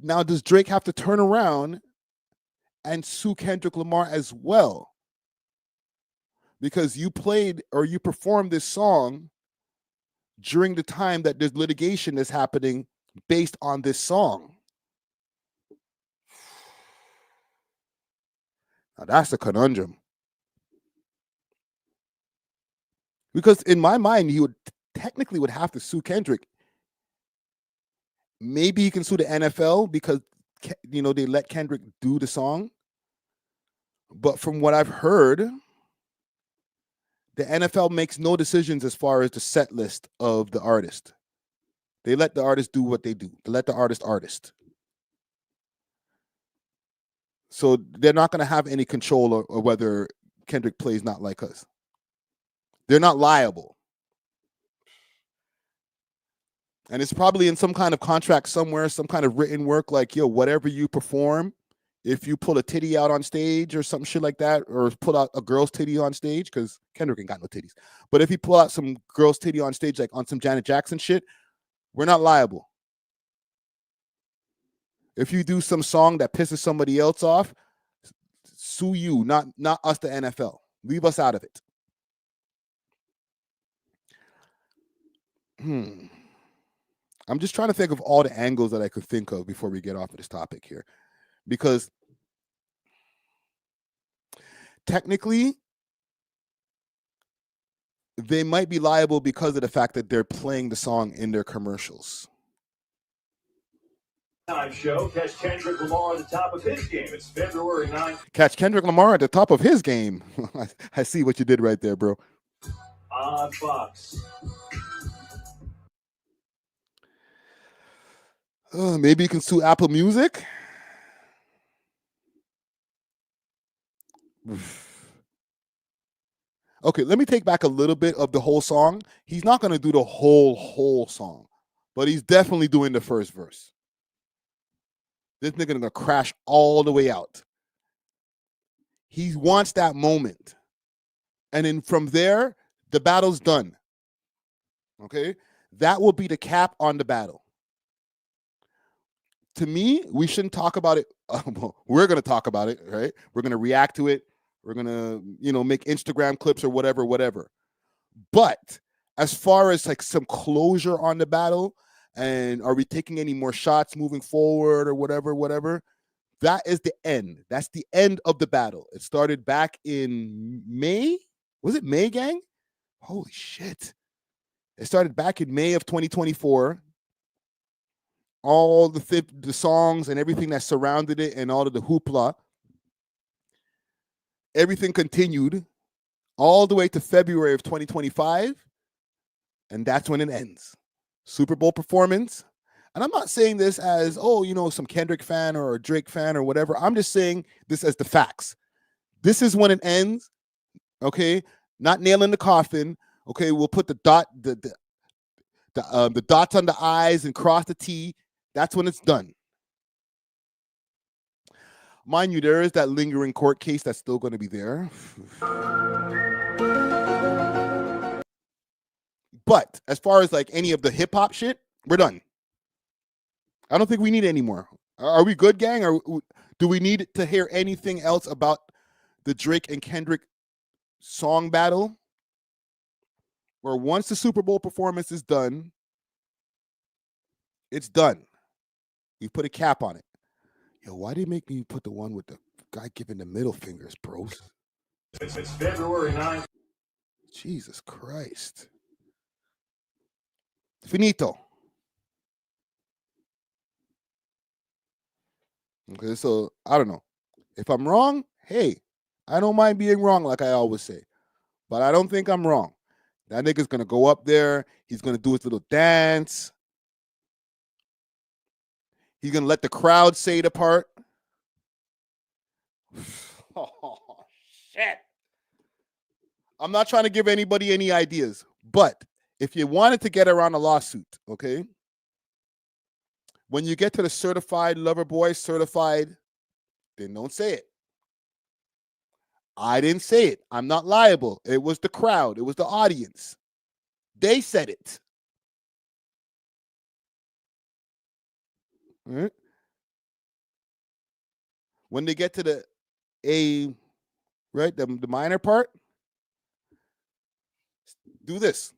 now does Drake have to turn around and sue Kendrick Lamar as well? Because you played or you performed this song during the time that there's litigation that's happening based on this song. Now that's a conundrum. Because in my mind, he would technically would have to sue Kendrick. Maybe he can sue the NFL because, they let Kendrick do the song. But from what I've heard, the NFL makes no decisions as far as the set list of the artist. They let the artist do what they do. They let the artist. So they're not going to have any control or whether Kendrick plays Not Like Us. They're not liable. And it's probably in some kind of contract somewhere, some kind of written work like, yo, whatever you perform, if you pull a titty out on stage or some shit like that, or pull out a girl's titty on stage, because Kendrick ain't got no titties. But if you pull out some girl's titty on stage, like on some Janet Jackson shit, we're not liable. If you do some song that pisses somebody else off, sue you, not us, the NFL. Leave us out of it. I'm just trying to think of all the angles that I could think of before we get off of this topic here. Because technically, they might be liable because of the fact that they're playing the song in their commercials. Time show. Catch Kendrick Lamar at the top of his game. It's February 9th Catch Kendrick Lamar at the top of his game. I see what you did right there, bro. on Fox. Maybe you can sue Apple Music. Okay, let me take back a little bit of the whole song. He's not going to do the whole song, but he's definitely doing the first verse. This nigga gonna crash all the way out. He wants that moment. And then from there, the battle's done. Okay? That will be the cap on the battle. To me, we shouldn't talk about it. We're going to talk about it, right? We're going to react to it. We're going to, make Instagram clips or whatever. But as far as like some closure on the battle, and are we taking any more shots moving forward or whatever, that is the end. That's the end of the battle. It started back in May. Was it May, gang? Holy shit. It started back in May of 2024. All the songs and everything that surrounded it and all of the hoopla, everything continued all the way to February of 2025, and that's when it ends. Super Bowl performance. And I'm not saying this as, some Kendrick fan or a Drake fan or whatever. I'm just saying this as the facts. This is when it ends, okay? Not nail in the coffin, okay? We'll put the dots on the I's and cross the T. That's when it's done. Mind you, there is that lingering court case that's still going to be there. But as far as like any of the hip hop shit, we're done. I don't think we need any more. Are we good, gang? Or do we need to hear anything else about the Drake and Kendrick song battle? Where once the Super Bowl performance is done, it's done. We put a cap on it. Yo, why did you make me put the one with the guy giving the middle fingers, bros? It's February 9th. Jesus Christ. Finito. Okay, so I don't know. If I'm wrong, hey, I don't mind being wrong, like I always say. But I don't think I'm wrong. That nigga's going to go up there. He's going to do his little dance. He's going to let the crowd say the part. Oh, shit. I'm not trying to give anybody any ideas. But if you wanted to get around a lawsuit, okay, when you get to the certified lover boy, certified, then don't say it. I didn't say it. I'm not liable. It was the crowd. It was the audience. They said it. All right? When they get to the A, right, the minor part, do this.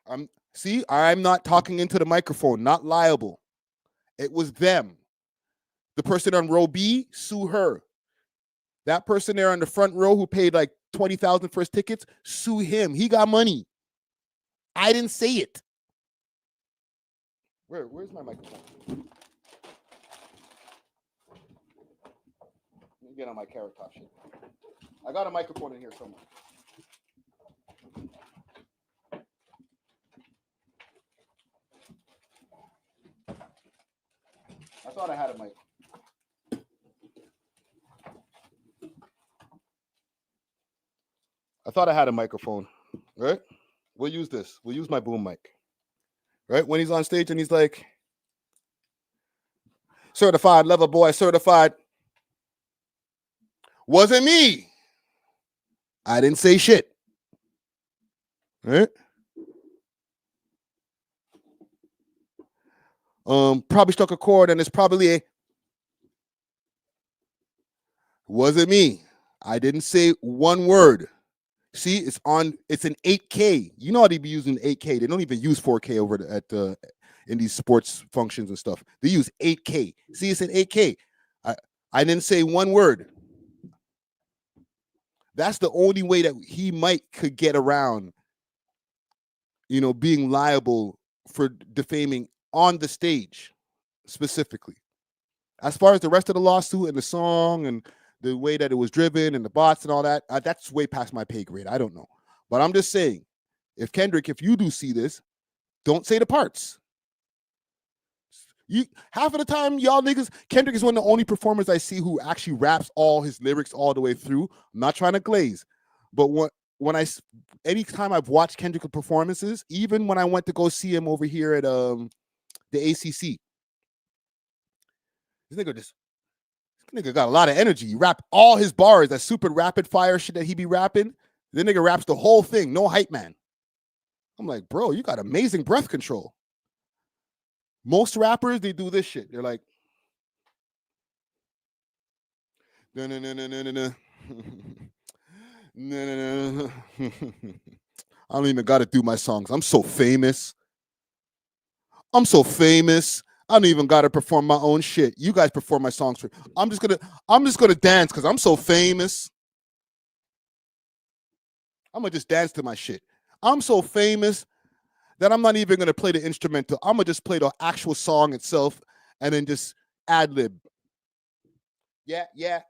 I'm not talking into the microphone, not liable. It was them. The person on row B, sue her. That person there on the front row who paid like $20,000 for his tickets, sue him. He got money. I didn't say it. Where's my microphone? Let me get on my Carrot Top shit. I got a microphone in here somewhere. I thought I had a mic. I thought I had a microphone, right? We'll use this. We'll use my boom mic. right? When he's on stage and he's like, certified lover boy, certified. Wasn't me. I didn't say shit. Right? Probably struck a chord and it's probably a wasn't me. I didn't say one word. See, it's an 8K. You know how they be using 8K. They don't even use 4K over in these sports functions and stuff. They use 8K. See, it's an 8K. I didn't say one word. That's the only way that he could get around, being liable for defaming on the stage specifically. As far as the rest of the lawsuit and the song and the way that it was driven and the bots and all that, that's way past my pay grade. I don't know. But I'm just saying, if Kendrick, if you do see this, don't say the parts. Half of the time, y'all niggas, Kendrick is one of the only performers I see who actually raps all his lyrics all the way through. I'm not trying to glaze, but anytime I've watched Kendrick performances, even when I went to go see him over here at the ACC, this nigga got a lot of energy. He rap all his bars, that super rapid fire shit that he be rapping. The nigga raps the whole thing, no hype man. I'm like, bro, you got amazing breath control. Most rappers, they do this shit. They're like, no, no, no, no, no, no, no. No, no, no. I don't even got to do my songs. I'm so famous. I don't even got to perform my own shit. You guys perform my songs for. I'm just gonna dance because I'm so famous. I'm gonna just dance to my shit. I'm so famous that I'm not even gonna play the instrumental. I'm gonna just play the actual song itself and then just ad lib. Yeah, yeah.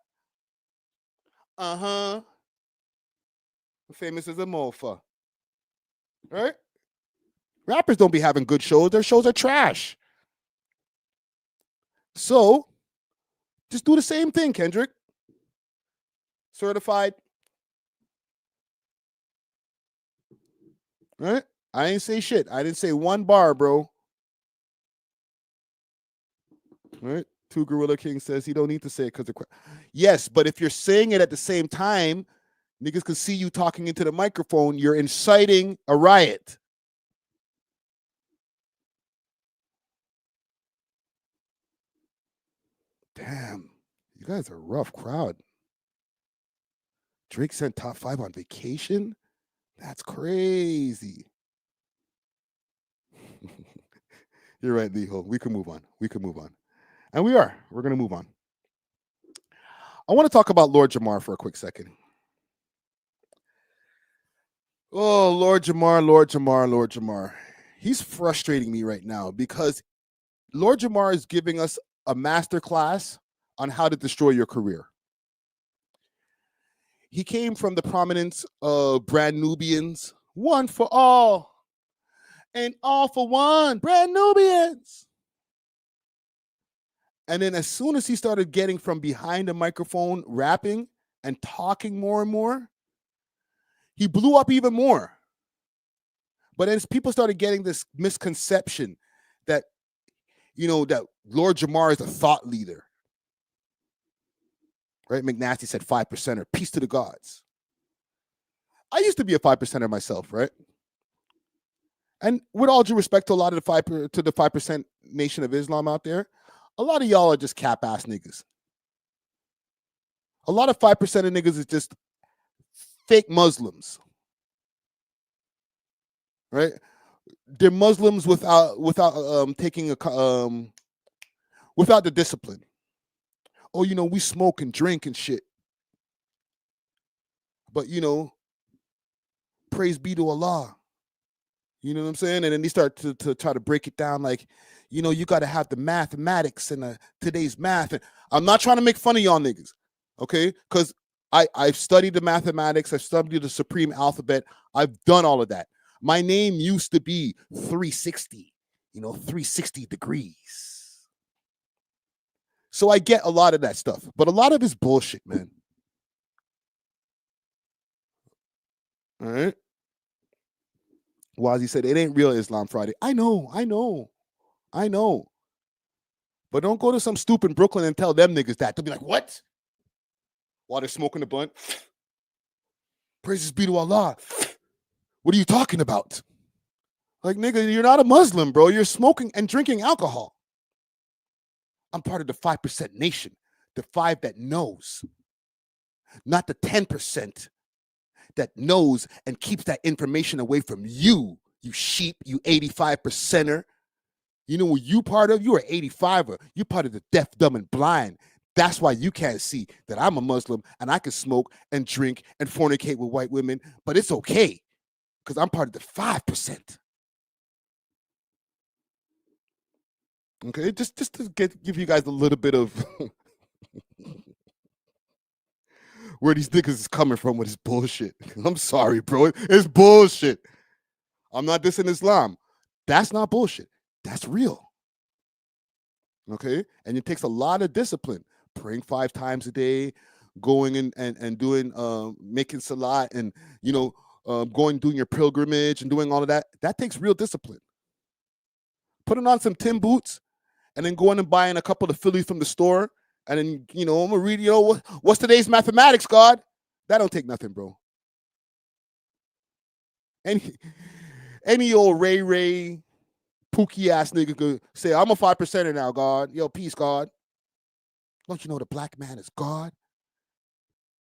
Famous as a mofa. Right? Rappers don't be having good shows. Their shows are trash. So, just do the same thing, Kendrick. Certified. Right? I ain't say shit. I didn't say one bar, bro. Right? Two Gorilla King says he don't need to say it because yes, but if you're saying it at the same time, niggas can see you talking into the microphone. You're inciting a riot. Damn, you guys are a rough crowd. Drake sent Top 5 on vacation? That's crazy. You're right, Leho. We can move on. And we are. We're going to move on. I want to talk about Lord Jamar for a quick second. Oh, Lord Jamar. He's frustrating me right now because Lord Jamar is giving us a master class on how to destroy your career. He came from the prominence of Brand Nubians, one for all and all for one, Brand Nubians. And then as soon as he started getting from behind the microphone, rapping and talking more and more, he blew up even more. But as people started getting this misconception that, that Lord Jamar is a thought leader. Right? McNasty said 5%er, peace to the gods. I used to be a 5%er myself, right? And with all due respect to a lot of the 5% Nation of Islam out there, a lot of y'all are just cap-ass niggas. A lot of 5% of niggas is just fake Muslims. Right? They're Muslims without taking without the discipline. Oh, we smoke and drink and shit. But praise be to Allah. You know what I'm saying? And then they start to try to break it down like, you got to have the mathematics and today's math. And I'm not trying to make fun of y'all niggas, okay? Because I've studied the mathematics. I've studied the supreme alphabet. I've done all of that. My name used to be 360, 360 degrees. So I get a lot of that stuff. But a lot of it's bullshit, man. All right? Wazi said, it ain't real Islam Friday. I know. But don't go to some stupid Brooklyn and tell them niggas that. They'll be like, what? While they're smoking a blunt. Praises be to Allah. What are you talking about? Like, nigga, you're not a Muslim, bro. You're smoking and drinking alcohol. I'm part of the 5% nation. The 5 that knows. Not the 10% that knows and keeps that information away from you. You sheep, you 85%er. You know what you part of? You are 85er. You part of the deaf, dumb, and blind. That's why you can't see that I'm a Muslim and I can smoke and drink and fornicate with white women, but it's okay because I'm part of the 5%. Okay, just to give you guys a little bit of where these niggas is coming from with this bullshit. I'm sorry, bro. It's bullshit. I'm not dissing Islam. That's not bullshit. That's real. Okay? And it takes a lot of discipline. Praying 5 times a day, going and doing making salat and doing your pilgrimage and doing all of that. That takes real discipline. Putting on some Tim boots and then going and buying a couple of Phillies from the store. And then, I'm gonna read, what's today's mathematics, God? That don't take nothing, bro. Any old Ray Pookie ass nigga could say, I'm a 5%er now, God. Yo, peace, God. Don't you know the black man is God?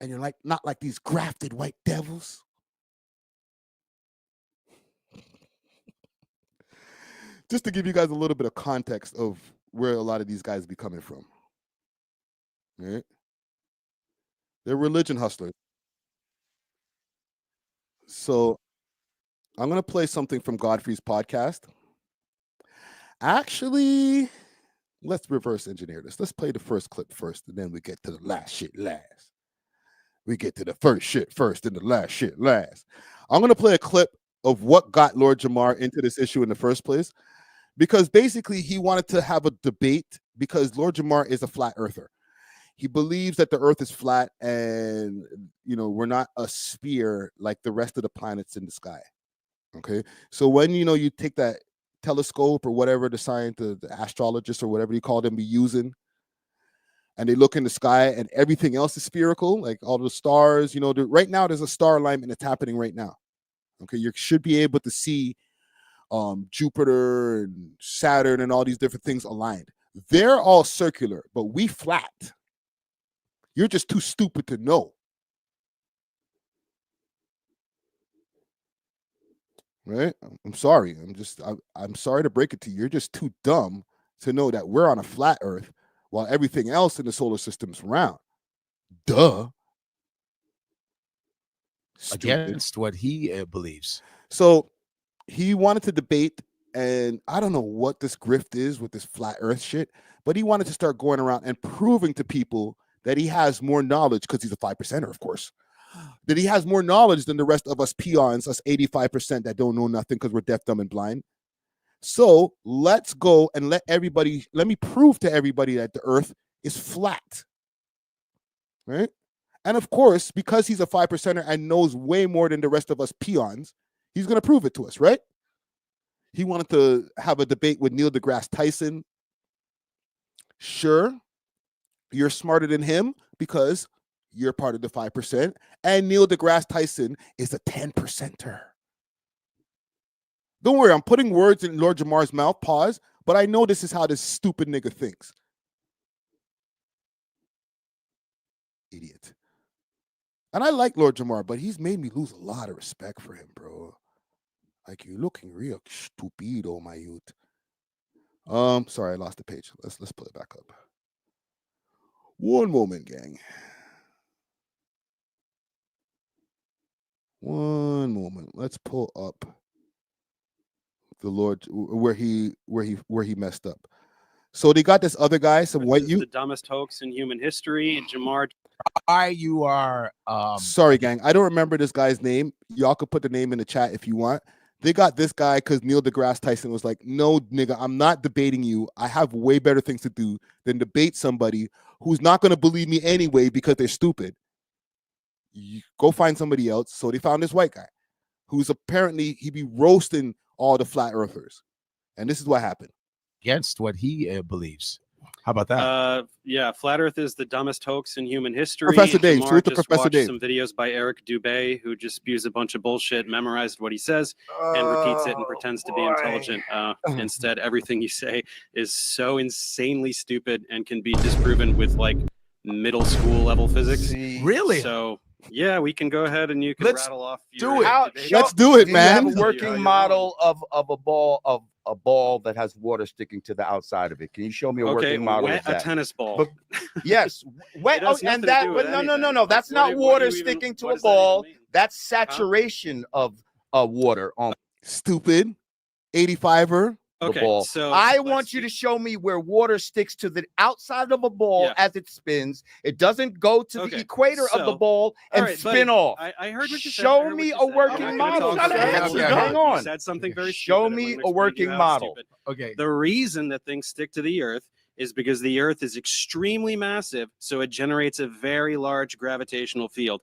And you're not like these grafted white devils. Just to give you guys a little bit of context of where a lot of these guys be coming from. Right? They're religion hustlers. So I'm going to play something from Godfrey's podcast. Actually, let's reverse engineer this. Let's play the first clip first, and then we get to the last shit last. We get to the first shit first and the last shit last. I'm going to play a clip of what got Lord Jamar into this issue in the first place, because basically he wanted to have a debate because Lord Jamar is a flat earther. He believes that the earth is flat and, we're not a sphere like the rest of the planets in the sky. Okay. So when, you take that telescope or whatever the astrologists or whatever you call them be using, and they look in the sky and everything else is spherical, like all the stars, right now there's a star alignment that's happening right now. Okay. You should be able to see Jupiter and Saturn and all these different things aligned. They're all circular, but we flat. You're just too stupid to know. Right? I'm sorry. I'm sorry to break it to you. You're just too dumb to know that we're on a flat earth while everything else in the solar system's round. Duh. Against what he believes. So he wanted to debate, and I don't know what this grift is with this flat earth shit, but he wanted to start going around and proving to people that he has more knowledge, because he's a 5%er, of course, that he has more knowledge than the rest of us peons, us 85% that don't know nothing because we're deaf, dumb, and blind. So let's go and let me prove to everybody that the earth is flat. Right? And of course, because he's a 5%er and knows way more than the rest of us peons, he's going to prove it to us, right? He wanted to have a debate with Neil deGrasse Tyson. Sure, you're smarter than him because you're part of the 5%, and Neil deGrasse Tyson is a 10%er. Don't worry, I'm putting words in Lord Jamar's mouth, pause, but I know this is how this stupid nigga thinks. Idiot. And I like Lord Jamar, but he's made me lose a lot of respect for him, bro. Like, you're looking real stupido, my youth. Sorry, I lost the page. Let's pull it back up. One moment, gang. One moment. Let's pull up the Lord where he messed up. So they got this other guy, some white youth. The dumbest hoax in human history. Jamar. You are sorry, gang. I don't remember this guy's name. Y'all could put the name in the chat if you want. They got this guy because Neil deGrasse Tyson was like, no, nigga, I'm not debating you. I have way better things to do than debate somebody who's not going to believe me anyway because they're stupid. You go find somebody else. So they found this white guy who's apparently he be roasting all the flat earthers, and this is what happened. Against what he believes. How about that? Yeah, flat Earth is the dumbest hoax in human history. Professor Dave, Jamar salute to just Professor watched Dave. some videos by Eric Dubé, who just spews a bunch of bullshit, memorized what he says, and repeats it and pretends to be intelligent. Instead, everything you say is so insanely stupid and can be disproven with like middle school level physics. Really? So yeah, we can go ahead and you can Let's rattle off. do it. Let's do it, Do you have man. a working model of a ball that has water sticking to the outside of it? Can you show me a Okay, working model wet of that? a tennis ball. But, yes, wet. It has And nothing to that, do with but no. anything. That's Like, not what do water you even- sticking to what a does that even ball. mean? That's saturation of water on Stupid. 85er. the Okay, ball. so I let's want you to show me where water sticks to the outside of a ball Yeah. as it spins. It doesn't go to the Okay, equator of the so- ball and all right, spin buddy, off. I heard what you said. I Show heard me what you a said. working I'm not gonna model. talk Gotta about answer. it. Hang You on. said something very Show stupid. me I'm a gonna explain to working you how model. stupid. Okay. The reason that things stick to the earth is because the earth is extremely massive, so it generates a very large gravitational field.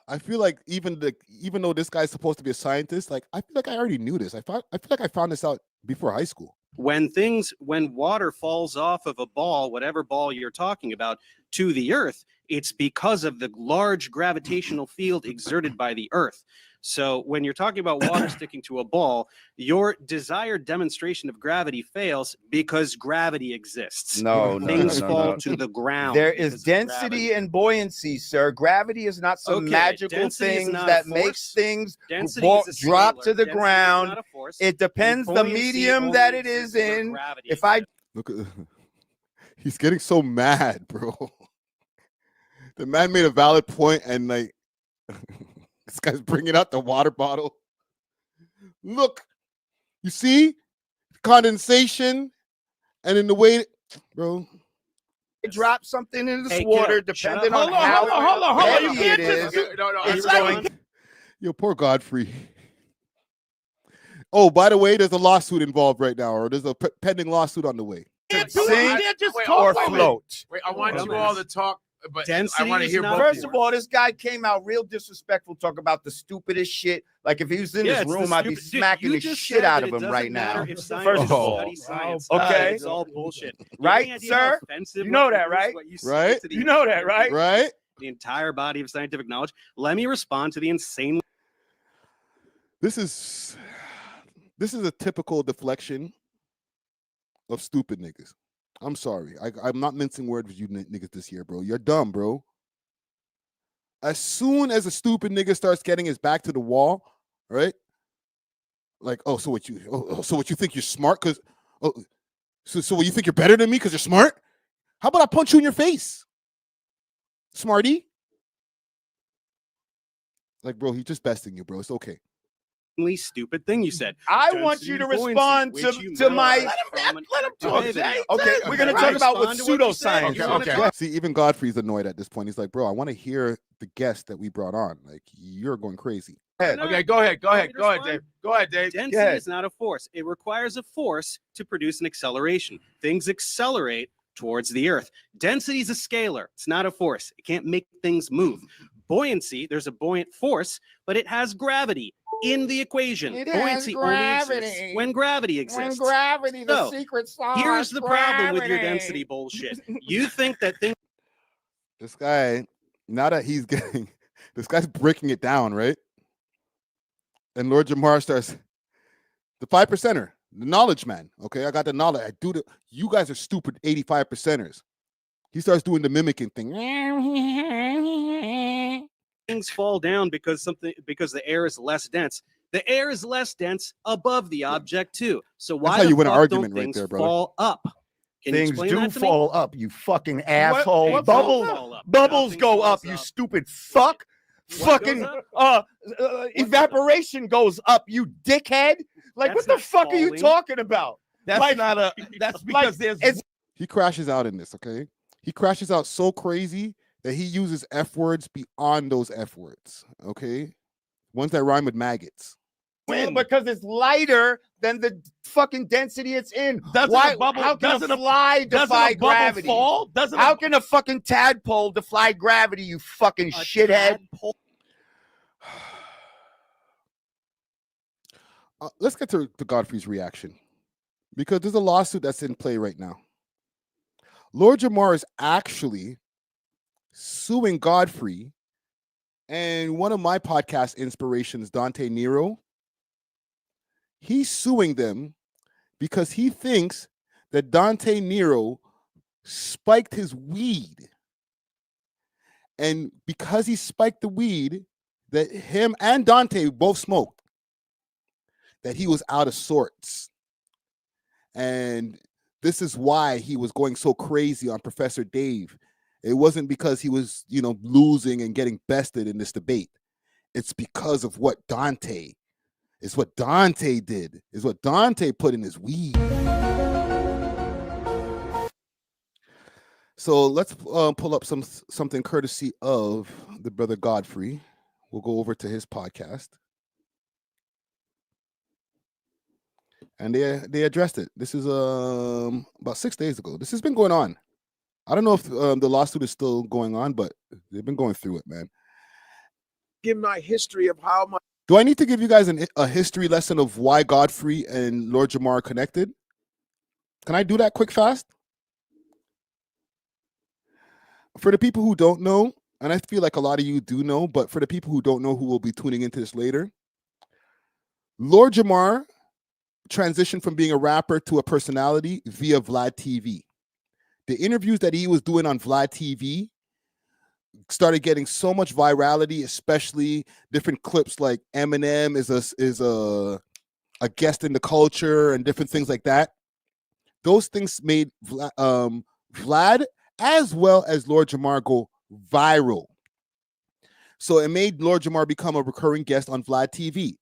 I feel like even though this guy's supposed to be a scientist, like I feel like I already knew this. I feel like I found this out before high school. When water falls off of a ball, whatever ball you're talking about, to the earth, it's because of the large gravitational field exerted by the earth. So when you're talking about water sticking to a ball, your desired demonstration of gravity fails because gravity exists. Things fall to the ground. There is because of density gravity. and buoyancy, sir. Gravity is not some Okay, magical density is thing not a that force. makes things Density is a drop scalar. to the Density is ground. not a force. It depends And the buoyancy medium only that it is exists where in. gravity If I Look at he's getting so mad, bro. The man made a valid point, and like this guy's bringing out the water bottle. Look, you see condensation, and in the way, bro. drop something in this Hey, water, kiddo, shut depending up. on how Hold on. You heavy can't it is, just it's going. Yo, poor Godfrey. Oh, by the way, there's a lawsuit involved right now, or there's a pending lawsuit on the way. Sink Wait, or wait, float. Wait, I want you all to talk, but Density I want to is hear not- both. First of all, this guy came out real disrespectful, talk about the stupidest shit. Like if he was in Yeah, this it's the room, I'd be stupid- Dude, smacking you the just shit said out that of it him doesn't right now. matter if First scientists of all, study science. okay, It's all bullshit. You have right, any idea how sir? offensive You know what that, is, right? what you say Right? to the You know that, entire- right? Right? The entire body of scientific knowledge. Let me respond to the insanely. This is a typical deflection of stupid niggas. I'm sorry. I'm not mincing words with you niggas this year, bro. You're dumb, bro. As soon as a stupid nigga starts getting his back to the wall, right? Like, so what you think you're smart? Because so what you think you're better than me because you're smart? How about I punch you in your face? Smarty? Like, bro, he's just besting you, bro. It's okay. Stupid thing you said. I want you to respond to my. Let him talk. Okay, we're gonna talk about what pseudoscience. Okay. See, even Godfrey's annoyed at this point. He's like, bro, I want to hear the guest that we brought on. Like, you're going crazy. Okay, go ahead, Dave. Go ahead, Dave. Density is not a force. It requires a force to produce an acceleration. Things accelerate towards the earth. Density is a scalar. It's not a force. It can't make things move. Buoyancy, there's a buoyant force, but it has gravity in the equation. It Buoyancy has only exists gravity. when gravity exists. When gravity, the So, secret sauce. here's the problem with your gravity. density bullshit. You think that things This guy, now that he's getting, this guy's breaking it down, right? And Lord Jamar starts, the 5%er, the knowledge man. Okay, I got the knowledge. I do you guys are stupid 85%ers. He starts doing the mimicking thing. things fall down because the air is less dense. The air is less dense above the object too. So why how the you win an fuck argument don't right things there, brother. fall up? Can you Things explain do that to me? fall up, you fucking asshole. what Bubbles, fall up? bubbles Nothing go up, falls you up. stupid fuck. What Fucking goes evaporation goes up, you dickhead. Like, That's what the not fuck are you falling. talking about? That's Like- not a. That's because like, there's. He crashes out in this, okay? He crashes out so crazy that he uses F words beyond those F words, okay? Ones that rhyme with maggots. Well, because it's lighter than the fucking density it's in. Doesn't Why? a bubble- How can doesn't a a- fly doesn't a defy bubble gravity? fall? Doesn't How a- can a fucking tadpole defy gravity? You fucking shithead. Let's get to Godfrey's reaction, because there's a lawsuit that's in play right now. Lord Jamar is actually suing Godfrey, and one of my podcast inspirations, Dante Nero, he's suing them because he thinks that Dante Nero spiked his weed. And because he spiked the weed, that him and Dante both smoked, that he was out of sorts. And this is why he was going so crazy on Professor Dave. It wasn't because he was, losing and getting bested in this debate. It's because of what Dante, it's what Dante did, is what Dante put in his weed. So let's pull up something courtesy of the brother Godfrey. We'll go over to his podcast. And they addressed it. This is about 6 days ago. This has been going on. I don't know if the lawsuit is still going on, but they've been going through it, man. Give my history of how my. Do I need to give you guys a history lesson of why Godfrey and Lord Jamar are connected? Can I do that quick, fast? For the people who don't know, and I feel like a lot of you do know, but for the people who don't know, who will be tuning into this later, Lord Jamar transitioned from being a rapper to a personality via Vlad TV. The interviews that he was doing on Vlad TV started getting so much virality, especially different clips like Eminem is a guest in the culture and different things like that. Those things made Vlad as well as Lord Jamar go viral. So it made Lord Jamar become a recurring guest on Vlad TV.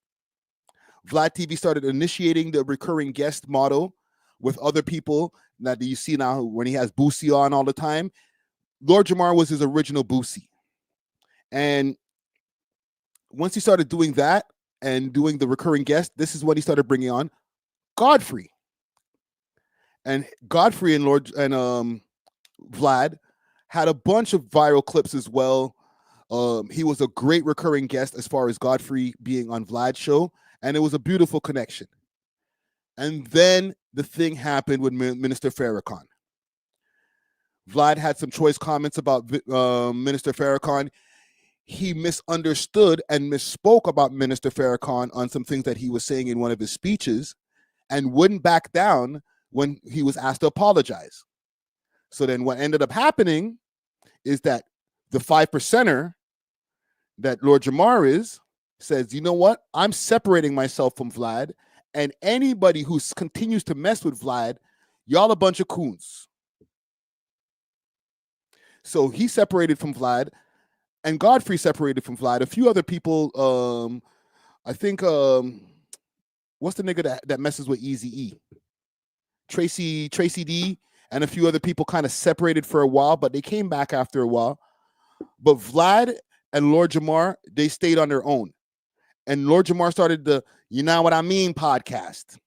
Vlad TV started initiating the recurring guest model with other people that you see now when he has Boosie on all the time. Lord Jamar was his original Boosie. And once he started doing that and doing the recurring guest, this is when he started bringing on Godfrey. And Godfrey and Vlad had a bunch of viral clips as well. He was a great recurring guest as far as Godfrey being on Vlad's show, and it was a beautiful connection. And then the thing happened with Minister Farrakhan. Vlad had some choice comments about Minister Farrakhan. He misunderstood and misspoke about Minister Farrakhan on some things that he was saying in one of his speeches and wouldn't back down when he was asked to apologize. So then what ended up happening is that the 5%er that Lord Jamar says, you know what? I'm separating myself from Vlad, and anybody who continues to mess with Vlad, y'all a bunch of coons. So he separated from Vlad, and Godfrey separated from Vlad. A few other people, I think, what's the nigga that messes with Eazy-E? Tracy D, and a few other people kind of separated for a while, but they came back after a while. But Vlad and Lord Jamar, they stayed on their own. And Lord Jamar started the You Know What I Mean podcast.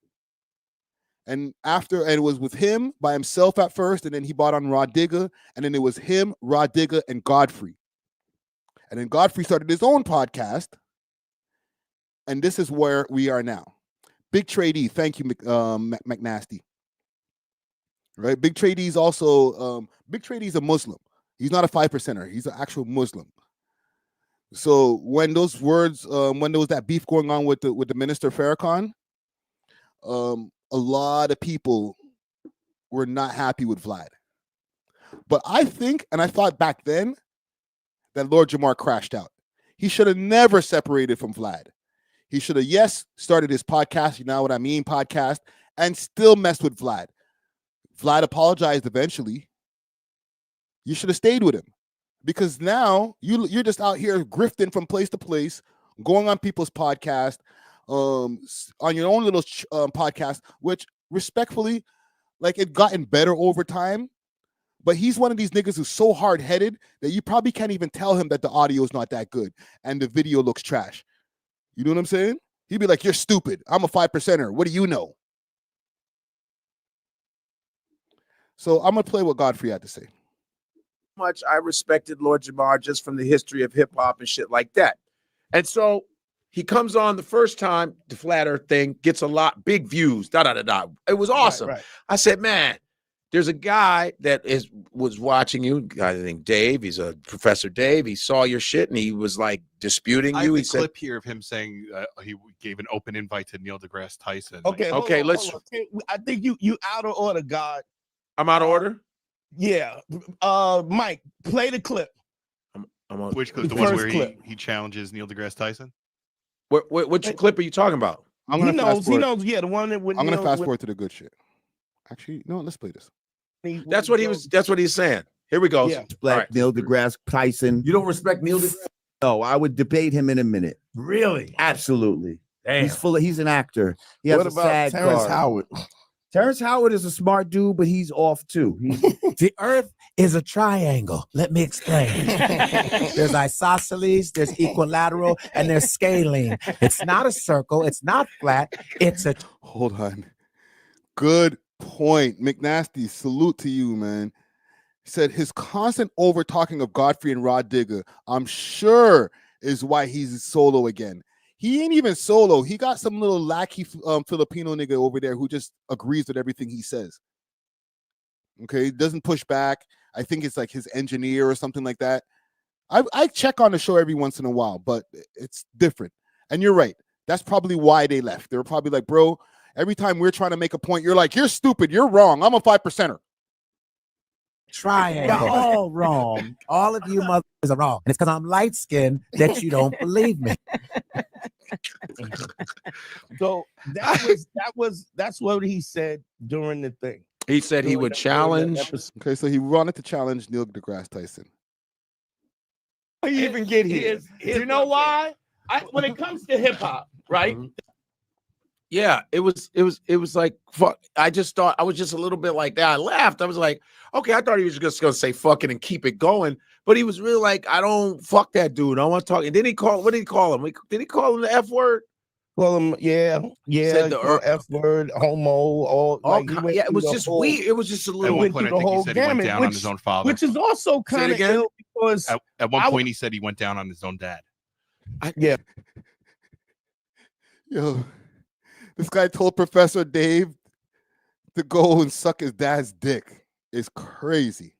And it was with him by himself at first, and then he brought on Rod Digger, and then it was him, Rod Digger, and Godfrey. And then Godfrey started his own podcast, and this is where we are now. Big Tradey, thank you, McNasty. Right, Big Tradey's also Big Tradey's a Muslim. He's not a 5%er. He's an actual Muslim. So when those words, when there was that beef going on with the Minister Farrakhan, a lot of people were not happy with Vlad. But I think, and I thought back then, that Lord Jamar crashed out. He should have never separated from Vlad. He should have, started his podcast, You Know What I Mean podcast, and still messed with Vlad. Vlad apologized eventually. You should have stayed with him, because now you're just out here grifting from place to place, going on people's podcast, on your own little podcast, which respectfully, like, it gotten better over time. But he's one of these niggas who's so hard-headed that you probably can't even tell him that the audio is not that good and the video looks trash. You know what I'm saying? He'd be like, "You're stupid. I'm a 5%er. What do you know?" So I'm gonna play what Godfrey had to say. Much I respected Lord Jamar just from the history of hip hop and shit like that. And so he comes on the first time, the flat earth thing gets a lot, big views, It was awesome. Right. I said, man, there's a guy that was watching you. I think Dave, he's a Professor Dave. He saw your shit and he was like disputing I you. have He a said, clip here of him saying he gave an open invite to Neil deGrasse Tyson. Okay, okay, let's. I think you out of order, God. I'm out of order. Yeah. Mike, play the clip. I'm on. Which clip? The The one first where clip. Oh, he challenges Neil deGrasse Tyson? Which clip are you talking about? I'm He gonna fast knows. He forward. knows. Yeah, the one that with I'm gonna Neil- fast with- forward to the good shit. Actually, no, let's play this. That's what he was. That's what he's saying. Here we go. Yeah. All right. Neil deGrasse Tyson. You don't respect Neil deGrasse? No, I would debate him in a minute. Really? Absolutely. Damn. He's full of, he's an actor. He has What a about SAG Terrence card. Howard? Terrence Howard is a smart dude, but he's off too. The earth is a triangle. Let me explain. There's isosceles, there's equilateral, and there's scalene. It's not a circle. It's not flat. It's a. Hold on. Good point. McNasty, salute to you, man. He said his constant over talking of Godfrey and Rod Digger, I'm sure, is why he's solo again. He ain't even solo. He got some little lackey Filipino nigga over there who just agrees with everything he says. Okay, doesn't push back. I think it's like his engineer or something like that. I check on the show every once in a while, but it's different. And you're right. That's probably why they left. They were probably like, bro, every time we're trying to make a point, you're like, you're stupid. You're wrong. I'm a 5%er. Triangle. You're all wrong. All of you mothers are wrong. And it's because I'm light skinned that you don't believe me. So that's what he said during the thing. He said he would challenge. Okay, so he wanted to challenge Neil deGrasse Tyson. How you even get here? You know why? When it comes to hip hop, right? Yeah, it was like fuck. I just thought I was just a little bit like that. I laughed. I was like, okay, I thought he was just gonna say fucking and keep it going, but he was really like, I don't fuck that dude. I want to talk. And then what did he call him? Did he call him the F word? Call him, yeah, Said the F word, homo, all like, yeah. It was just weird. It was just a At little. one point, I think he said he went down on his own father. which is also kind of ill because At one point, he said he went down on his own dad. Yeah. Yo, this guy told Professor Dave to go and suck his dad's dick. It's crazy.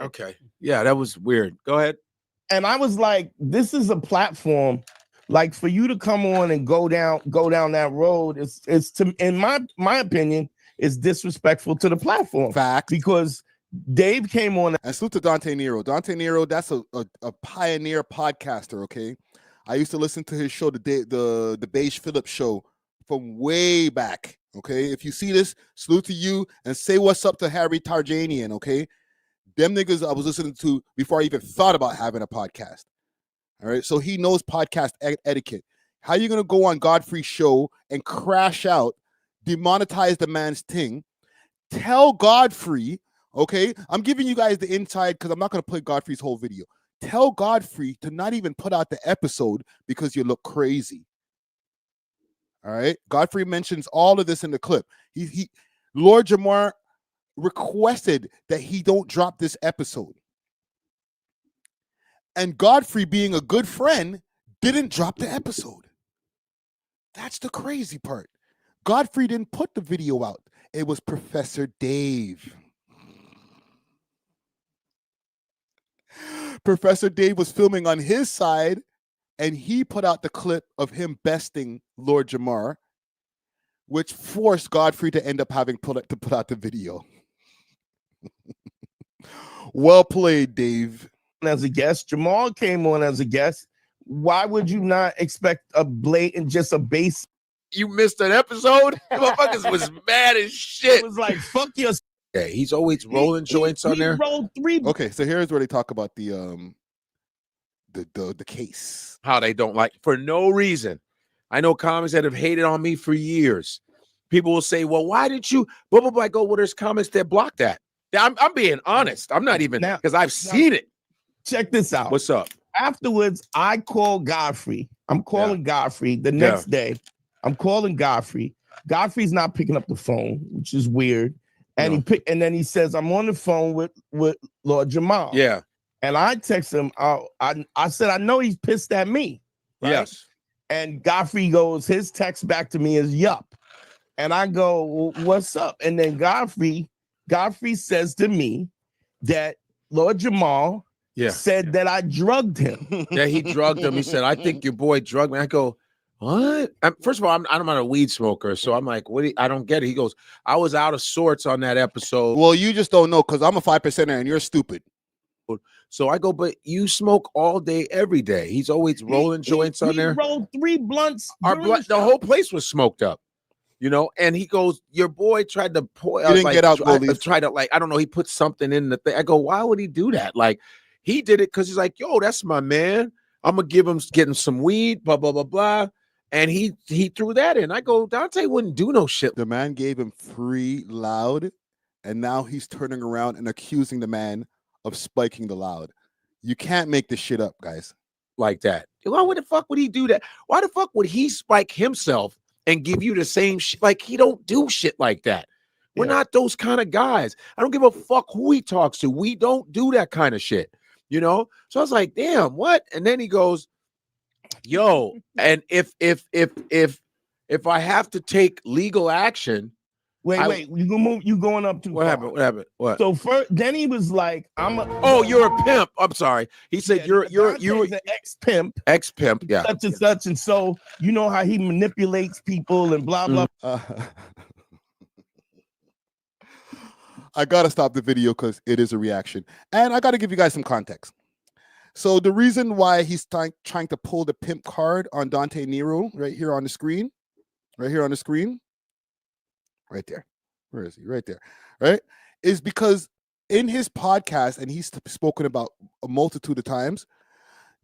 Okay. Yeah, that was weird. Go ahead. And I was like, this is a platform. Like for you to come on and go down that road, it's to, in my opinion, is disrespectful to the platform. Fact. Because Dave came on. And salute to Dante Nero. Dante Nero, that's a pioneer podcaster. Okay, I used to listen to his show, the Beige Phillips show, from way back. Okay, if you see this, salute to you and say what's up to Harry Tarjanian. Okay, them niggas I was listening to before I even thought about having a podcast. All right, so he knows podcast etiquette. How you gonna go on Godfrey's show and crash out, demonetize the man's thing? Tell Godfrey, okay? I'm giving you guys the inside because I'm not gonna play Godfrey's whole video. Tell Godfrey to not even put out the episode because you look crazy. All right, Godfrey mentions all of this in the clip. He Lord Jamar requested that he don't drop this episode. And Godfrey, being a good friend, didn't drop the episode. That's the crazy part. Godfrey didn't put the video out. It was Professor Dave. Professor Dave was filming on his side, and he put out the clip of him besting Lord Jamar, which forced Godfrey to end up having to put out the video. Well played, Dave. As a guest, Jamal came on as a guest. Why would you not expect a blatant, just a base? You missed an episode? The motherfuckers was mad as shit. It was like, fuck your. Yeah, he's always rolling joints on there. Rolled 3. Okay, so here's where they talk about the case. How they don't like, for no reason. I know comics that have hated on me for years. People will say, well, why did you? Blah, blah, blah. I go, well, there's comics that block that. I'm being honest. I'm not even, because I've seen it. Check this out. What's up? Afterwards, I call Godfrey. I'm calling Godfrey the next day. I'm calling Godfrey. Godfrey's not picking up the phone, which is weird. And and then he says, I'm on the phone with Lord Jamar. Yeah. And I text him, I said, I know he's pissed at me. Right? Yes. And Godfrey goes, his text back to me is yup. And I go, well, what's up? And then Godfrey says to me that Lord Jamal said that I drugged him. Yeah, he drugged him. He said, I think your boy drugged me. I go, what? First of all, I'm not a weed smoker. So I'm like, what? I don't get it. He goes, I was out of sorts on that episode. Well, you just don't know because I'm a 5%er and you're stupid. So I go, but you smoke all day, every day. He's always rolling joints on there. He rolled 3 blunts. The whole place was smoked up, you know. And he goes, your boy tried to pour. You didn't get out, try to like, I don't know. He put something in the thing. I go, why would he do that? Like, he did it because he's like, yo, that's my man. I'm gonna get him some weed, blah blah blah blah. And he threw that in. I go, Dante wouldn't do no shit. The man gave him free loud, and now he's turning around and accusing the man of spiking the loud. You can't make this shit up, guys. Like that. Why the fuck would he do that? Why the fuck would he spike himself and give you the same shit? Like, he don't do shit like that. We're not those kind of guys. I don't give a fuck who he talks to. We don't do that kind of shit, you know? So I was like, damn, what? And then he goes, yo, and if I have to take legal action. Wait, you going up too what far. Happened? What happened? What? So first, then he was like, you're a pimp. I'm sorry. He said you're an ex-pimp. Ex-pimp, yeah. Such and such. And so you know how he manipulates people and blah blah. I gotta stop the video because it is a reaction. And I gotta give you guys some context. So the reason why he's trying to pull the pimp card on Dante Nero right here on the screen, right there. Where is he? Right there, right? Is because in his podcast, and he's spoken about a multitude of times,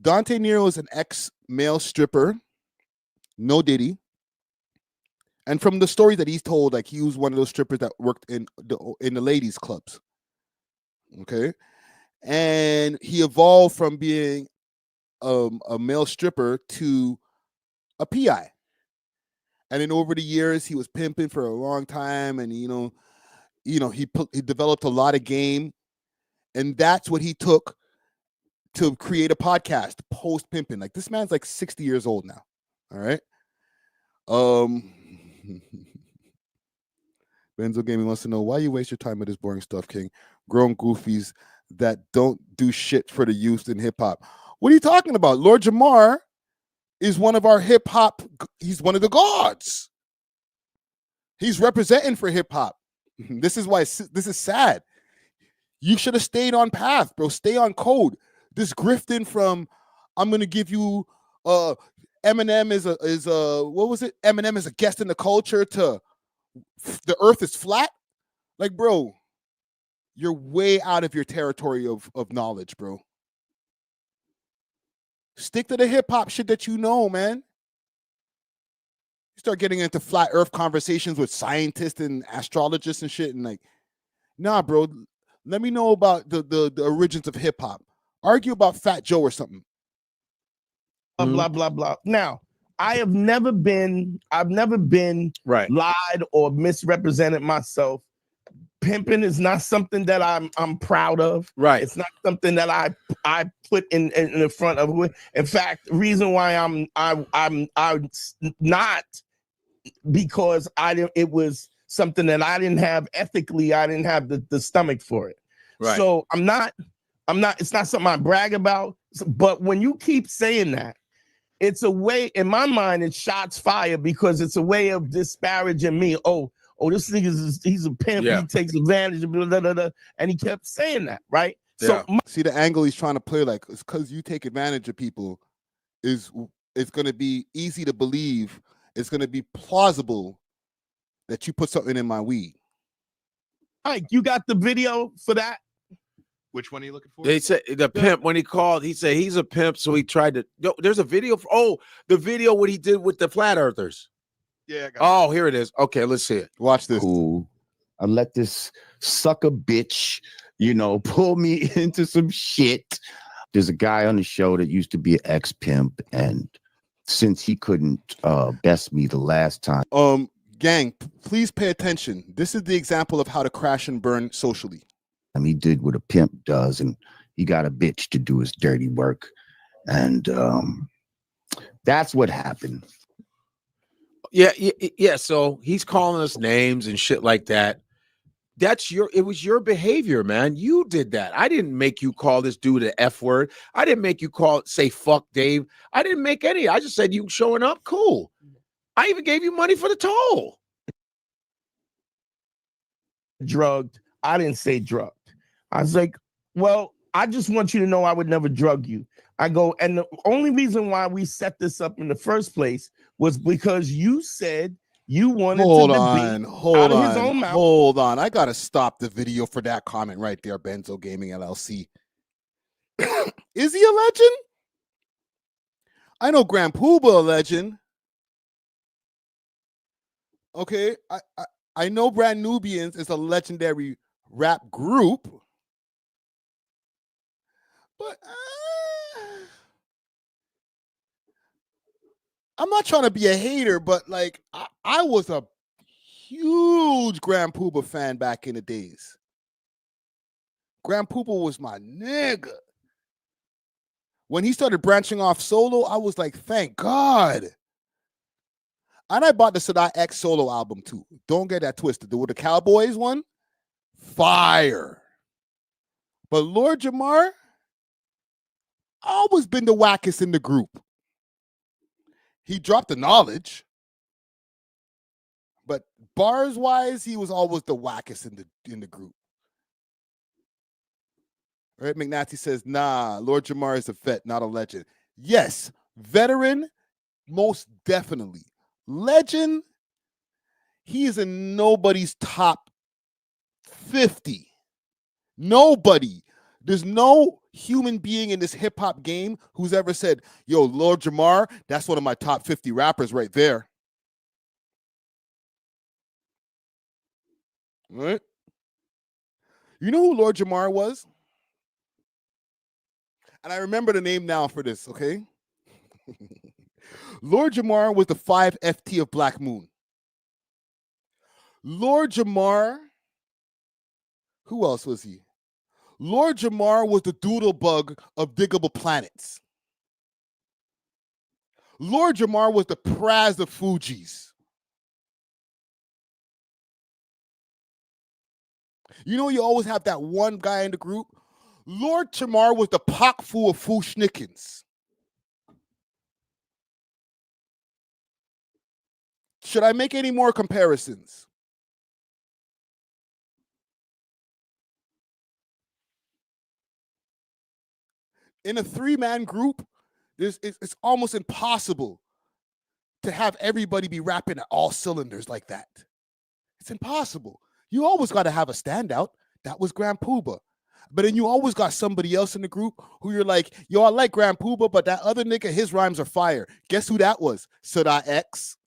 Dante Nero is an ex-male stripper, no Diddy. And from the story that he's told, like he was one of those strippers that worked in the ladies' clubs. Okay. And he evolved from being a male stripper to a PI. And then over the years, he was pimping for a long time, and he developed a lot of game, and that's what he took to create a podcast post pimping. Like, this man's like 60 years old now. All right. Benzo Gaming wants to know why you waste your time with this boring stuff, King. Grown goofies that don't do shit for the youth in hip hop. What are you talking about? Lord Jamar is one of our hip hop. He's one of the gods. He's representing for hip hop. This is why this is sad. You should have stayed on path, bro. Stay on code. This grifting from I'm gonna give you Eminem is what was it? Eminem is a guest in the culture to the earth is flat. Like, bro, you're way out of your territory of knowledge, bro. Stick to the hip-hop shit that you know, man. You start getting into flat earth conversations with scientists and astrologists and shit, and like, nah, bro, let me know about the origins of hip-hop. Argue about Fat Joe or something. Blah, blah, blah. Now, I've never been lied or misrepresented myself. Pimping is not something that I'm proud of. Right. It's not something that I put in the front of it. In fact, the reason why I'm not, because it was something that I didn't have ethically. I didn't have the stomach for it. Right. So I'm not, it's not something I brag about. But when you keep saying that, it's a way, in my mind, it's shots fired because it's a way of disparaging me. Oh, this nigga he's a pimp. Yeah. He takes advantage of blah, blah, blah, and he kept saying that, right? Yeah. So see the angle he's trying to play, like, it's because you take advantage of people. It's going to be easy to believe. It's going to be plausible that you put something in my weed. Mike, you got the video for that? Which one are you looking for? They said the pimp, when he called, he said he's a pimp, so he tried to. There's a video. The video what he did with the flat earthers. Yeah. Oh, here it is. Okay, let's see it. Watch this. Cool. I let this sucker bitch, pull me into some shit. There's a guy on the show that used to be an ex-pimp, and since he couldn't best me the last time. Gang, please pay attention. This is the example of how to crash and burn socially. He did what a pimp does, and he got a bitch to do his dirty work. And that's what happened. Yeah. So he's calling us names and shit like that. It was your behavior, man. You did that. I didn't make you call this dude an F word. I didn't make you say fuck Dave. I didn't make any. I just said you showing up, cool. I even gave you money for the toll. Drugged. I didn't say drugged. I was like, well, I just want you to know I would never drug you. I go, and the only reason why we set this up in the first place was because you said you wanted Hold to on, debate hold out of on, his own mouth. hold on. I gotta stop the video for that comment right there, Benzo Gaming LLC. Is he a legend? I know Grand Pooba a legend. Okay, I know Brand Nubians is a legendary rap group, but I'm not trying to be a hater, but like I was a huge Grand Pooba fan back in the days. Grand Pooba was my nigga. When he started branching off solo, I was like, thank God. And I bought the Sadat X solo album too. Don't get that twisted. The Cowboys one, fire. But Lord Jamar, always been the wackest in the group. He dropped the knowledge, but bars wise, he was always the wackest in the group. Right? McNasty says, nah, Lord Jamar is a vet, not a legend. Yes, veteran, most definitely. Legend, he is in nobody's top 50. Nobody. There's no human being in this hip-hop game who's ever said, yo, Lord Jamar, that's one of my top 50 rappers right there. Right? You know who Lord Jamar was? And I remember the name now for this, okay? Lord Jamar was the 5FT of Black Moon. Lord Jamar, who else was he? Lord Jamar was the doodle bug of Diggable Planets. Lord Jamar was the Praz of Fugees. You know, you always have that one guy in the group. Lord Jamar was the Pac Fu of Fu Schnickens. Should I make any more comparisons? In a three-man group, it's almost impossible to have everybody be rapping at all cylinders like that. It's impossible. You always got to have a standout. That was Grand Pooba. But then you always got somebody else in the group who you're like, yo, I like Grand Pooba, but that other nigga, his rhymes are fire. Guess who that was? Sadat X.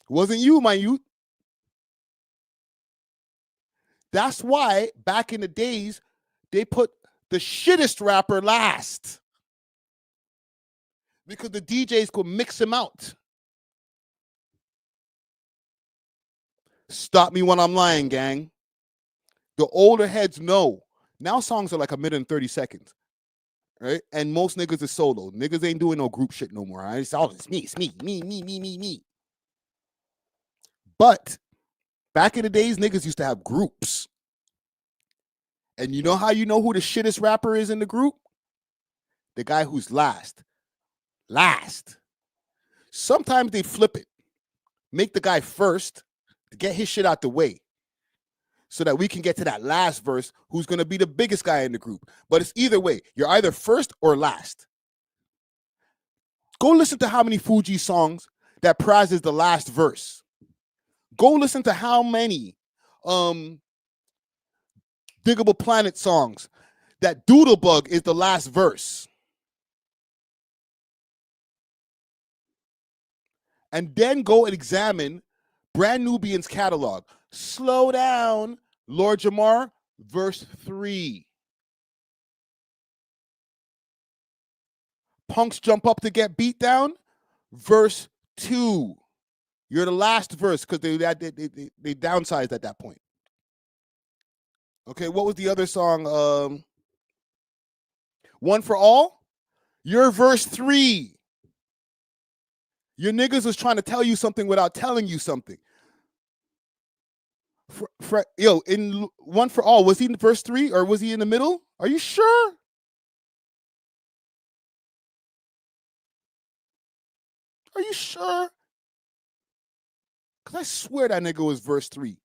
Wasn't you, my youth. That's why back in the days, they put the shittest rapper last. Because the DJs could mix him out. Stop me when I'm lying, gang. The older heads know. Now songs are like a minute and 30 seconds. Right? And most niggas is solo. Niggas ain't doing no group shit no more. Right? It's all it's me. But back in the days, niggas used to have groups. And you know how you know who the shittest rapper is in the group? The guy who's last. Last. Sometimes they flip it. Make the guy first to get his shit out the way so that we can get to that last verse who's going to be the biggest guy in the group. But it's either way. You're either first or last. Go listen to how many Fuji songs that Praz is the last verse. Go listen to how many Diggable Planet songs that Doodlebug is the last verse. And then go and examine Brand Nubian's catalog. Slow down, Lord Jamar, verse 3. punks jump up to get beat down. Verse 2. You're the last verse because they downsized at that point. Okay, what was the other song? One for All. You're verse 3. Your niggas was trying to tell you something without telling you something. In One for All, was he in verse 3 or was he in the middle? Are you sure? Are you sure? Because I swear that nigga was verse 3.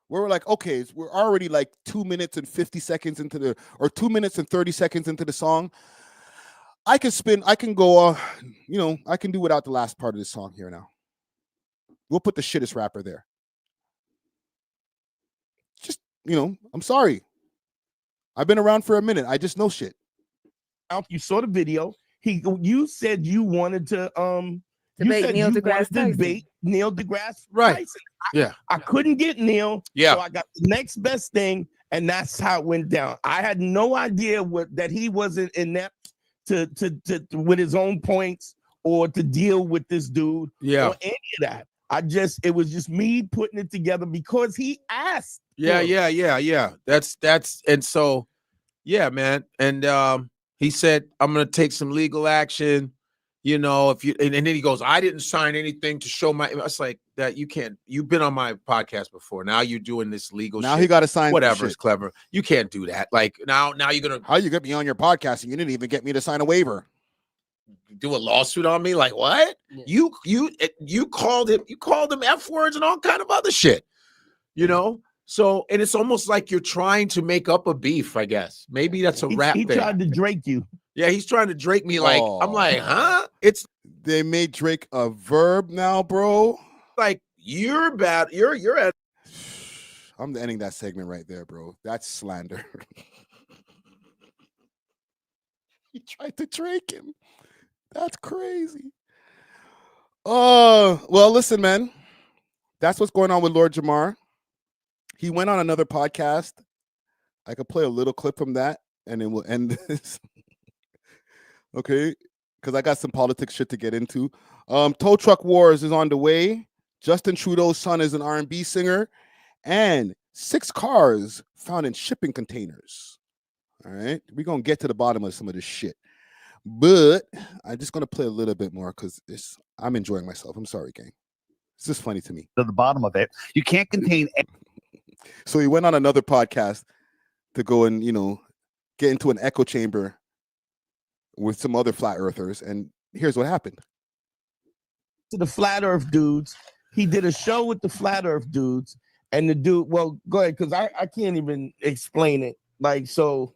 Where we're like, okay, we're already like 2 minutes and 50 seconds into or 2 minutes and 30 seconds into the song. I can go, I can do without the last part of the song here now. We'll put the shittest rapper there. Just, I'm sorry. I've been around for a minute. I just know shit. You saw the video. You said you wanted to debate Neil deGrasse Tyson. Debate Neil deGrasse Right. Tyson. I couldn't get Neil. Yeah. So I got the next best thing, and that's how it went down. I had no idea that he wasn't inept to with his own points or to deal with this dude or any of that. It was just me putting it together because he asked. Yeah. That's and so man. And he said, I'm gonna take some legal action. If you and then he goes, I didn't sign anything to show my. It's like that. You can't. You've been on my podcast before. Now you're doing this legal. Now shit. He got to sign. Whatever is clever. You can't do that. Like now you're gonna. How you get me on your podcast and you didn't even get me to sign a waiver? Do a lawsuit on me? Like what? Yeah. You called him. You called him F words and all kind of other shit. So and it's almost like you're trying to make up a beef. I guess maybe that's a rap. He tried to Drake you. Yeah, he's trying to Drake me like, I'm like, huh? They made Drake a verb now, bro. Like, you're bad. You're at. I'm ending that segment right there, bro. That's slander. He tried to Drake him. That's crazy. Well, listen, man. That's what's going on with Lord Jamar. He went on another podcast. I could play a little clip from that, and then we'll end this. Okay, because I got some politics shit to get into. Tow Truck Wars is on the way. Justin Trudeau's son is an R&B singer. And 6 cars found in shipping containers. All right, we're going to get to the bottom of some of this shit. But I'm just going to play a little bit more because I'm enjoying myself. I'm sorry, gang. It's just funny to me. To the bottom of it. You can't contain... So he went on another podcast to go and, get into an echo chamber with some other flat earthers, and here's what happened. To the flat earth dudes, he did a show with the flat earth dudes, and the dude, well, go ahead, because I can't even explain it. Like, so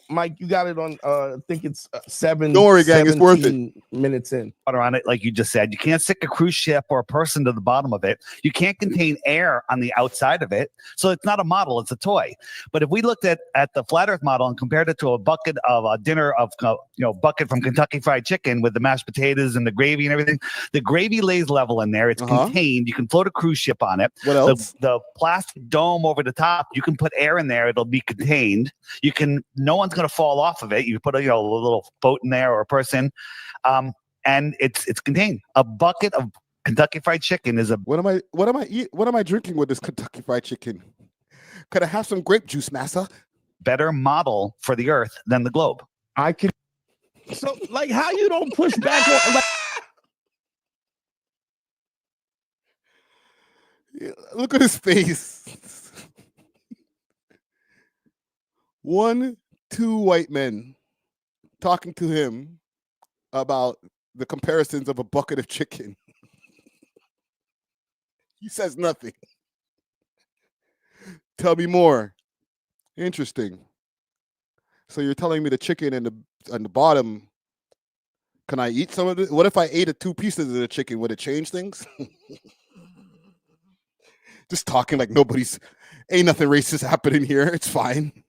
Mike, you got it on I think it's 7. Don't worry, gang, it's worth it. Minutes in. Water on it, like you just said. You can't stick a cruise ship or a person to the bottom of it. You can't contain air on the outside of it. So it's not a model, it's a toy. But if we looked at the flat earth model and compared it to a bucket of a dinner of bucket from Kentucky Fried Chicken with the mashed potatoes and the gravy and everything, the gravy lays level in there. It's contained. You can float a cruise ship on it. What else? The plastic dome over the top, you can put air in there. It'll be contained. No one's going to fall off of it. You put a little boat in there or a person, and it's contained. A bucket of Kentucky Fried Chicken is a. What am I drinking with this Kentucky Fried Chicken? Could I have some grape juice, massa? Better model for the Earth than the globe. I can. So, like, how you don't push back on? Like... Yeah, look at his face. 1, 2 white men talking to him about the comparisons of a bucket of chicken. He says nothing. Tell me more. Interesting. So you're telling me the chicken and the bottom, can I eat some of it? What if I ate 2 pieces of the chicken? Would it change things? Just talking like ain't nothing racist happening here. It's fine.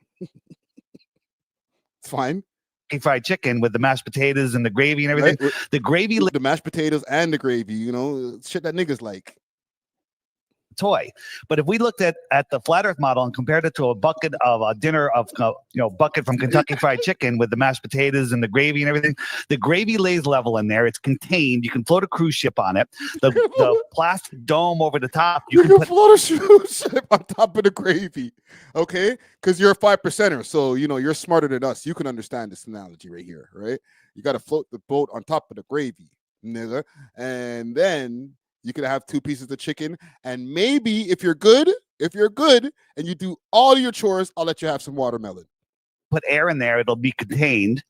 It's fine. Fried chicken with the mashed potatoes and the gravy and everything. Right. The gravy, the mashed potatoes and the gravy, shit that niggas like. toy. But if we looked at the flat earth model and compared it to a bucket of a dinner of, bucket from Kentucky Fried Chicken with the mashed potatoes and the gravy and everything, the gravy lays level in there. It's contained. You can float a cruise ship on it. The plastic dome over the top, You can float a cruise ship on top of the gravy, okay? Because you're a 5%er, so you're smarter than us. You can understand this analogy right here, right? You got to float the boat on top of the gravy, nigga, and then you could have 2 pieces of chicken. And maybe if you're good, and you do all your chores, I'll let you have some watermelon. Put air in there, it'll be contained.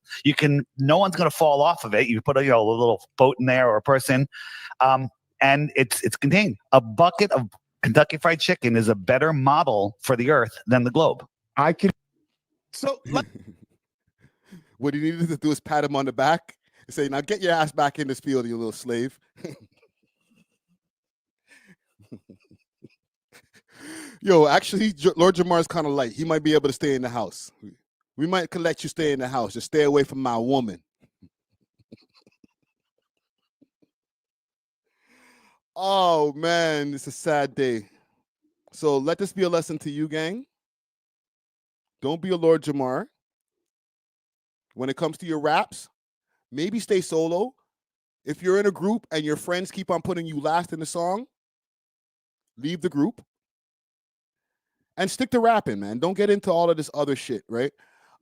No one's going to fall off of it. You put a little boat in there or a person, and it's contained. A bucket of Kentucky Fried Chicken is a better model for the earth than the globe. So what he needed to do is pat him on the back and say, now get your ass back in this field, you little slave. Yo, actually, Lord Jamar's kind of light. He might be able to stay in the house. We might let you stay in the house. Just stay away from my woman. Oh, man, it's a sad day. So let this be a lesson to you, gang. Don't be a Lord Jamar. When it comes to your raps, maybe stay solo. If you're in a group and your friends keep on putting you last in the song, leave the group. And stick to rapping, man. Don't get into all of this other shit, right?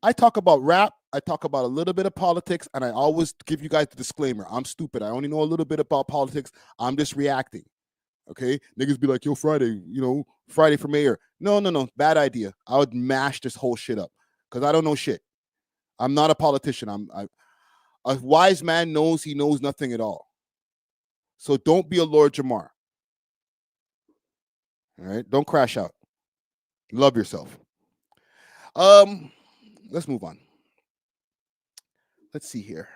I talk about rap. I talk about a little bit of politics, and I always give you guys the disclaimer. I'm stupid. I only know a little bit about politics. I'm just reacting, okay? Niggas be like, yo, Friday, Friday for mayor. No. Bad idea. I would mash this whole shit up because I don't know shit. I'm not a politician. A wise man knows he knows nothing at all. So don't be a Lord Jamar. All right? Don't crash out. Love yourself. Let's move on. Let's see here.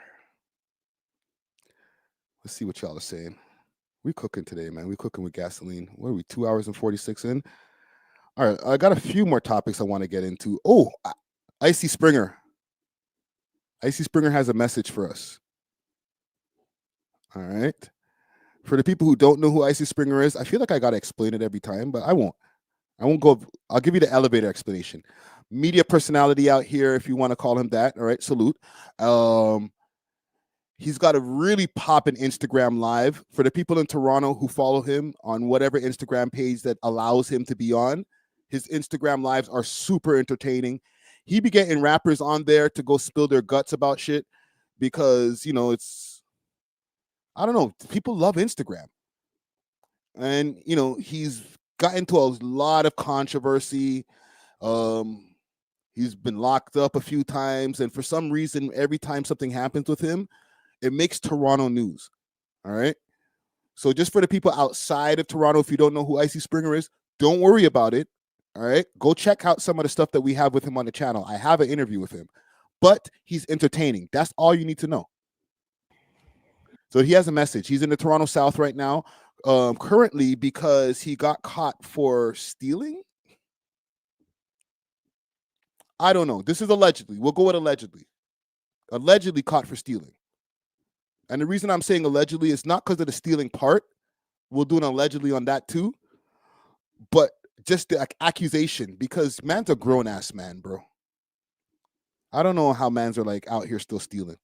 Let's see what y'all are saying. We cooking today, man. We cooking with gasoline. What are we, 2 hours and 46 in? All right, I got a few more topics I want to get into. Oh, Icy Springer. Icy Springer has a message for us. All right. For the people who don't know who Icy Springer is, I feel like I got to explain it every time, but I won't. I'll give you the elevator explanation. Media personality out here, if you want to call him that. All right, salute. He's got a really poppin' Instagram live. For the people in Toronto who follow him on whatever Instagram page that allows him to be on, his Instagram lives are super entertaining. He be getting rappers on there to go spill their guts about shit because, I don't know, people love Instagram. And, he's got into a lot of controversy. He's been locked up a few times. And for some reason, every time something happens with him, it makes Toronto news. All right. So just for the people outside of Toronto, if you don't know who Icy Springer is, don't worry about it. All right. Go check out some of the stuff that we have with him on the channel. I have an interview with him, but he's entertaining. That's all you need to know. So he has a message. He's in the Toronto South right now, currently because he got caught for stealing. I don't know. This is allegedly. We'll go with allegedly. Allegedly caught for stealing. And the reason I'm saying allegedly is not because of the stealing part. We'll do an allegedly on that too. But just the accusation, because man's a grown-ass man, bro. I don't know how mans are out here still stealing.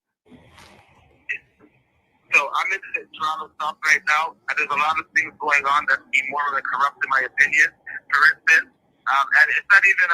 So I'm in the Toronto South right now, and there's a lot of things going on that seem more than corrupt in my opinion. For instance, and it's not even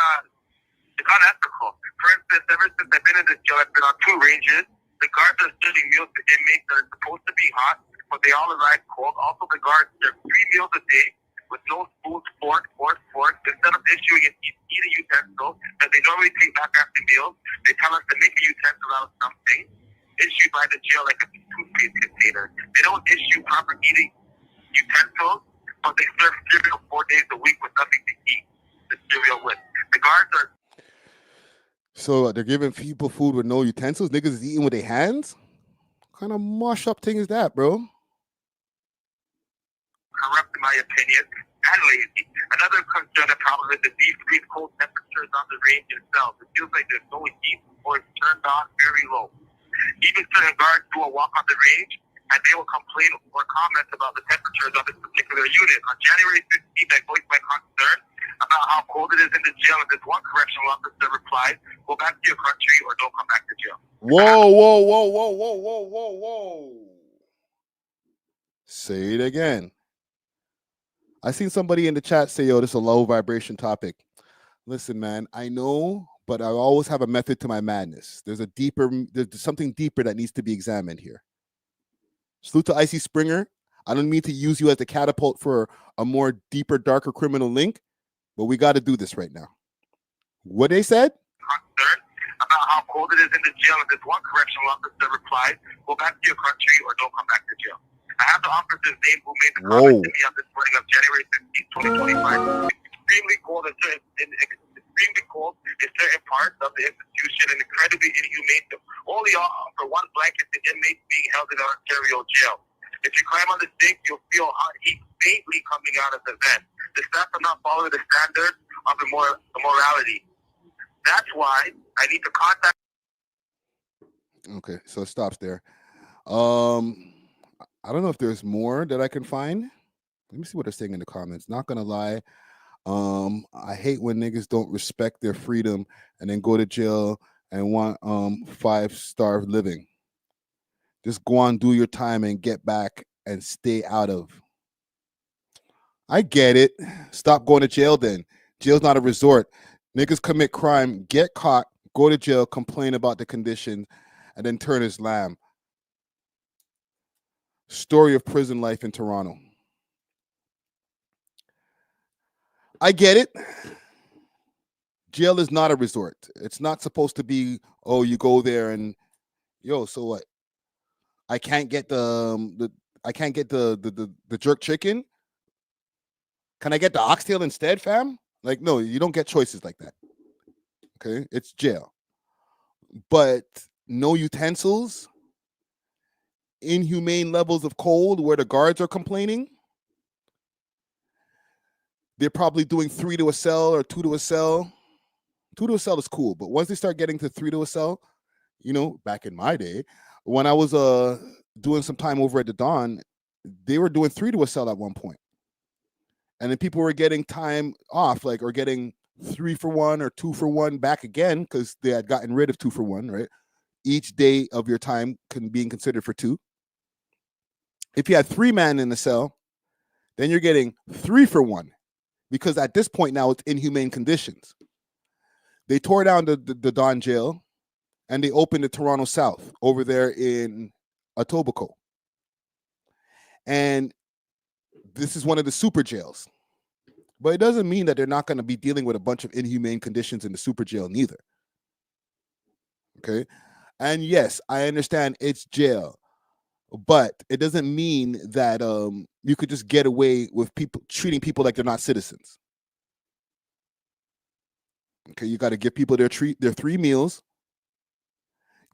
it's unethical. For instance, ever since I've been in this jail, I've been on 2 ranges. The guards are serving meals to inmates that are supposed to be hot, but they all arrive cold. Also, the guards serve 3 meals a day with no spoons, fork. Instead of issuing an eating utensil that they normally take back after meals, they tell us to make a utensil out of something issued by the jail, like a toothpaste container. They don't issue proper eating utensils, but they serve cereal 4 days a week with nothing to eat the cereal with. The guards are... So they're giving people food with no utensils? Niggas is eating with their hands? What kind of mush up thing is that, bro? Corrupt in my opinion, and lazy. Another concern and problem is the decreased cold temperatures on the range itself. It feels like there's no heat or it's turned on very low. Even certain guards do a walk on the range and they will complain or comment about the temperatures of this particular unit. On January 15th, I voiced my concern about how cold it is in the jail, and this one correctional officer replied, "Go back to your country or don't come back to jail." Whoa, whoa, whoa, whoa, whoa, whoa, whoa, whoa. Say it again. I seen somebody in the chat say, yo, this is a low vibration topic. Listen, man, I know, but I always have a method to my madness. There's something deeper that needs to be examined here. Salute to Icy Springer. I don't mean to use you as the catapult for a more deeper, darker criminal link, but we got to do this right now. What they said? Concerned about how cold it is in the jail, and this one correctional officer replied, "Go back to your country or don't come back to jail." I have the officer's name who made the comment to me on this morning of January 15th, 2025. Extremely cold in certain parts of the institution and incredibly inhumane to only offer one blanket to inmates being held in an Ontario jail. If you climb on the stake, you'll feel hot heat faintly coming out of the vent. The staff are not following the standards of the morality. That's why I need to contact. Okay, so it stops there. I don't know if there's more that I can find. Let me see what they're saying in the comments. Not gonna lie. I hate when niggas don't respect their freedom and then go to jail and want 5-star living. Just go on, do your time, and get back and stay out of. I get it. Stop going to jail then. Jail's not a resort. Niggas commit crime, get caught, go to jail, complain about the condition, and then turn Islam. Story of prison life in Toronto. I get it. Jail is not a resort. It's not supposed to be, oh, you go there and, yo, so what? I can't get the jerk chicken. Can I get the oxtail instead, fam? Like, no, you don't get choices like that. Okay, it's jail. But no utensils, inhumane levels of cold where the guards are complaining. They're probably doing 3 to a cell or 2 to a cell. 2 to a cell is cool, but once they start getting to 3 to a cell, you know, back in my day, when I was doing some time over at the Dawn, they were doing 3 to a cell at one point. And then people were getting time off, like, or getting 3 for 1 or 2 for 1 back again because they had gotten rid of 2 for 1, right? Each day of your time being considered for 2. If you had 3 men in the cell, then you're getting 3 for 1 because at this point now it's inhumane conditions. They tore down the Dawn jail and they opened the Toronto South over there in Etobicoke. And this is one of the super jails. But it doesn't mean that they're not going to be dealing with a bunch of inhumane conditions in the super jail neither. Okay? And yes, I understand it's jail. But it doesn't mean that you could just get away with people treating people like they're not citizens. Okay, you got to give people their 3 meals.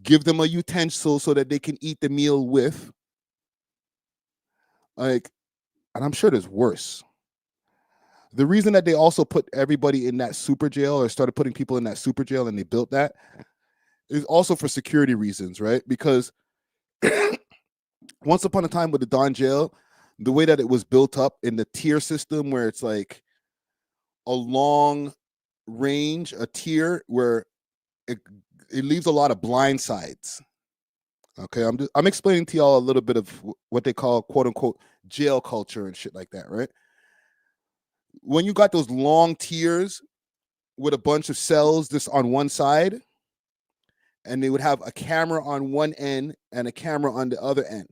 Give them a utensil so that they can eat the meal with. Like, and I'm sure there's worse. The reason that they also put everybody in that super jail or started putting people in that super jail and they built that is also for security reasons, right? Because once upon a time with the Dawn jail, the way that it was built up in the tier system where it's like a long range, a tier where it leaves a lot of blind sides. Okay, I'm explaining to y'all a little bit of what they call quote unquote jail culture and shit like that, right? When you got those long tiers with a bunch of cells just on one side, and they would have a camera on one end and a camera on the other end.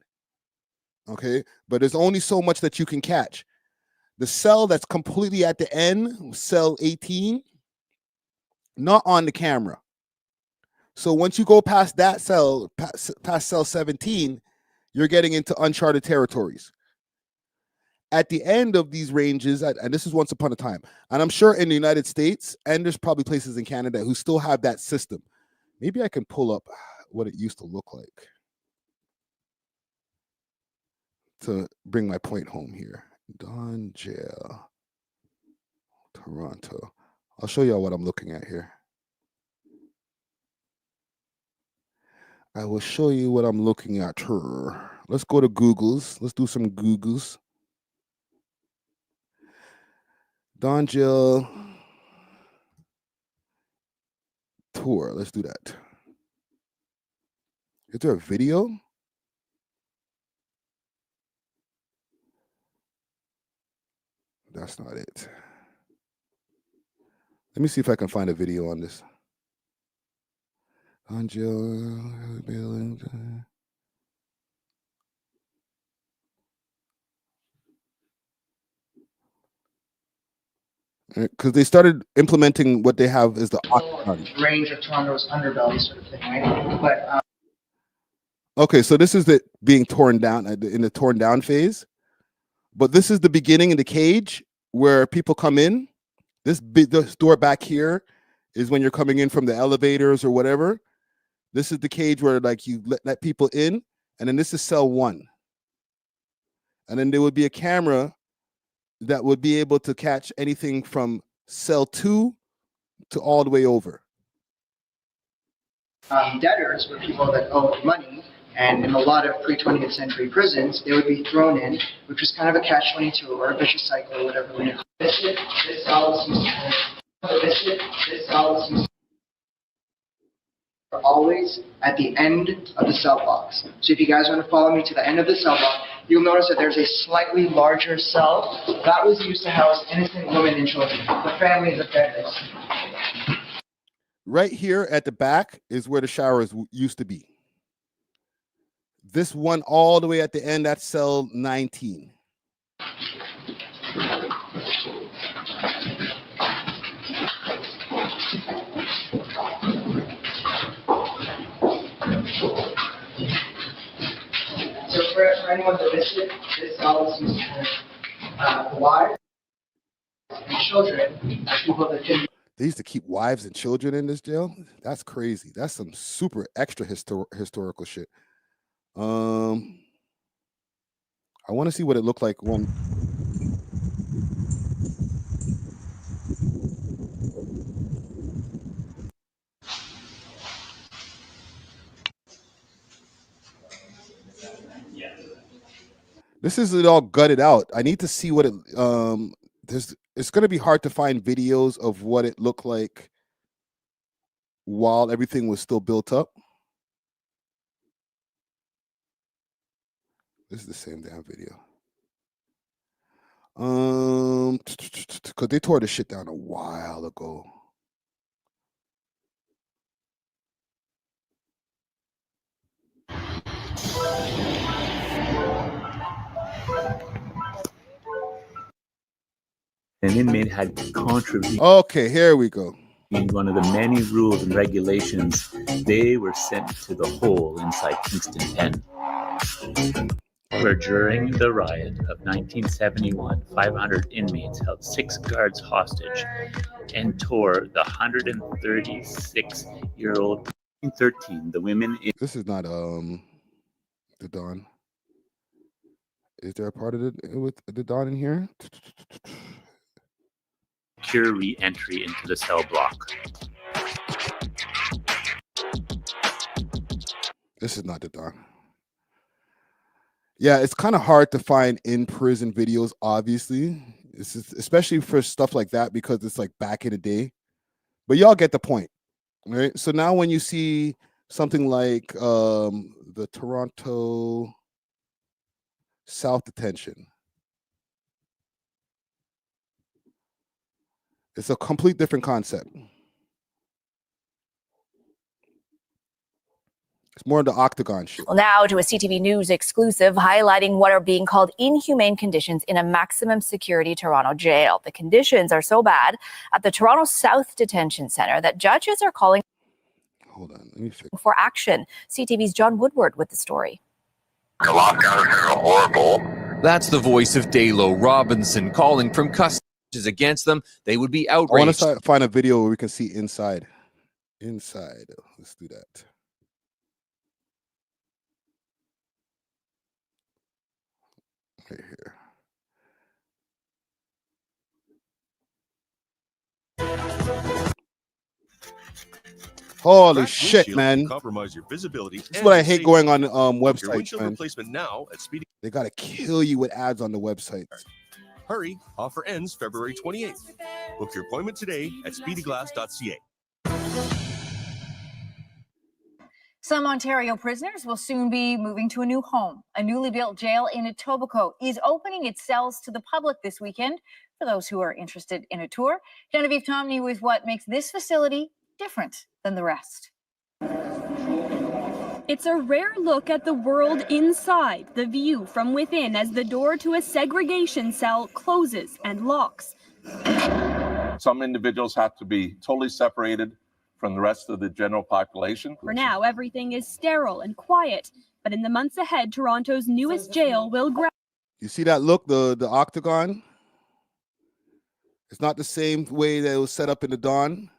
Okay, but there's only so much that you can catch. The cell that's completely at the end, cell 18, not on the camera. So once you go past that cell, past cell 17, you're getting into uncharted territories. At the end of these ranges, and this is once upon a time, and I'm sure in the United States, and there's probably places in Canada who still have that system. Maybe I can pull up what it used to look like to bring my point home here. Dawn Jail, Toronto. I'll show y'all what I'm looking at here. I will show you what I'm looking at here. Let's go to Googles. Let's do some Googles. Don Jill tour. Let's do that. Is there a video? That's not it. Let me see if I can find a video on this. Don Jill. Because they started implementing what they have is the range of Toronto's underbelly sort of thing, right? But okay, so this is the being torn down in the torn down phase, but this is the beginning in the cage where people come in. This door back here is when you're coming in from the elevators or whatever. This is the cage where like you let people in, and then this is cell 1, and then there would be a camera that would be able to catch anything from cell 2 to all the way over. Debtors were people that owed money, and in a lot of pre-20th century prisons, they would be thrown in, which was kind of a catch-22 or a vicious cycle or whatever. This cell was always at the end of the cell blocks. So if you guys want to follow me to the end of the cell block, you'll notice that there's a slightly larger cell. That was used to house innocent women and children, the families of debtors. Right here at the back is where the showers used to be. This one all the way at the end, that's cell 19. So for anyone that missed it, this cell was used to wives and children as people that didn't. They used to keep wives and children in this jail. That's crazy. That's some super extra historical shit. I want to see what it looked like when. This is it all gutted out. I need to see what it it's going to be hard to find videos of what it looked like while everything was still built up. This is the same damn video. Because they tore the shit down a while ago. An inmate had contributed. Okay, here we go. In one of the many rules and regulations, they were sent to the hole inside Kingston Pen, where during the riot of 1971, 500 inmates held 6 guards hostage and tore the 136-year-old. In 13, the women. This is not the Dawn. Is there a part of it with the Dawn in here? Secure re-entry into the cell block. This is not the Dawn. Yeah, it's kind of hard to find in prison videos, obviously. This is especially for stuff like that because it's like back in the day. But y'all get the point, right? So now when you see something like the Toronto South Detention, it's a complete different concept. It's more of the octagon shit. Well, now to a CTV News exclusive highlighting what are being called inhumane conditions in a maximum security Toronto jail. The conditions are so bad at the Toronto South Detention Centre that judges are calling for action. CTV's John Woodward with the story. The lockdowns are horrible. That's the voice of Dalo Robinson calling from custody against them. They would be outraged. I want to find a video where we can see inside. Inside. Let's do that. Right here. Holy shit, man. Compromise your visibility. This is what I hate going on Book your websites, windshield man. replacement now at Speedy. They gotta kill you with ads on the websites. Hurry, offer ends February 28th. Book your appointment today at speedyglass.ca. Some Ontario prisoners will soon be moving to a new home. A newly built jail in Etobicoke is opening its cells to the public this weekend for those who are interested in a tour. Genevieve Tomney with what makes this facility different than the rest. It's a rare look at the world inside, the view from within as the door to a segregation cell closes and locks. Some individuals have to be totally separated from the rest of the general population. For now, everything is sterile and quiet, but in the months ahead, Toronto's newest jail will You see that look, the octagon? It's not the same way that it was set up in the Dawn.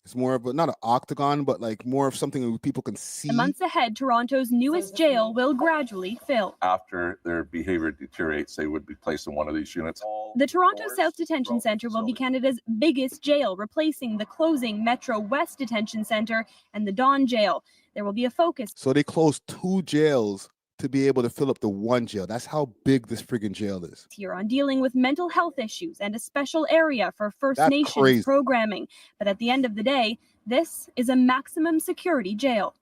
It's more of a, not an octagon, but like more of something that people can see. The months ahead, Toronto's newest jail will gradually fill. After their behavior deteriorates, they would be placed in one of these units. The Toronto South Detention Centre will be Canada's biggest jail, replacing the closing Metro West Detention Centre and the Dawn Jail. There will be a focus. So they closed 2 jails to be able to fill up the 1 jail. That's how big this friggin' jail is. Here on dealing with mental health issues and a special area for First That's Nations crazy. programming. But at the end of the day, this is a maximum security jail.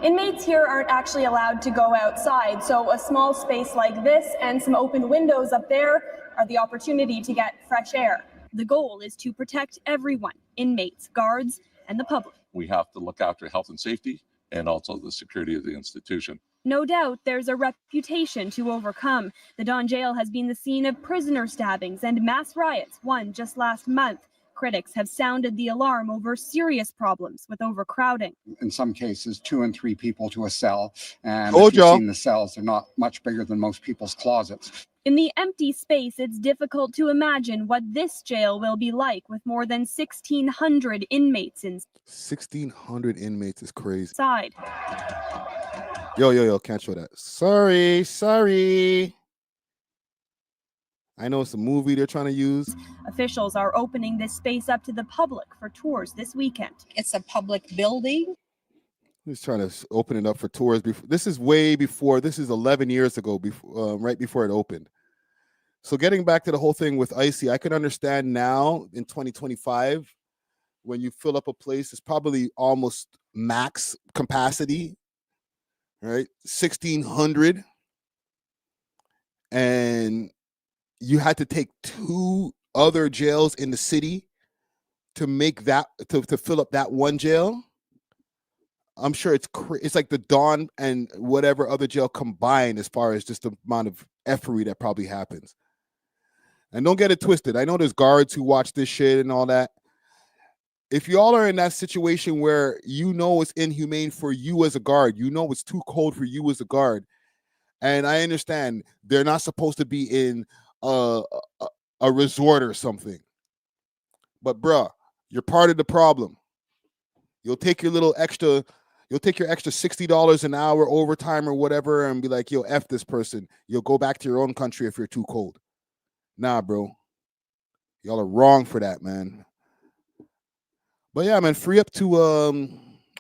Inmates here aren't actually allowed to go outside, so a small space like this and some open windows up there are the opportunity to get fresh air. The goal is to protect everyone, inmates, guards, and the public. We have to look after health and safety and also the security of the institution. No doubt there's a reputation to overcome. The Dawn Jail has been the scene of prisoner stabbings and mass riots, one just last month. Critics have sounded the alarm over serious problems with overcrowding. In some cases, 2 and 3 people to a cell. And Oh, if you've Joe. seen the cells, they're not much bigger than most people's closets. In the empty space, it's difficult to imagine what this jail will be like with more than 1,600 inmates 1,600 inmates is crazy. inside. Yo, can't show that. Sorry. I know it's a movie they're trying to use. Officials are opening this space up to the public for tours this weekend. It's a public building. He's trying to open it up for tours. This is way before. This is 11 years ago, right before it opened. So getting back to the whole thing with Icy, I can understand now in 2025 when you fill up a place, it's probably almost max capacity, right? 1,600, and you had to take 2 other jails in the city to make that to fill up that 1 jail. I'm sure it's like the Dawn and whatever other jail combined as far as just the amount of effery that probably happens. And don't get it twisted. I know there's guards who watch this shit and all that. If y'all are in that situation where you know it's inhumane for you as a guard, you know it's too cold for you as a guard, and I understand they're not supposed to be in a resort or something. But bruh, you're part of the problem. You'll take your extra $60 an hour overtime or whatever and be like, yo, F this person. You'll go back to your own country if you're too cold. Nah, bro. Y'all are wrong for that, man. But yeah, man, free up to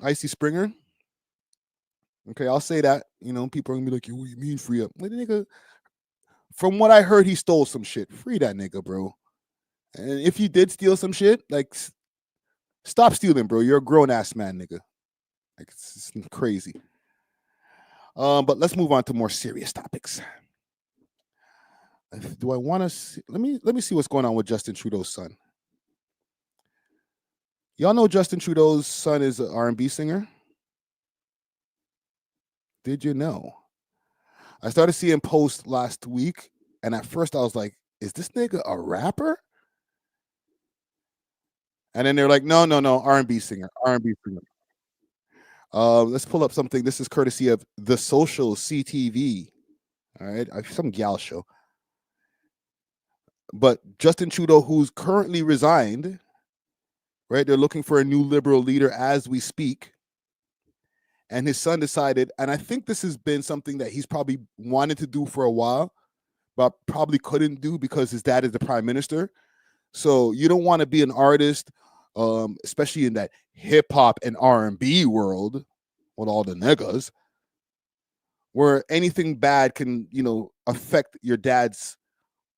Icy Springer. Okay, I'll say that. You know, people are gonna be like, yo, what do you mean free up? Like, nigga, from what I heard, he stole some shit. Free that nigga, bro. And if you did steal some shit, like, stop stealing, bro. You're a grown-ass man, nigga. Like, it's crazy. But let's move on to more serious topics. Do I want to see? Let me see what's going on with Justin Trudeau's son. Y'all know Justin Trudeau's son is an R&B singer? Did you know? I started seeing posts last week, and at first I was like, is this nigga a rapper? And then they're like, no, R&B singer. Let's pull up something. This is courtesy of The Social CTV. All right, some gal show. But Justin Trudeau, who's currently resigned, right? They're looking for a new liberal leader as we speak. And his son decided, and I think this has been something that he's probably wanted to do for a while, but probably couldn't do because his dad is the prime minister. So you don't want to be an artist especially in that hip hop and R&B world with all the niggas, where anything bad can, you know, affect your dad's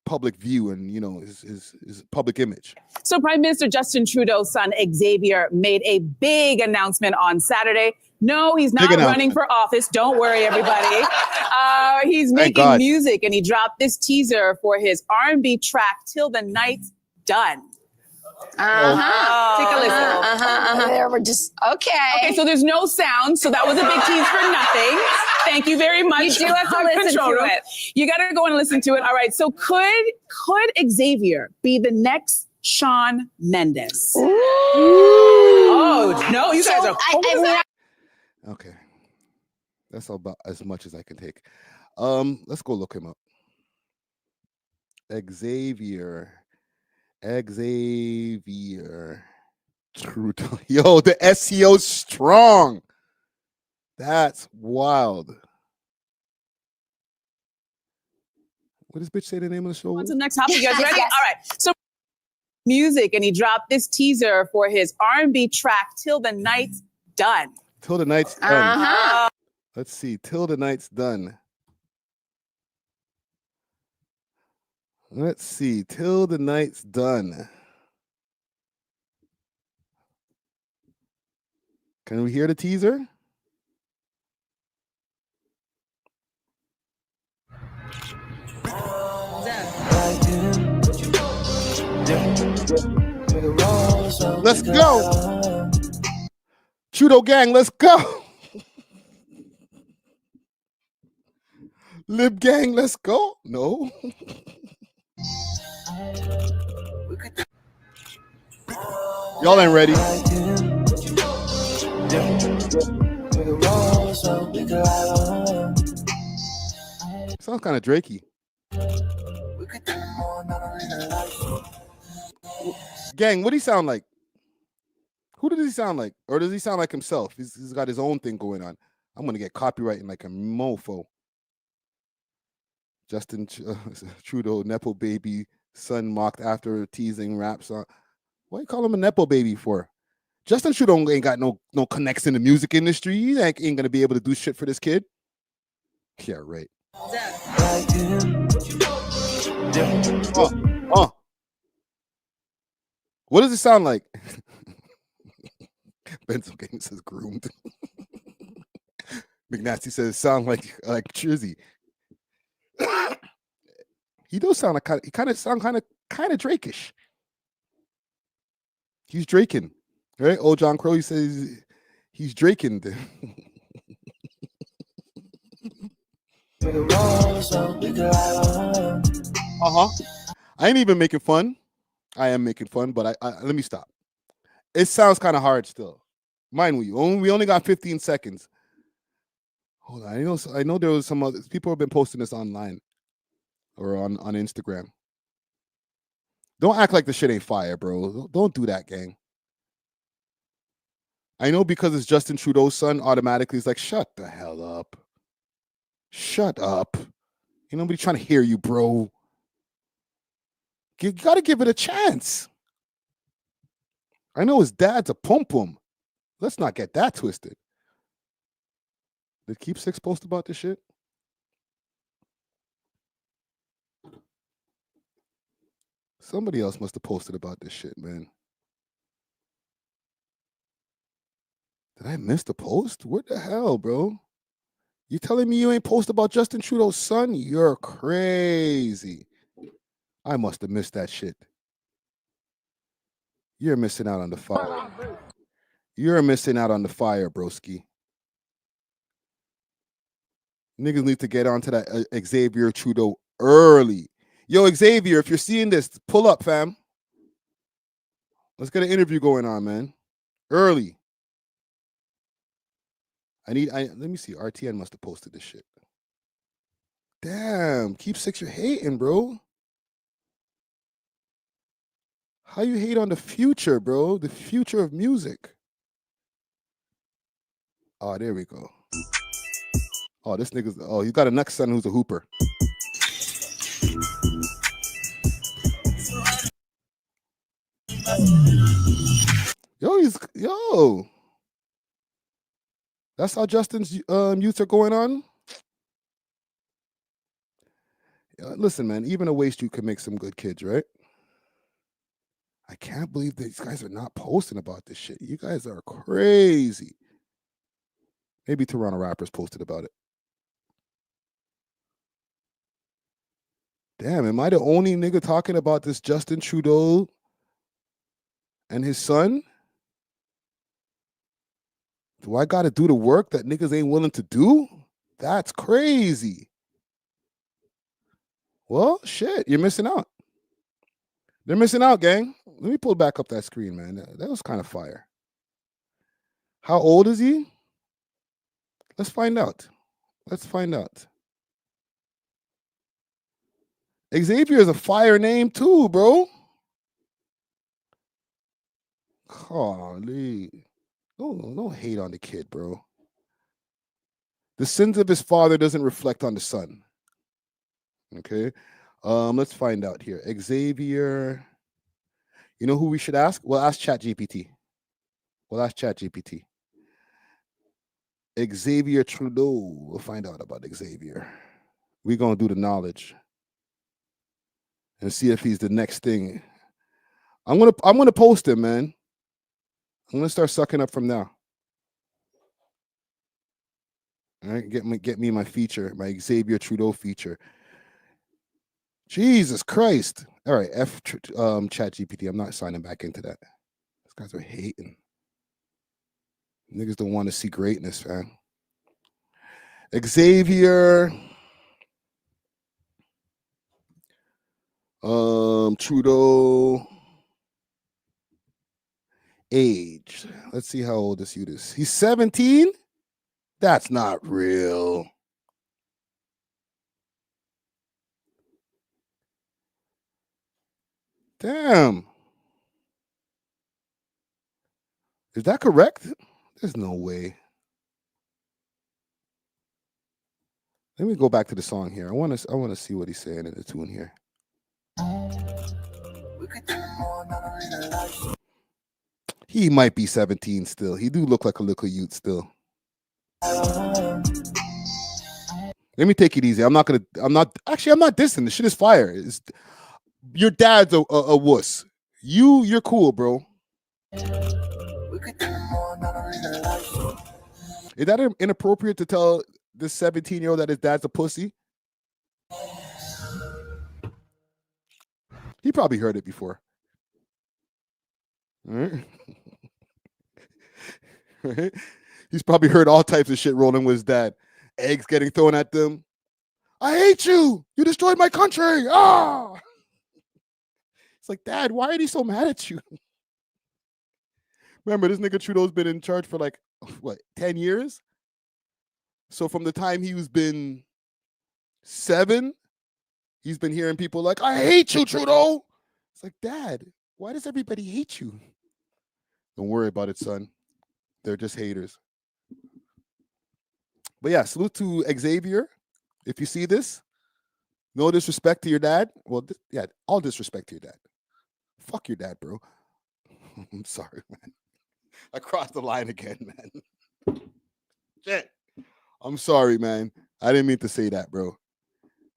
public view and, you know, his public image. So Prime Minister Justin Trudeau's son, Xavier, made a big announcement on Saturday. No, he's not running for office. Don't worry, everybody. He's making music, and he dropped this teaser for his R&B track, Till the Night's Done. Take a listen. There we're just, okay. Okay, so there's no sound, so that was a big tease for nothing. Thank you very much. You do have to listen to it. You got to go and listen to it. All right, so could Xavier be the next Shawn Mendes? Ooh. Oh, no, you guys are... Okay. That's about as much as I can take. Let's go look him up. Xavier Trudeau. Yo, the SEO's strong. That's wild. What does bitch say the name of the show? What's the next topic? You guys ready? All right. So music, and he dropped this teaser for his R&B track, Till the Night's Done. Till the Night's Done. Let's see. Till the Night's Done. Let's see. Till the Night's Done. Can we hear the teaser? Let's go. Trudeau gang, let's go. Lib gang, let's go. No. Y'all ain't ready. Sounds kind of Drakey. Gang, what do he sound like? Who does he sound like? Or does he sound like himself? He's got his own thing going on. I'm going to get copyrighted like a mofo. Justin Trudeau, Nepo baby, son mocked after teasing rap song. What you call him a Nepo baby for? Justin Trudeau ain't got no connects in the music industry. He ain't going to be able to do shit for this kid. Yeah, right. What does it sound like? Benzo Gang says groomed. McNasty says it sounds like Trizzy. He does sound like he kind of Drake-ish. He's Draken, right? Old John Crow, he says he's Draken. I ain't even making fun. I am making fun, but I let me stop. It sounds kind of hard still. Mind you, we only got 15 seconds. Hold on, I know there was some other people have been posting this online or on Instagram. Don't act like the shit ain't fire, bro. Don't do that, gang. I know because it's Justin Trudeau's son, automatically it's like, shut the hell up. Shut up. Ain't nobody trying to hear you, bro. You got to give it a chance. I know his dad's a pum-pum. Let's not get that twisted. Did Keep Six post about this shit? Somebody else must have posted about this shit, man. Did I miss the post? What the hell, bro? You telling me you ain't post about Justin Trudeau's son? You're crazy. I must have missed that shit. You're missing out on the fire. You're missing out on the fire, broski. Niggas need to get onto that Xavier Trudeau early. Yo, Xavier, if you're seeing this, pull up, fam. Let's get an interview going on, man. Early. Let me see. RTN must have posted this shit. Damn, Keep Six, you're hating, bro. How you hate on the future, bro? The future of music. Oh, there we go. Oh, this nigga's, oh, you got a next son who's a hooper. niggas, yo. That's how Justin's youths are going on. Listen, man, even a waste you can make some good kids, right? I can't believe these guys are not posting about this shit. You guys are crazy. Maybe Toronto rappers posted about it. Damn, am I the only nigga talking about this Justin Trudeau and his son? Do I got to do the work that niggas ain't willing to do? That's crazy. Well, shit, you're missing out. They're missing out, gang. Let me pull back up that screen, man. That was kind of fire. How old is he? Let's find out. Let's find out. Xavier is a fire name too, bro. Golly. Don't hate on the kid, bro. The sins of his father doesn't reflect on the son. Okay. Let's find out here. Xavier. You know who we should ask? We'll ask ChatGPT. We'll ask ChatGPT. Xavier Trudeau. We'll find out about Xavier. We're gonna do the knowledge and see if he's the next thing. I'm gonna post him, man. I'm gonna start sucking up from now. All right, get me my feature, my Xavier Trudeau feature. Jesus Christ! All right, ChatGPT. I'm not signing back into that. These guys are hating. Niggas don't want to see greatness, man. Xavier Trudeau age. Let's see how old this youth is. He's 17. That's not real. Damn. Is that correct? There's no way. Let me go back to the song here. I want to see what he's saying in the tune here. He might be 17 still. He do look like a little youth still. Let me take it easy. I'm not dissing. The shit is fire. Your dad's a wuss. You're cool, bro. Is that inappropriate to tell this 17-year-old that his dad's a pussy? He probably heard it before. All right. Right? He's probably heard all types of shit rolling with his dad. Eggs getting thrown at them. I hate you. You destroyed my country. Ah! It's like, Dad, why are they so mad at you? Remember, this nigga Trudeau's been in charge for like, 10 years? So from the time he was been 7, he's been hearing people like, I hate you, Trudeau. It's like, Dad, why does everybody hate you? Don't worry about it, son. They're just haters. But yeah, salute to Xavier. If you see this, no disrespect to your dad. Well, yeah, all disrespect to your dad. Fuck your dad, bro. I'm sorry, man. I crossed the line again, man. Shit. I'm sorry, man. I didn't mean to say that, bro.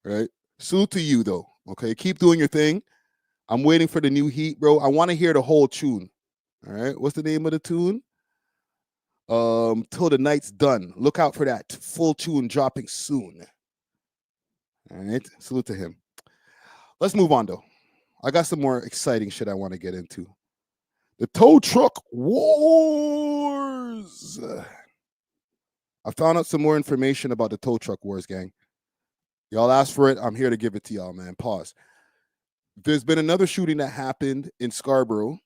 Right? Salute to you, though. Okay, keep doing your thing. I'm waiting for the new heat, bro. I want to hear the whole tune. All right, what's the name of the tune? Till the night's done. Look out for that full tune dropping soon. All right, salute to him. Let's move on, though. I got some more exciting shit I want to get into. The tow truck wars. I found out some more information about the tow truck wars, gang. Y'all asked for it. I'm here to give it to y'all, man. Pause. There's been another shooting that happened in Scarborough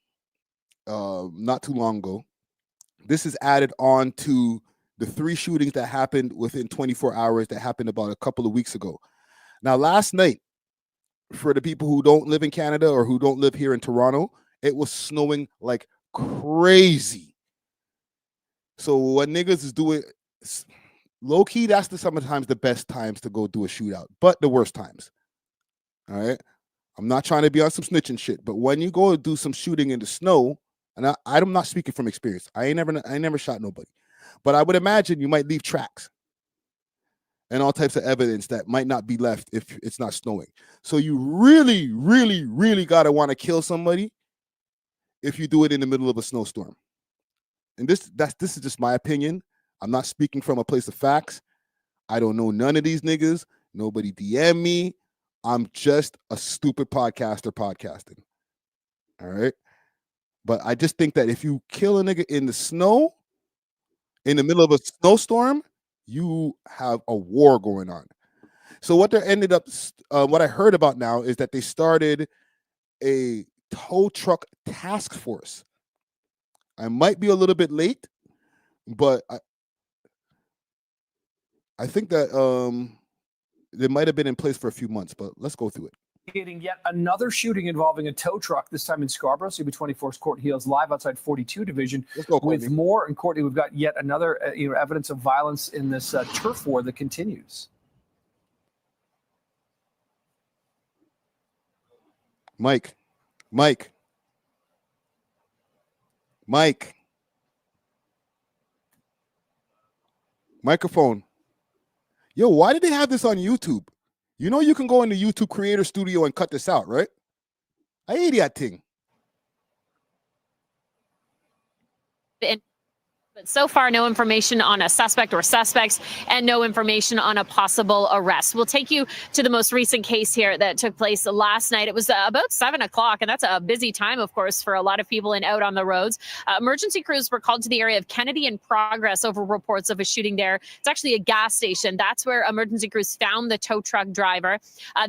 not too long ago. This is added on to the 3 shootings that happened within 24 hours that happened about a couple of weeks ago. Now, last night, for the people who don't live in Canada or who don't live here in Toronto, it was snowing like crazy. So what niggas is doing, low key, that's sometimes the best times to go do a shootout, but the worst times. All right. I'm not trying to be on some snitching shit, but when you go do some shooting in the snow and I'm not speaking from experience. I never shot nobody, but I would imagine you might leave tracks and all types of evidence that might not be left if it's not snowing. So you really, really, really gotta want to kill somebody if you do it in the middle of a snowstorm. And this is just my opinion. I'm not speaking from a place of facts. I don't know none of these niggas. Nobody DM me. I'm just a stupid podcaster podcasting. All right. But I just think that if you kill a nigga in the snow, in the middle of a snowstorm, you have a war going on. So what what I heard about now is that they started a tow truck task force. I might be a little bit late, but I think that they might have been in place for a few months, but let's go through it. Getting yet another shooting involving a tow truck, this time in Scarborough. CB24's Courtney Hill's live outside 42 Division. Let's go, Courtney. With more. And Courtney, we've got yet another evidence of violence in this turf war that continues. Mike. Microphone. Yo, why did they have this on YouTube? You know you can go into YouTube Creator Studio and cut this out, right? I hate that thing. But so far, no information on a suspect or suspects and no information on a possible arrest. We'll take you to the most recent case here that took place last night. It was about 7 o'clock, and that's a busy time, of course, for a lot of people and out on the roads. Emergency crews were called to the area of Kennedy and Progress over reports of a shooting there. It's actually a gas station. That's where emergency crews found the tow truck driver.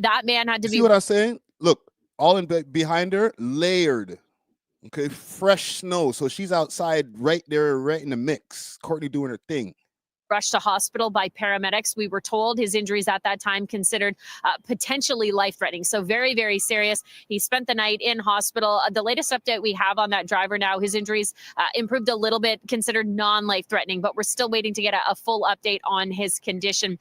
That man had to be... See what I'm saying? Look, all in behind her, layered. Okay, fresh snow. So she's outside right there, right in the mix. Courtney doing her thing. Rushed to hospital by paramedics. We were told his injuries at that time considered potentially life-threatening. So very, very serious. He spent the night in hospital. The latest update we have on that driver now, his injuries improved a little bit, considered non-life-threatening, but we're still waiting to get a full update on his condition.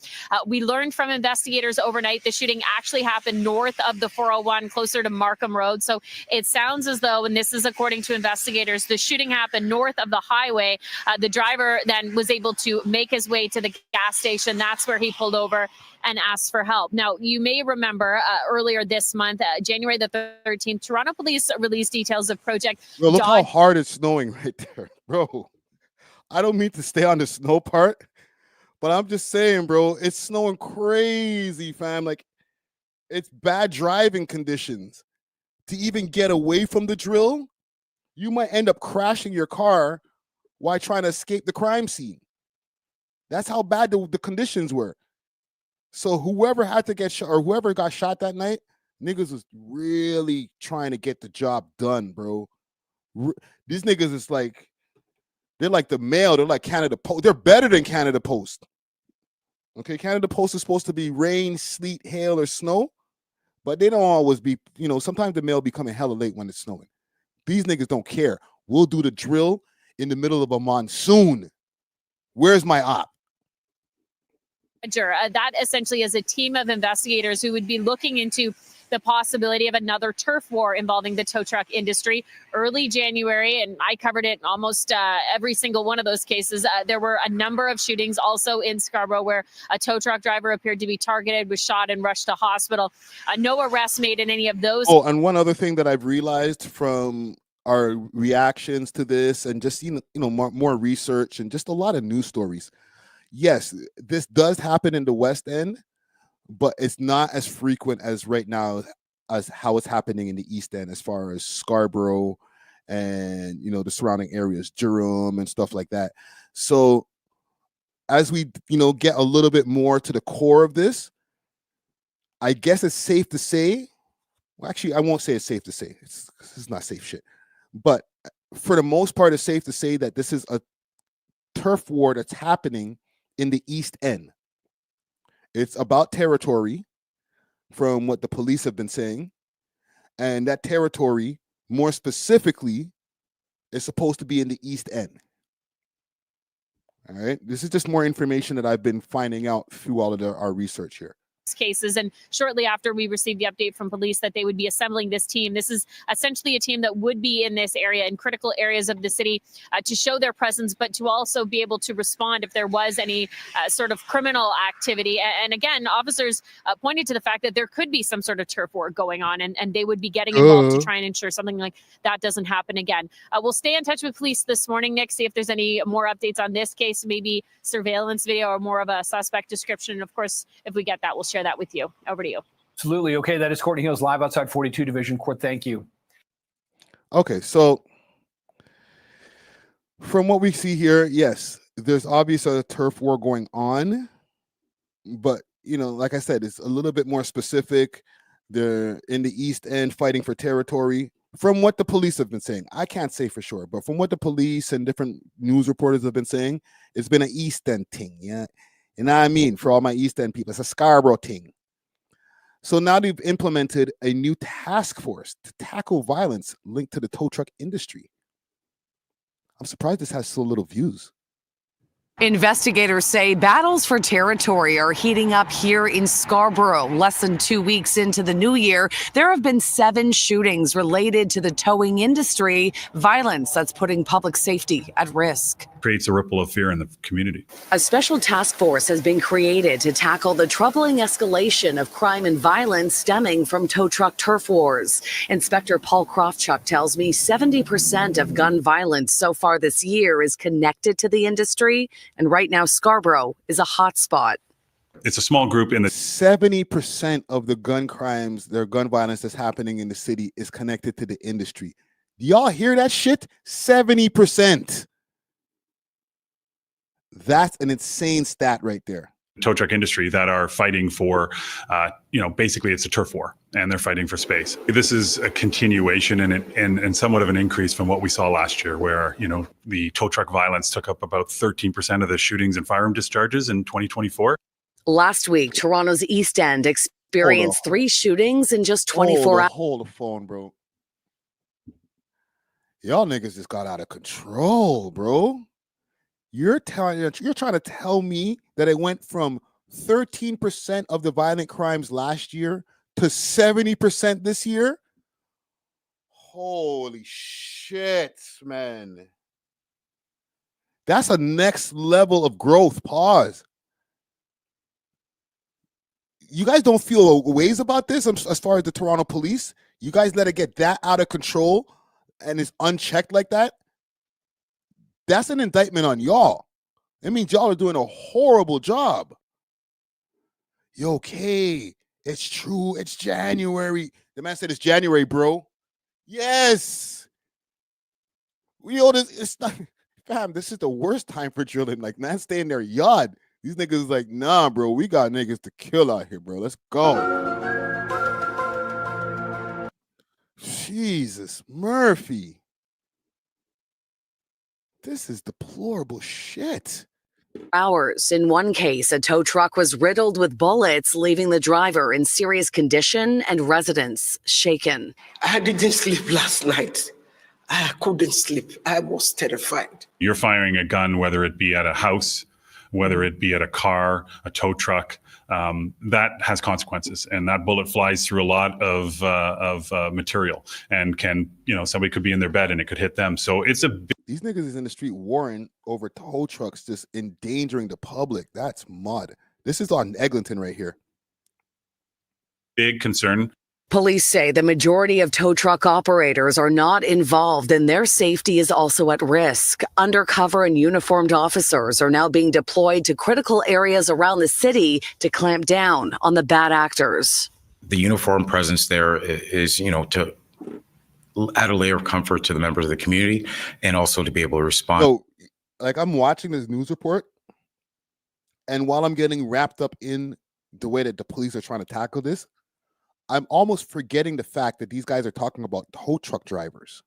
We learned from investigators overnight the shooting actually happened north of the 401, closer to Markham Road. So it sounds as though, and this is according to investigators, the shooting happened north of the highway. The driver then was able to make his way to the gas station. That's where he pulled over and asked for help. Now, you may remember earlier this month, January the 13th, Toronto police released details of Project Bro, look how hard it's snowing right there, bro. I don't mean to stay on the snow part, but I'm just saying, bro, it's snowing crazy, fam. Like, it's bad driving conditions. To even get away from the drill, you might end up crashing your car while trying to escape the crime scene. That's how bad the conditions were. So whoever had to get shot or whoever got shot that night, niggas was really trying to get the job done, bro. These niggas is like, they're like the Mail. They're like Canada Post. They're better than Canada Post. Okay, Canada Post is supposed to be rain, sleet, hail, or snow, but they don't always be, sometimes the mail be coming hella late when it's snowing. These niggas don't care. We'll do the drill in the middle of a monsoon. Where's my op? That essentially is a team of investigators who would be looking into the possibility of another turf war involving the tow truck industry. Early January, and I covered it almost every single one of those cases, there were a number of shootings also in Scarborough where a tow truck driver appeared to be targeted, was shot, and rushed to hospital. No arrests made in any of those. Oh, and one other thing that I've realized from our reactions to this and just, more research and just a lot of news stories. Yes, this does happen in the West End, but it's not as frequent as right now as how it's happening in the East End as far as Scarborough and, the surrounding areas, Durham and stuff like that. So as we, get a little bit more to the core of this, I guess it's safe to say, well, actually, I won't say it's safe to say. It's not safe shit. But for the most part, it's safe to say that this is a turf war that's happening in the East End. It's about territory from what the police have been saying. And that territory, more specifically, is supposed to be in the East End. All right. This is just more information that I've been finding out through all of our research here. cases. And shortly after we received the update from police that they would be assembling this team, this is essentially a team that would be in this area, in critical areas of the city, to show their presence, but to also be able to respond if there was any sort of criminal activity. And again, officers pointed to the fact that there could be some sort of turf war going on, and they would be getting involved to try and ensure something like that doesn't happen again. We'll stay in touch with police this morning, Nick, see if there's any more updates on this case, maybe surveillance video or more of a suspect description. And of course, if we get that, we'll share that with you. Over to you. Absolutely. Okay, that is Courtney Hills live outside 42 Division Court. Thank you. Okay, so from what we see here, yes, there's obviously a turf war going on, but like I said, it's a little bit more specific. They're in the East End fighting for territory. From what the police have been saying, I can't say for sure, but from what the police and different news reporters have been saying, it's been an East End thing, yeah. You know what I mean? For all my East End people, it's a Scarborough thing. So now they've implemented a new task force to tackle violence linked to the tow truck industry. I'm surprised this has so little views. Investigators say battles for territory are heating up here in Scarborough. Less than 2 weeks into the new year, there have been 7 shootings related to the towing industry, violence that's putting public safety at risk. Creates a ripple of fear in the community. A special task force has been created to tackle the troubling escalation of crime and violence stemming from tow truck turf wars. Inspector Paul Krofchuk tells me 70% of gun violence so far this year is connected to the industry. And right now, Scarborough is a hot spot. It's a small group in the 70% of the gun crimes, their gun violence that's happening in the city is connected to the industry. Do y'all hear that shit? 70%. That's an insane stat right there. tow truck industry that are fighting for, basically it's a turf war and they're fighting for space. This is a continuation and somewhat of an increase from what we saw last year where, the tow truck violence took up about 13% of the shootings and firearm discharges in 2024. Last week, Toronto's East End experienced 3 shootings in just 24 hours. Hold the phone, bro. Y'all niggas just got out of control, bro. You're trying to tell me that it went from 13% of the violent crimes last year to 70% this year? Holy shit, man. That's a next level of growth. Pause. You guys don't feel ways about this as far as the Toronto police? You guys let it get that out of control and it's unchecked like that? That's an indictment on y'all. It means y'all are doing a horrible job. Yo, okay, it's true. It's January. The man said it's January, bro. Yes. It's not, fam, this is the worst time for drilling. Like, man, stay in their yard. These niggas is like, nah, bro, we got niggas to kill out here, bro. Let's go. Jesus, Murphy. This is deplorable shit. Hours. In one case, a tow truck was riddled with bullets, leaving the driver in serious condition and residents shaken. I didn't sleep last night. I couldn't sleep. I was terrified. You're firing a gun, whether it be at a house, whether it be at a car, a tow truck, that has consequences. And that bullet flies through a lot of material and can, somebody could be in their bed and it could hit them. So it's these niggas is in the street warring over tow trucks, just endangering the public. That's mud. This is on Eglinton right here. Big concern. Police say the majority of tow truck operators are not involved and their safety is also at risk. Undercover and uniformed officers are now being deployed to critical areas around the city to clamp down on the bad actors. The uniform presence there is, to add a layer of comfort to the members of the community and also to be able to respond. So, I'm watching this news report, and while I'm getting wrapped up in the way that the police are trying to tackle this, I'm almost forgetting the fact that these guys are talking about tow truck drivers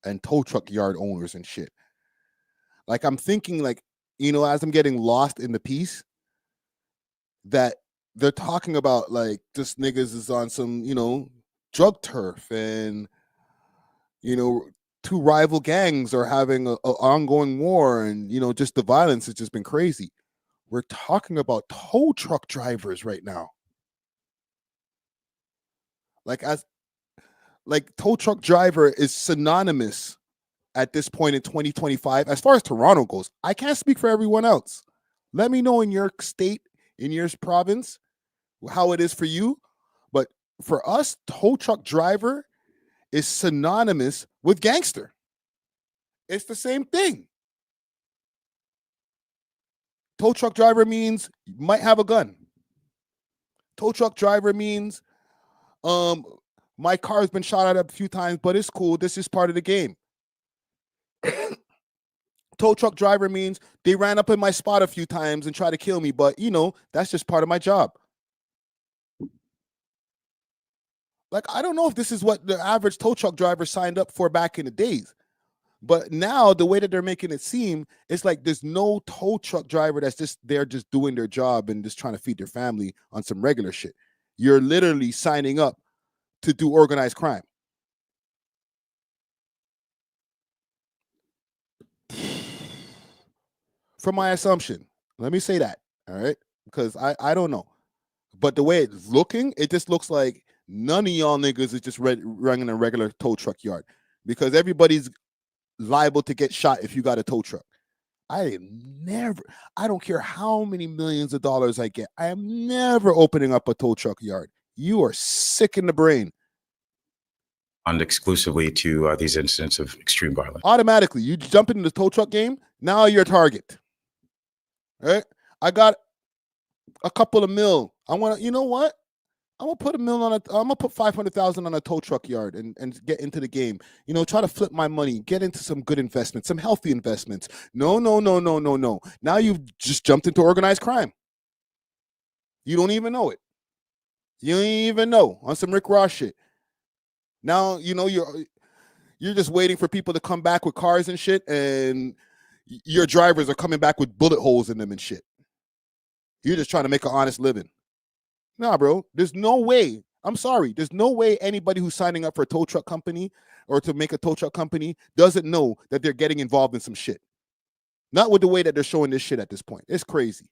and tow truck yard owners and shit. I'm thinking as I'm getting lost in the piece, that they're talking about this niggas is on some, drug turf and, 2 rival gangs are having an ongoing war and, just the violence has just been crazy. We're talking about tow truck drivers right now. Like tow truck driver is synonymous at this point in 2025 as far as Toronto goes. I can't speak for everyone else. Let me know in your state, in your province, how it is for you. But for us, tow truck driver is synonymous with gangster. It's the same thing. Tow truck driver means you might have a gun. Tow truck driver means my car has been shot at a few times, but it's cool. This is part of the game. Tow truck driver means they ran up in my spot a few times and tried to kill me, but that's just part of my job. Like, I don't know if this is what the average tow truck driver signed up for back in the days, but now the way that they're making it seem, it's like there's no tow truck driver that's just doing their job and just trying to feed their family on some regular shit. You're literally signing up to do organized crime. From my assumption, let me say that, all right? Because I don't know. But the way it's looking, it just looks like none of y'all niggas is just running a regular tow truck yard, because everybody's liable to get shot if you got a tow truck. I don't care how many millions of dollars I get, I am never opening up a tow truck yard. You are sick in the brain. And exclusively to these incidents of extreme violence. Automatically, you jump into the tow truck game, now you're a target. Right? I got a couple of mil. You know what? I'm gonna put I'm gonna put 500,000 on a tow truck yard and get into the game. Try to flip my money, get into some good investments, some healthy investments. No. Now you've just jumped into organized crime. You don't even know it. You don't even know, on some Rick Ross shit. Now you're just waiting for people to come back with cars and shit, and your drivers are coming back with bullet holes in them and shit. You're just trying to make an honest living. Nah, bro. There's no way. I'm sorry. There's no way anybody who's signing up for a tow truck company or to make a tow truck company doesn't know that they're getting involved in some shit. Not with the way that they're showing this shit at this point. It's crazy.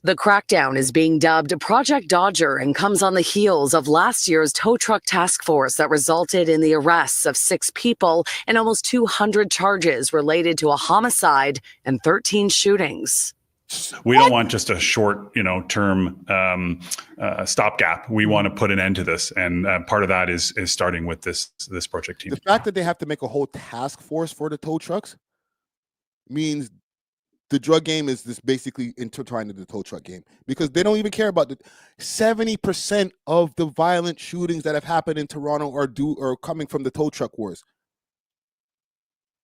The crackdown is being dubbed Project Dodger and comes on the heels of last year's tow truck task force that resulted in the arrests of 6 people and almost 200 charges related to a homicide and 13 shootings. We don't want just a short, term stopgap. We want to put an end to this, and part of that is starting with this project team. The fact that they have to make a whole task force for the tow trucks means the drug game is this basically intertwined in the tow truck game, because they don't even care about the 70% of the violent shootings that have happened in Toronto are coming from the tow truck wars.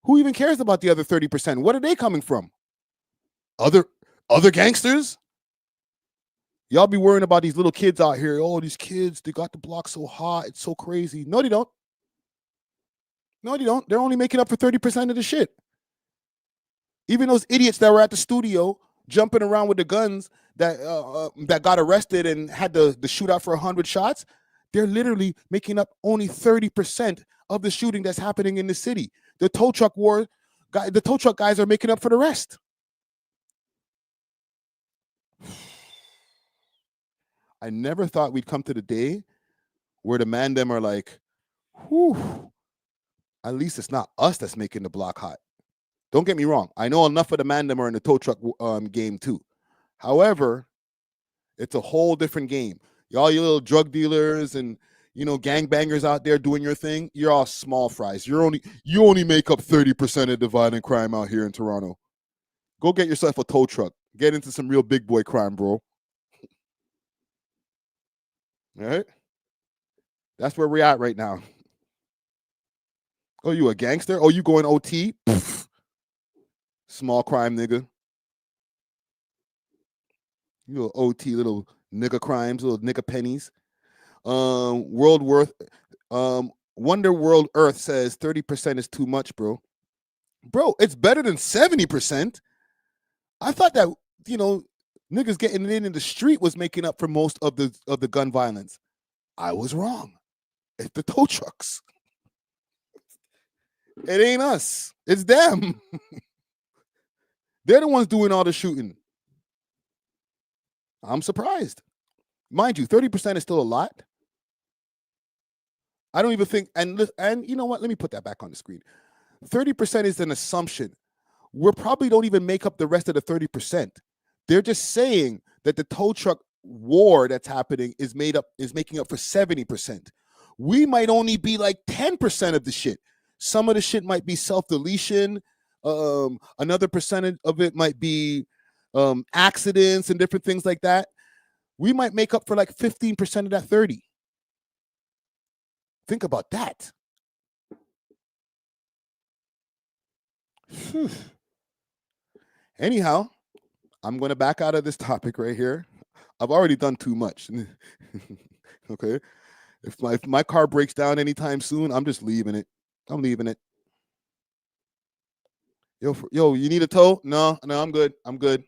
Who even cares about the other 30%? What are they coming from? Other gangsters? Y'all be worrying about these little kids out here. Oh, these kids, they got the block so hot. It's so crazy. No, they don't. No, they don't. They're only making up for 30% of the shit. Even those idiots that were at the studio jumping around with the guns that got arrested and had the shootout for 100 shots, they're literally making up only 30% of the shooting that's happening in the city. The tow truck guys are making up for the rest. I never thought we'd come to the day where the man them are like, whew, at least it's not us that's making the block hot. Don't get me wrong. I know enough of the man them are in the tow truck game too. However, it's a whole different game. Y'all, you little drug dealers and gangbangers out there doing your thing, you're all small fries. You only make up 30% of the violent crime out here in Toronto. Go get yourself a tow truck. Get into some real big boy crime, bro. All right? That's where we're at right now. Oh, you a gangster? Oh, you going OT? Pfft. Small crime nigga. You little OT, little nigga crimes, little nigga pennies. Wonder World Earth says 30% is too much, bro. Bro, it's better than 70%. I thought that, niggas getting it in the street was making up for most of the gun violence. I was wrong. It's the tow trucks. It ain't us. It's them. They're the ones doing all the shooting. I'm surprised. Mind you, 30% is still a lot. I don't even think, and you know what? Let me put that back on the screen. 30% is an assumption. We probably don't even make up the rest of the 30%. They're just saying that the tow truck war that's happening is making up for 70%. We might only be like 10% of the shit. Some of the shit might be self-deletion. Another percentage of it might be accidents and different things like that. We might make up for like 15% of that 30. Think about that. Anyhow, I'm going to back out of this topic right here. I've already done too much. Okay. If my car breaks down anytime soon, I'm just leaving it. I'm leaving it. Yo, you need a tow? No, I'm good. I'm good.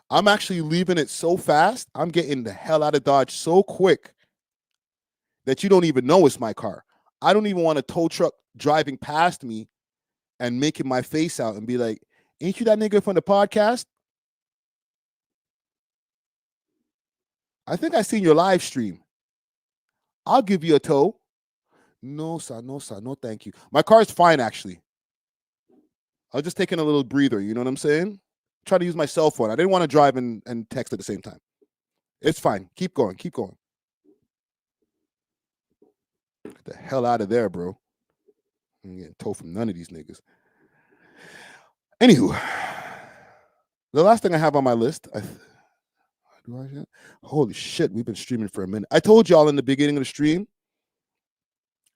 I'm actually leaving it so fast. I'm getting the hell out of Dodge so quick that you don't even know it's my car. I don't even want a tow truck driving past me and making my face out and be like, ain't you that nigga from the podcast? I think I seen your live stream. I'll give you a tow. No, sir. No, sir. No, thank you. My car's fine, actually. I was just taking a little breather. You know what I'm saying? Try to use my cell phone. I didn't want to drive and text at the same time. It's fine. Keep going. Keep going. Get the hell out of there, bro. I'm getting towed from none of these niggas. Anywho, the last thing I have on my list, holy shit, we've been streaming for a minute. I told y'all in the beginning of the stream,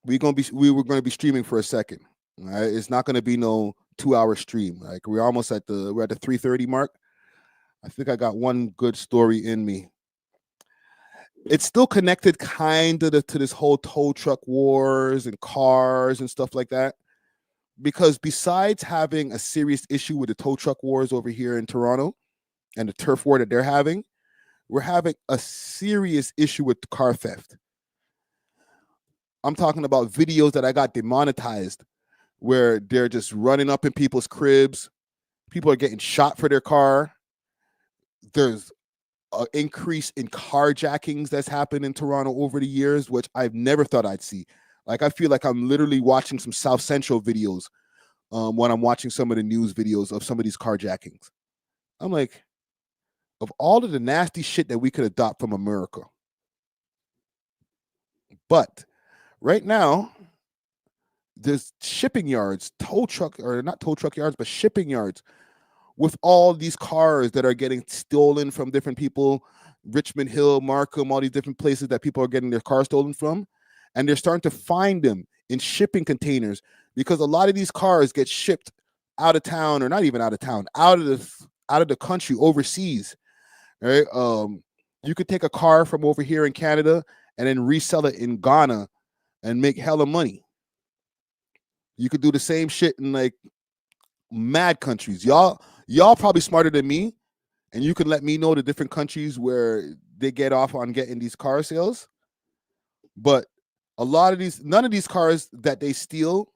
we were gonna be streaming for a second. All right? It's not gonna be no 2-hour stream. Like we're at the 3:30 mark. I think I got one good story in me. It's still connected kind of to this whole tow truck wars and cars and stuff like that. Because besides having a serious issue with the tow truck wars over here in Toronto and the turf war that they're having, we're having a serious issue with car theft. I'm talking about videos that I got demonetized where they're just running up in people's cribs. People are getting shot for their car. There's an increase in carjackings that's happened in Toronto over the years, which I've never thought I'd see. Like, I feel like I'm literally watching some South Central videos when I'm watching some of the news videos of some of these carjackings. I'm like, of all of the nasty shit that we could adopt from America. But right now, there's shipping yards, not tow truck yards, but shipping yards with all these cars that are getting stolen from different people, Richmond Hill, Markham, all these different places that people are getting their cars stolen from. And they're starting to find them in shipping containers because a lot of these cars get shipped out of town, or not even out of town, out of the country, overseas. Right? You could take a car from over here in Canada and then resell it in Ghana and make hella money. You could do the same shit in like mad countries. Y'all probably smarter than me, and you can let me know the different countries where they get off on getting these car sales. But none of these cars that they steal,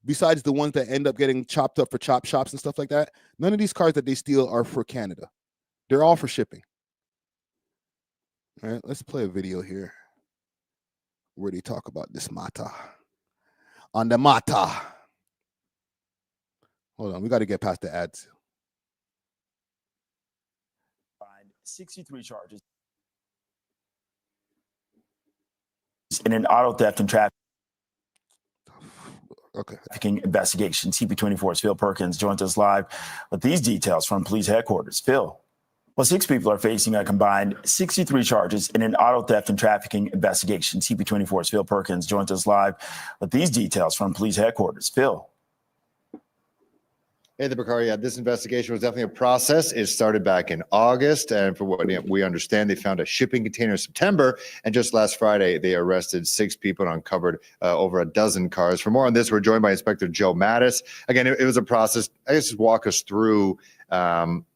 besides the ones that end up getting chopped up for chop shops and stuff like that, none of these cars that they steal are for Canada. They're all for shipping. All right, let's play a video here where they talk about this matter. On the matter. Hold on, we got to get past the ads. 63 charges in an auto theft and trafficking investigation. CP24's Phil Perkins joins us live with these details from police headquarters. Phil. Well, 6 people are facing a combined 63 charges in an auto theft and trafficking investigation. CP24's Phil Perkins joins us live with these details from police headquarters. Phil. Hey there, Bakari. Yeah, this investigation was definitely a process. It started back in August, and for what we understand, they found a shipping container in September, and just last Friday, they arrested 6 people and uncovered over a dozen cars. For more on this, we're joined by Inspector Joe Mattis. Again, it was a process. I guess just walk us through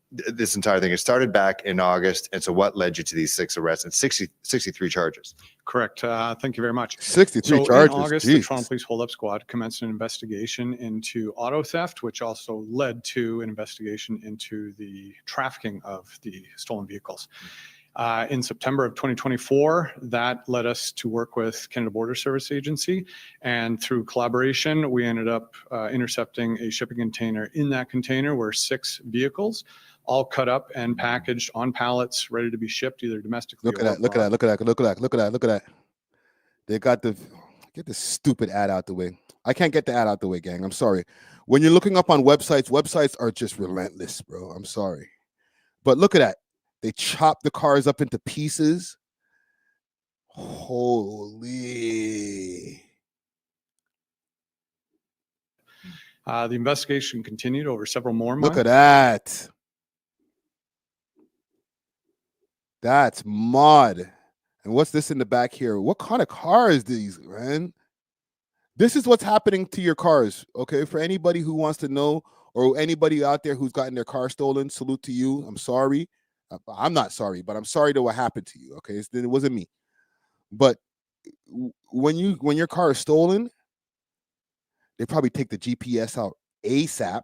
this entire thing. It started back in August, and so what led you to these 6 arrests and 63 charges? Correct. Thank you very much. 63 charges. In August, Jeez. the Toronto Police Hold-Up Squad commenced an investigation into auto theft, which also led to an investigation into the trafficking of the stolen vehicles. In September of 2024, that led us to work with Canada Border Service Agency, and through collaboration, we ended up intercepting a shipping container. In that container were 6 vehicles, all cut up and packaged on pallets, ready to be shipped either domestically Look at that, look at that, look at that, look at that, look at that, look at that. They got the, get this stupid ad out the way. I can't get the ad out the way, gang. I'm sorry. When you're looking up on websites, websites are just relentless, bro. I'm sorry. But look at that. They chop the cars up into pieces. Holy. The investigation continued over several more months. Look at that. That's mud. And what's this in the back here? What kind of car is these, man? This is what's happening to your cars, okay? For anybody who wants to know, or anybody out there who's gotten their car stolen, salute to you. I'm sorry. I'm not sorry, but I'm sorry to what happened to you, okay? It wasn't me. But when your car is stolen, they probably take the GPS out ASAP.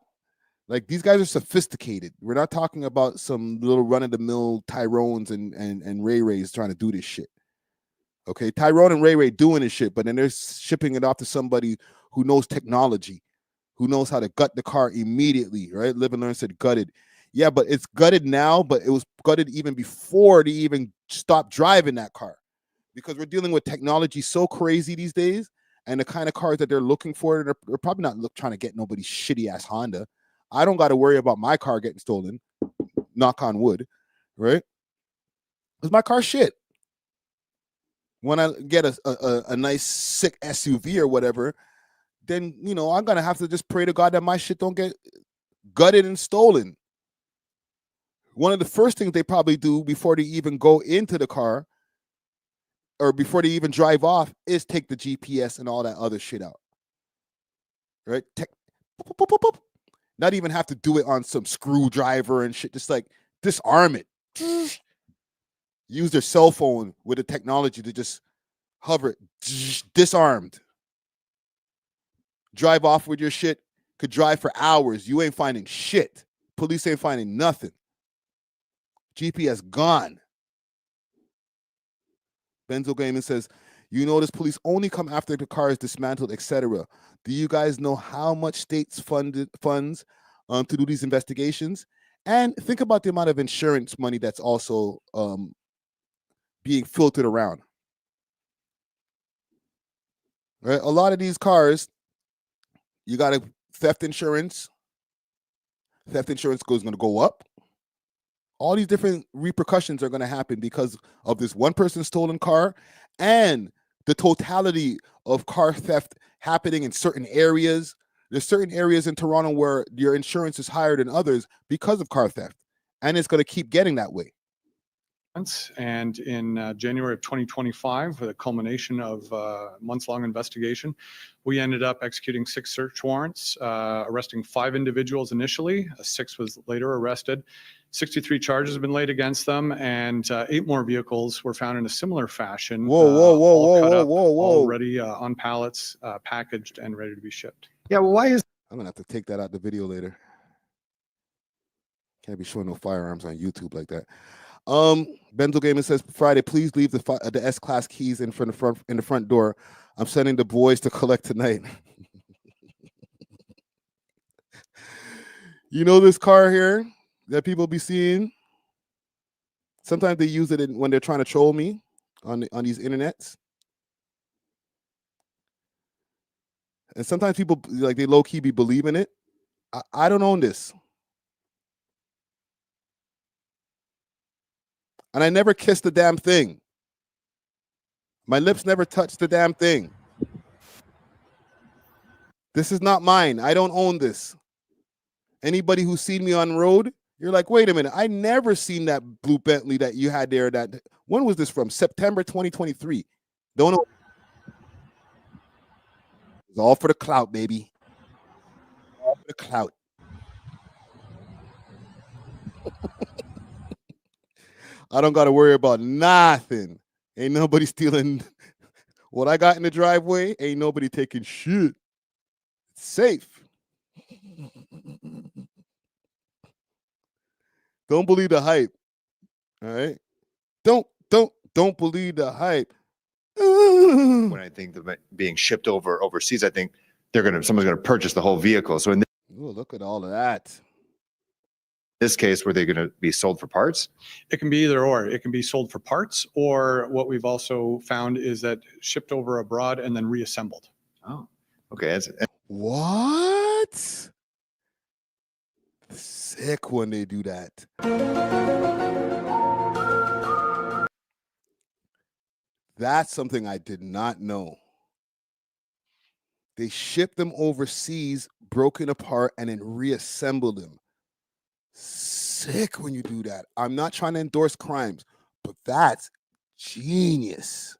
Like, these guys are sophisticated. We're not talking about some little run-of-the-mill Tyrones and Ray Rays trying to do this shit. Okay, Tyrone and Ray doing this shit, but then they're shipping it off to somebody who knows technology, who knows how to gut the car immediately, right? Live and Learn said gutted. Yeah, but it's gutted now, but it was gutted even before they even stopped driving that car, because we're dealing with technology so crazy these days, and the kind of cars that they're looking for, they're probably not trying to get nobody's shitty-ass Honda. I don't got to worry about my car getting stolen, knock on wood, right? Because my car's shit. When I get a nice, sick SUV or whatever, then, you know, I'm going to have to just pray to God that my shit don't get gutted and stolen. One of the first things they probably do before they even go into the car or before they even drive off is take the GPS and all that other shit out. Right? Not even have to do it on some screwdriver and shit. Just like disarm it. Use their cell phone with the technology to just hover it. Disarmed. Drive off with your shit. Could drive for hours. You ain't finding shit. Police ain't finding nothing. GPS gone. Benzo Gaming says, you notice police only come after the car is dismantled, etc. Do you guys know how much states funds to do these investigations? And think about the amount of insurance money that's also being filtered around. Right? A lot of these cars, you got a theft insurance. Theft insurance is going to go up. All these different repercussions are going to happen because of this one person's stolen car and the totality of car theft happening in certain areas. There's certain areas in Toronto where your insurance is higher than others because of car theft. And it's going to keep getting that way. And in January of 2025, with a culmination of months-long investigation, we ended up executing 6 search warrants, arresting 5 individuals initially. 6 was later arrested. 63 charges have been laid against them, and 8 more vehicles were found in a similar fashion. Already on pallets, packaged and ready to be shipped. Yeah, well, why is... I'm going to have to take that out the video later. Can't be showing no firearms on YouTube like that. Benzo Gaming says, Friday, please leave the S-Class keys in the front door. I'm sending the boys to collect tonight. You know this car here that people be seeing? Sometimes they use it when they're trying to troll me on these internets. And sometimes people, like, they low-key be believing it. I don't own this. And I never kissed the damn thing. My lips never touched the damn thing. This is not mine. I don't own this. Anybody who's seen me on the road, you're like, wait a minute. I never seen that blue Bentley that you had there. When was this from? September 2023. Don't know. It's all for the clout, baby. All for the clout. I don't got to worry about nothing. Ain't nobody stealing what I got in the driveway. Ain't nobody taking shit. It's safe. Don't believe the hype. All right. Don't believe the hype. When I think of it being shipped overseas, I think someone's gonna purchase the whole vehicle. So in Ooh, look at all of that. this case, were they going to be sold for parts? It can be either or. It can be sold for parts, or what we've also found is that shipped over abroad and then reassembled. Oh, okay. What? Sick when they do that. That's something I did not know. They ship them overseas, broken apart, and then reassemble them. Sick when you do that. I'm not trying to endorse crimes, but that's genius.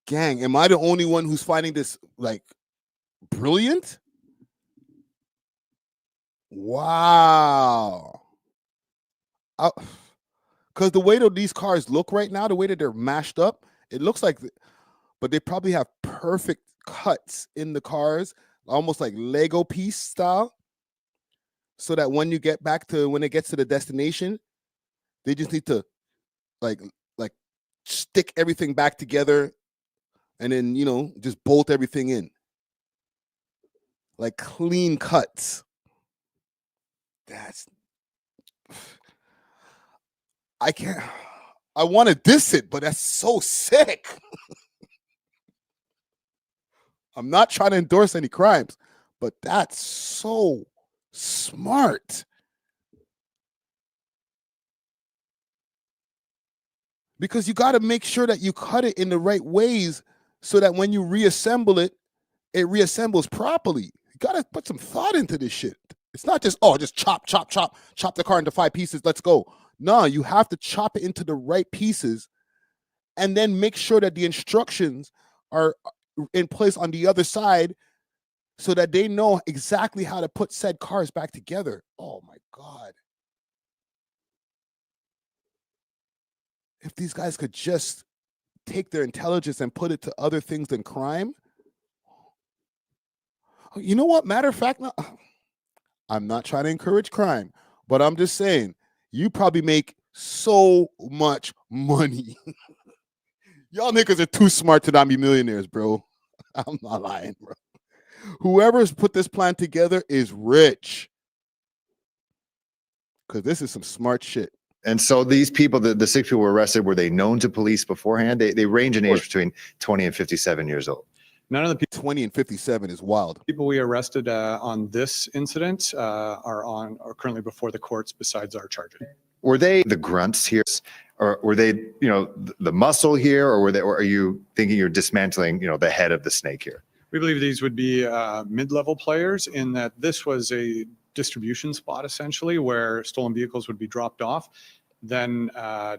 Gang, am I the only one who's finding this like brilliant? Wow. Because the way that these cars look right now, the way that they're mashed up, it looks like, but they probably have perfect cuts in the cars, almost like Lego piece style. So that when it gets to the destination, they just need to like stick everything back together and then, just bolt everything in. Like clean cuts. I want to diss it, but that's so sick. I'm not trying to endorse any crimes, but that's so smart. Because you got to make sure that you cut it in the right ways so that when you reassemble it, it reassembles properly. You got to put some thought into this shit. It's not just chop the car into 5 pieces, let's go. No, you have to chop it into the right pieces and then make sure that the instructions are in place on the other side so that they know exactly how to put said cars back together. Oh my God. If these guys could just take their intelligence and put it to other things than crime. You know what? Matter of fact, no, I'm not trying to encourage crime, but I'm just saying you probably make so much money. Y'all niggas are too smart to not be millionaires, bro. I'm not lying, bro. Whoever's put this plan together is rich. Because this is some smart shit. And so these people, the 6 people were arrested, were they known to police beforehand? They range in age between 20 and 57 years old. None of the people 20 and 57 is wild. People we arrested on this incident are currently before the courts besides our charges. Were they the grunts here, or were they, the muscle here, or are you thinking you're dismantling, the head of the snake here? We believe these would be mid-level players in that this was a distribution spot essentially where stolen vehicles would be dropped off, then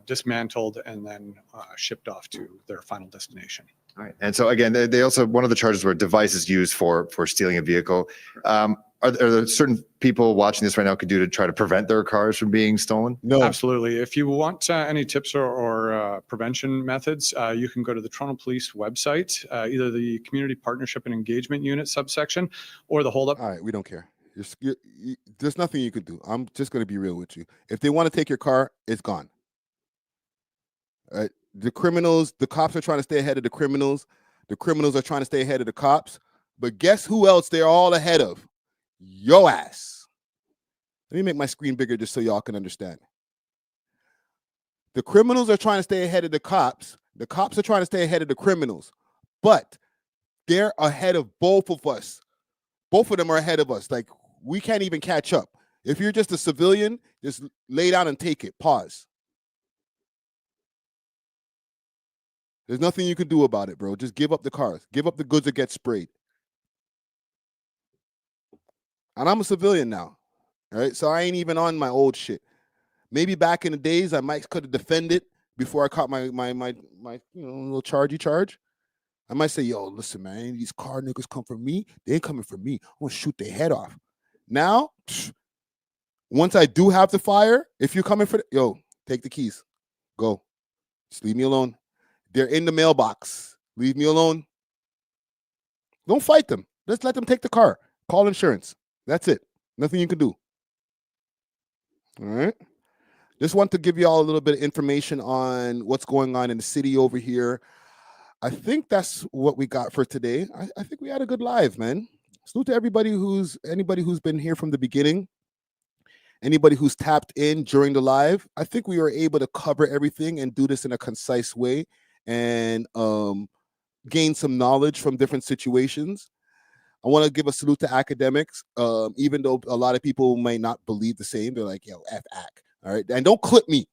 dismantled, and then shipped off to their final destination. All right. And so again, they also, one of the charges were devices used for stealing a vehicle. Are there certain people watching this right now could do to try to prevent their cars from being stolen? No. Absolutely. If you want any tips or prevention methods, you can go to the Toronto Police website, either the Community Partnership and Engagement Unit subsection or the Hold Up. All right, we don't care. There's nothing you can do. I'm just going to be real with you. If they want to take your car, it's gone. All right. The cops are trying to stay ahead of the criminals. The criminals are trying to stay ahead of the cops. But guess who else they're all ahead of? Yo ass. Let me make my screen bigger just so y'all can understand. The criminals are trying to stay ahead of the cops. The cops are trying to stay ahead of the criminals. But they're ahead of both of us. Both of them are ahead of us. Like, we can't even catch up. If you're just a civilian, just lay down and take it. Pause. There's nothing you can do about it, bro. Just give up the cars. Give up the goods that get sprayed. And I'm a civilian now, all right? So I ain't even on my old shit. Maybe back in the days, I could have defended before I caught my little charge. I might say, yo, listen, man, these car niggas come for me. They ain't coming for me. I'm going to shoot their head off. Now, once I do have the fire, if you're coming for yo, take the keys. Go. Just leave me alone. They're in the mailbox. Leave me alone. Don't fight them. Just let them take the car. Call insurance. That's it. Nothing you can do. All right. Just want to give you all a little bit of information on what's going on in the city over here. I think that's what we got for today. I think we had a good live, man. Salute to anybody who's been here from the beginning. Anybody who's tapped in during the live. I think we were able to cover everything and do this in a concise way and gain some knowledge from different situations. I want to give a salute to Akademiks, even though a lot of people may not believe the same. They're like, yo, F Ak. All right. And don't clip me.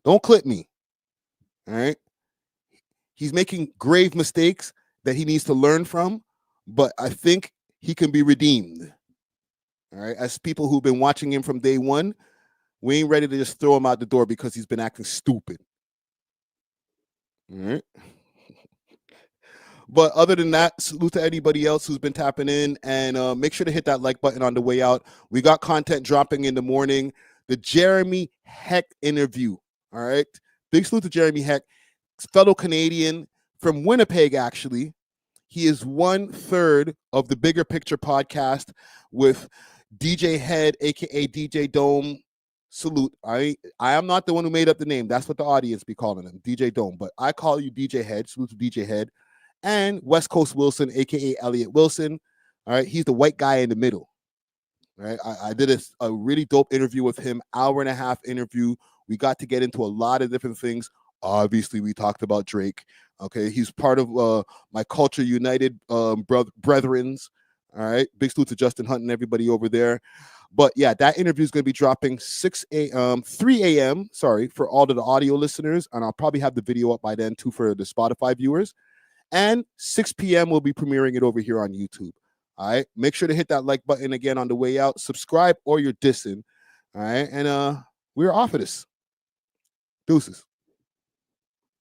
Don't clip me. All right. He's making grave mistakes that he needs to learn from, but I think he can be redeemed. All right. As people who've been watching him from day one, we ain't ready to just throw him out the door because he's been acting stupid. All right. But other than that, salute to anybody else who's been tapping in, and make sure to hit that like button on the way out. We got content dropping in the morning. The Jeremy Heck interview. All right. Big salute to Jeremy Heck, fellow Canadian from Winnipeg, actually. He is 1/3 of the Bigger Picture podcast with DJ Head, aka DJ Dome. Salute. I am not the one who made up the name. That's what the audience be calling him, DJ Dome. But I call you DJ Head. Salute to DJ Head. And West Coast Wilson, aka Elliot Wilson. All right. He's the white guy in the middle. All right. I did a really dope interview with him, 1.5-hour interview. We got to get into a lot of different things. Obviously, we talked about Drake. Okay. He's part of my Culture United brethrens. All right. Big salute to Justin Hunt and everybody over there. But yeah, that interview is going to be dropping 3 a.m. Sorry, for all of the audio listeners. And I'll probably have the video up by then too for the Spotify viewers. And 6 p.m. we'll be premiering it over here on YouTube. All right. Make sure to hit that like button again on the way out. Subscribe or you're dissing. All right. And we're off of this. Deuces.